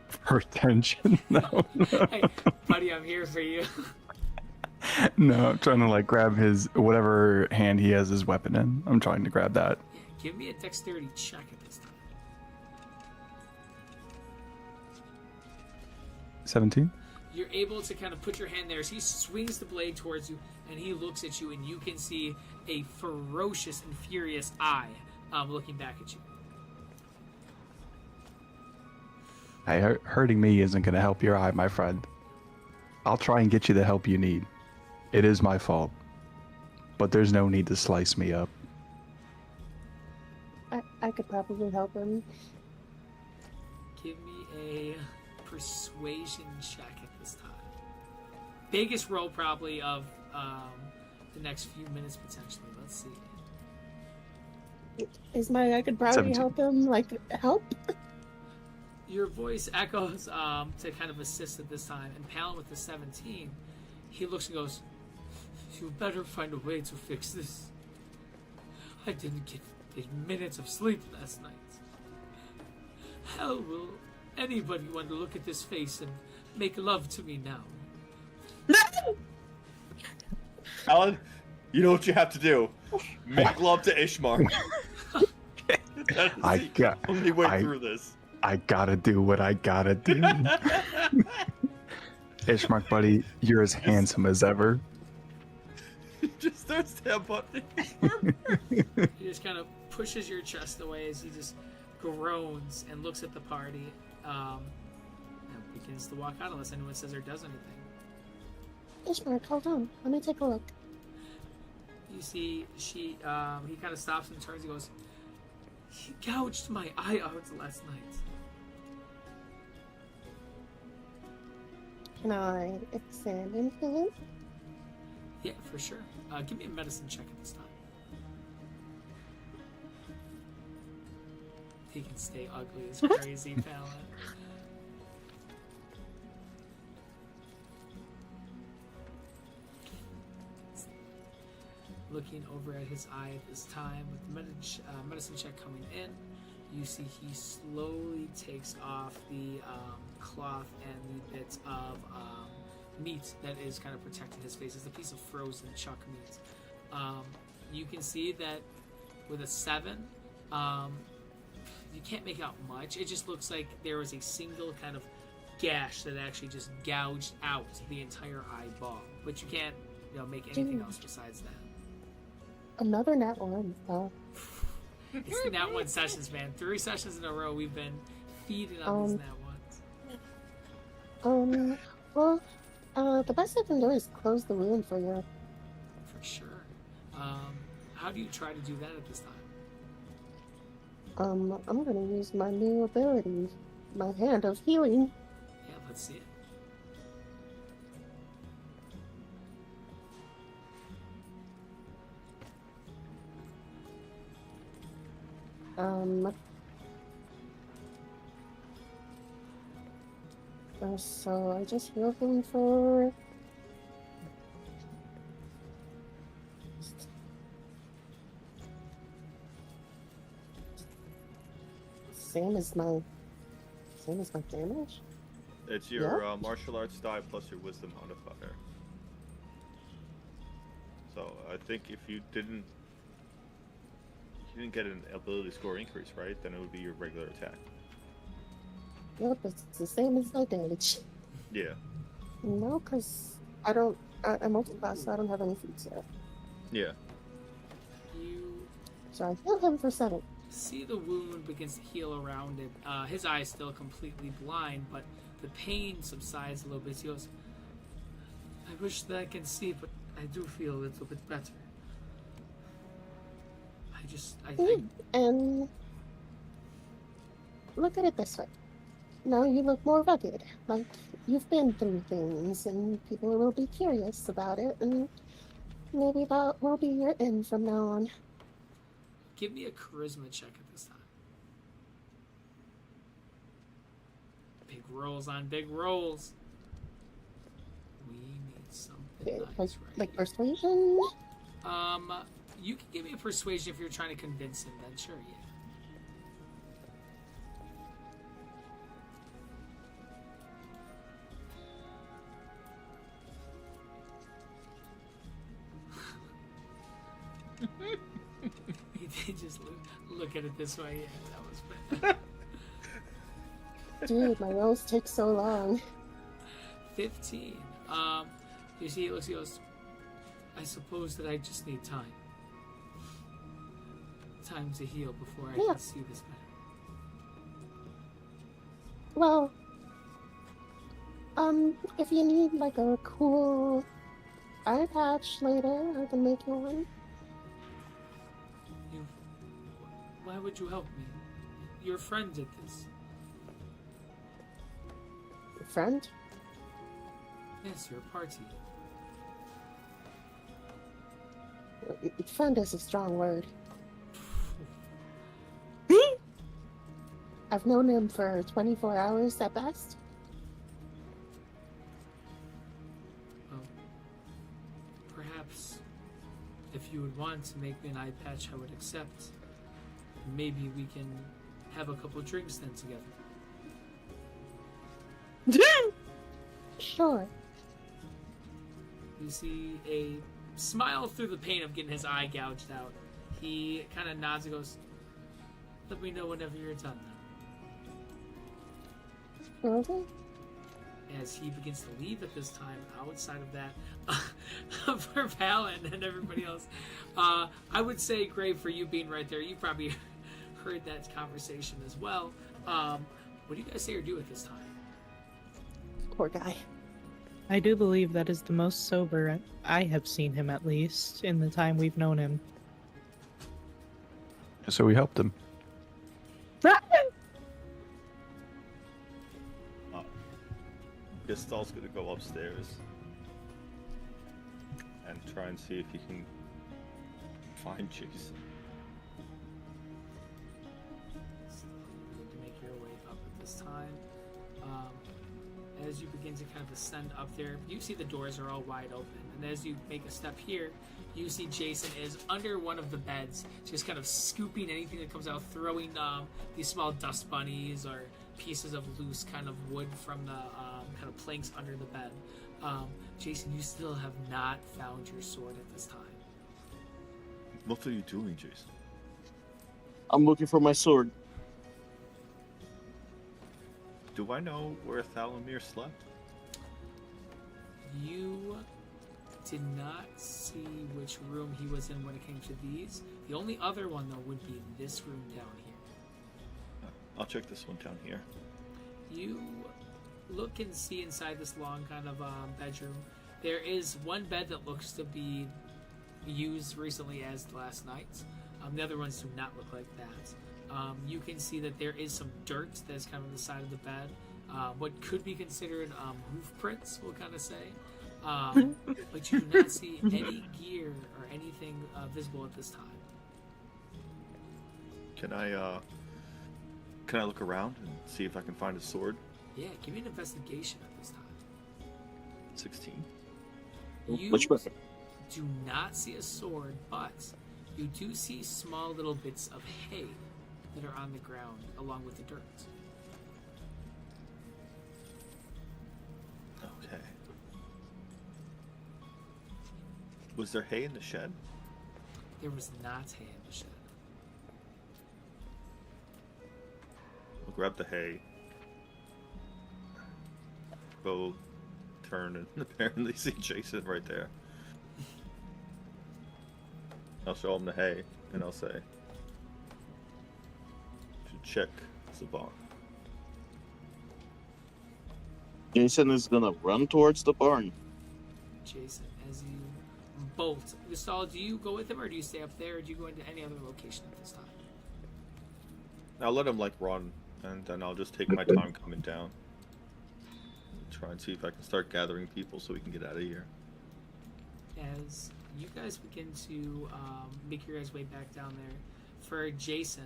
For attention? No. Hey, buddy, I'm here for you. No, I'm trying to grab his whatever hand he has his weapon in. I'm trying to grab that. Yeah, give me a dexterity check at this time. 17. You're able to kind of put your hand there as he swings the blade towards you, and he looks at you, and you can see a ferocious and furious eye looking back at you. Hey, hurting me isn't going to help your eye, my friend. I'll try and get you the help you need. It is my fault. But there's no need to slice me up. I could probably help him. Give me a persuasion check at this time. Biggest roll probably of the next few minutes potentially. Let's see. I could probably 17. help him, help? Your voice echoes to kind of assist at this time, and Palin with the 17, he looks and goes, "You better find a way to fix this. I didn't get minutes of sleep last night. How will anybody want to look at this face and make love to me now?" Alan, you know what you have to do. Make love to Ishmark. That is the only way through this. I gotta do what I gotta do. Ishmark, buddy, you're as handsome as ever. He just starts headbutting. He just kind of pushes your chest away as he just groans and looks at the party. And begins to walk out unless anyone says or does anything. Ishmark, hold on. Let me take a look. You see, he kind of stops and turns. He goes, "He gouged my eye out last night." Can I examine him? Yeah, for sure. Give me a medicine check at this time. He can stay ugly as crazy, Fallon. Looking over at his eye at this time, with the medicine check coming in, you see he slowly takes off the cloth and the bits of meat that is kind of protecting his face. It's a piece of frozen chuck meat. You can see that with a 7, you can't make out much. It just looks like there was a single kind of gash that actually just gouged out the entire eyeball. But you can't, make anything else besides that. Another nat one. It's the nat 1 sessions, man. 3 sessions in a row we've been feeding on these nat 1s. Well, the best I can do is close the wound for you. For sure. How do you try to do that at this time? I'm gonna use my new ability, my hand of healing. Yeah, let's see it. So I just healed him for... Same as my damage? It's your martial arts die plus your wisdom modifier. So I think if you didn't get an ability score increase, right? Then it would be your regular attack. Yep, it's the same as my damage. Yeah. No, because I'm multi-class, so I don't have any feats yet. Yeah. You So I healed him for 7. see the wound begins to heal around it. His eye is still completely blind, but the pain subsides a little bit. He goes, "I wish that I can see, but I do feel a little bit better. And look at it this way. Now you look more rugged. Like, you've been through things, and people will be curious about it, and maybe that will be your end from now on." Give me a charisma check at this time. Big rolls on big rolls. We need something nice right Like here. persuasion? You can give me a persuasion if you're trying to convince him, then sure, yeah. He did just look at it this way. Yeah, that was bad. Dude, my rolls take so long. 15. You see, he goes, "I suppose that I just need time. Time to heal before I can see this better." Well, if you need like a cool eye patch later, I can make you one. Why would you help me? Your friend did this. Your friend? Yes, your party. Friend is a strong word. I've known him for 24 hours at best. Well, perhaps if you would want to make me an eye patch, I would accept. Maybe we can have a couple drinks then together. Sure. You see a smile through the pain of getting his eye gouged out. He kind of nods and goes, "Let me know whenever you're done then." Mhm. As he begins to leave at this time, outside of that, for Palin and everybody else, I would say, Gray, for you being right there, you probably heard that conversation as well. What do you guys say or do at this time? Poor guy. I do believe that is the most sober I have seen him, at least, in the time we've known him. So we helped him. Gestall's gonna go upstairs and try and see if he can find Jason. To make your way up at this time. As you begin to kind of ascend up there, you see the doors are all wide open. And as you make a step here, you see Jason is under one of the beds, just kind of scooping anything that comes out, throwing these small dust bunnies or pieces of loose kind of wood from the kind of planks under the bed. Jason, you still have not found your sword at this time. What are you doing, Jason? I'm looking for my sword. Do I know where Thalamir slept? You did not see which room he was in when it came to these. The only other one, though, would be this room down here. I'll check this one down here. You look and see inside this long kind of bedroom. There is one bed that looks to be used recently as last night's. The other ones do not look like that. You can see that there is some dirt that's kind of on the side of the bed. What could be considered hoof prints, we'll kind of say. But you do not see any gear or anything visible at this time. Can I look around and see if I can find a sword? Yeah, give me an investigation at this time. 16. You Much better. do not see a sword, but you do see small little bits of hay that are on the ground along with the dirt. Okay. Was there hay in the shed? There was not hay in the shed. I'll grab the hay. Go turn and apparently see Jason right there. I'll show him the hay and I'll say, should check the barn. Jason is gonna run towards the barn. Jason, as you bolt. Gustavo, do you go with him or do you stay up there or do you go into any other location at this time? I'll let him run and then I'll just take my time coming down. Try and see if I can start gathering people so we can get out of here. As you guys begin to make your guys' way back down there, for Jason,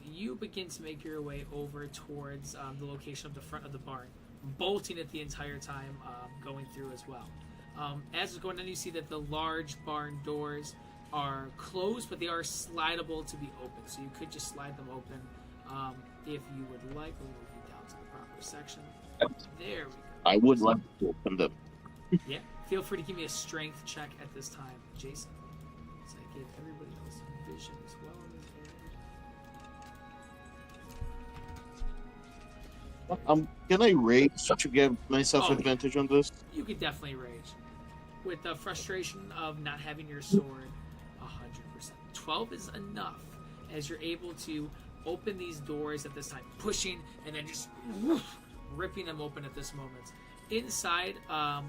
you begin to make your way over towards the location of the front of the barn, bolting it the entire time, going through as well. As it's going on, you see that the large barn doors are closed, but they are slidable to be open, so you could just slide them open if you would like. We'll move you down to the proper section. There we go. I would like to open them. Yeah, feel free to give me a strength check at this time, Jason. So I give everybody else vision as well in this area. Can I rage to give myself advantage on this? You could definitely rage. With the frustration of not having your sword, 100%. 12 is enough, as you're able to open these doors at this time, pushing and then just ripping them open at this moment. Inside,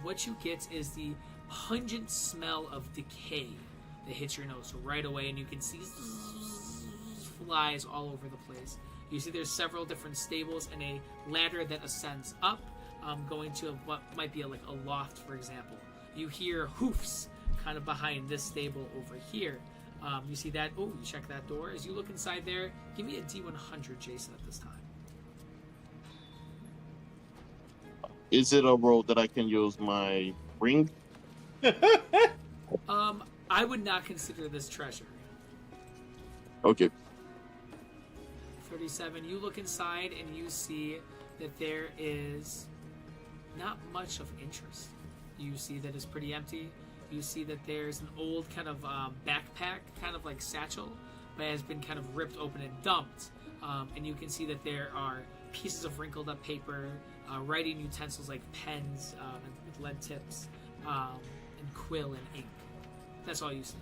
what you get is the pungent smell of decay that hits your nose right away, and you can see flies all over the place. You see there's several different stables and a ladder that ascends up, going to what might be like a loft, for example. You hear hoofs kind of behind this stable over here. You see that? Oh, you check that door. As you look inside there, give me a D100, Jason, at this time. Is it a roll that I can use my ring? I would not consider this treasure. Okay. 37. You look inside and you see that there is not much of interest. You see that it's pretty empty. You see that there's an old kind of backpack, kind of like satchel, that has been kind of ripped open and dumped. and you can see that there are pieces of wrinkled up paper, writing utensils like pens with lead tips, and quill and ink. That's all you see.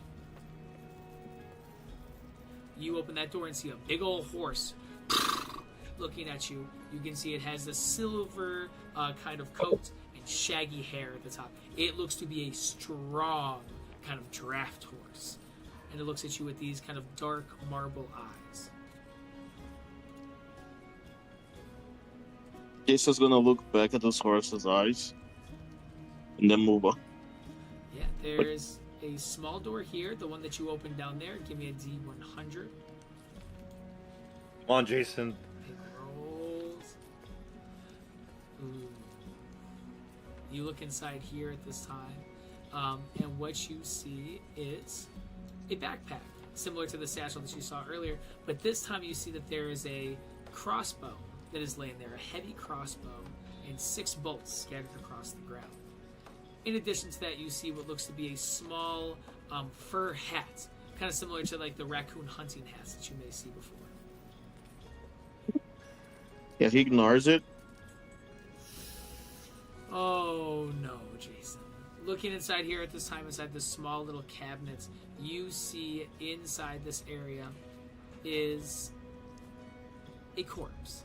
You open that door and see a big old horse looking at you. You can see it has a silver kind of coat and shaggy hair at the top. It looks to be a strong kind of draft horse. And it looks at you with these kind of dark marble eyes. Jason's gonna look back at this horse's eyes and then move on. Yeah, there's a small door here, the one that you opened down there. Give me a D100. Come on, Jason. It rolls. Ooh. You look inside here at this time, and what you see is a backpack, similar to the satchel that you saw earlier, but this time you see that there is a crossbow that is laying there, a heavy crossbow, and 6 bolts scattered across the ground. In addition to that, you see what looks to be a small fur hat, kind of similar to like the raccoon hunting hats that you may see before. Yeah, he ignores it. Oh no, Jason. Looking inside here at this time, inside this small little cabinet, you see inside this area is a corpse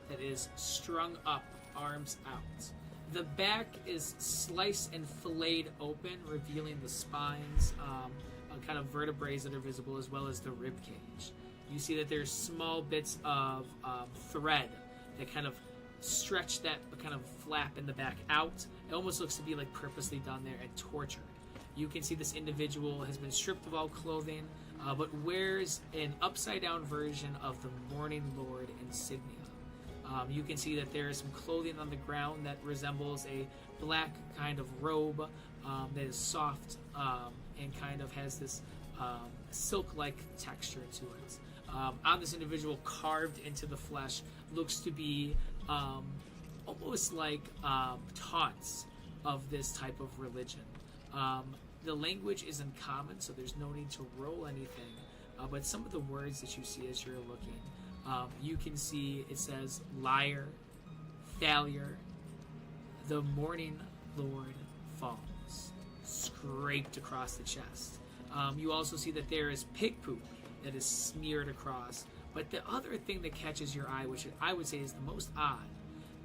that is strung up, arms out. The back is sliced and filleted open, revealing the spines, kind of vertebrae that are visible, as well as the rib cage. You see that there's small bits of thread that kind of stretch that kind of flap in the back out. It almost looks to be like purposely done there and tortured. You can see this individual has been stripped of all clothing, but wears an upside down version of the Morning Lord insignia. You can see that there is some clothing on the ground that resembles a black kind of robe that is soft and kind of has this silk-like texture to it. On this individual, carved into the flesh, looks to be almost like taunts of this type of religion. The language is in common, so there's no need to roll anything, but some of the words that you see as you're looking, you can see it says liar, failure, the Morning Lord falls, scraped across the chest. You also see that there is pig poop that is smeared across. But the other thing that catches your eye, which I would say is the most odd,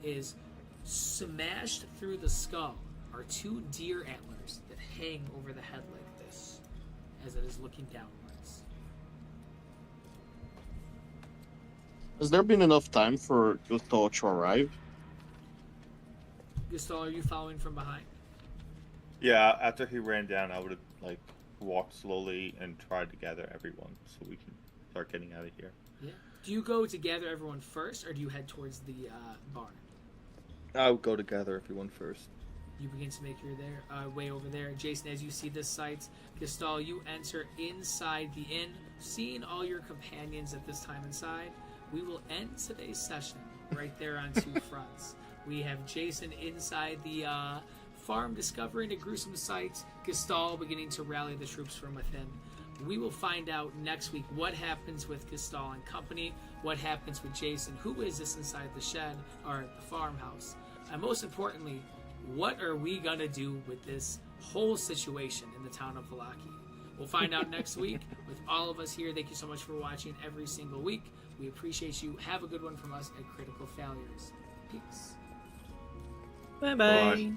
is smashed through the skull are 2 deer antlers that hang over the head like this as it is looking downwards. Has there been enough time for Gustav to arrive? Gustav, are you following from behind? Yeah, after he ran down, I would have walked slowly and tried to gather everyone so we can start getting out of here. Yeah. Do you go to gather everyone first, or do you head towards the barn? I would go to gather everyone first. You begin to make your way over there. Jason, as you see this site, Gustav, you enter inside the inn. Seeing all your companions at this time inside, we will end today's session right there on 2 fronts. We have Jason inside the farm discovering a gruesome sight, Gustav beginning to rally the troops from within. We will find out next week what happens with Gustav and company, what happens with Jason, who is this inside the shed or the farmhouse, and most importantly, what are we gonna do with this whole situation in the town of Vallaki? We'll find out next week with all of us here. Thank you so much for watching every single week. We appreciate you. Have a good one from us at Critical Failures. Peace. Bye-bye. Bye.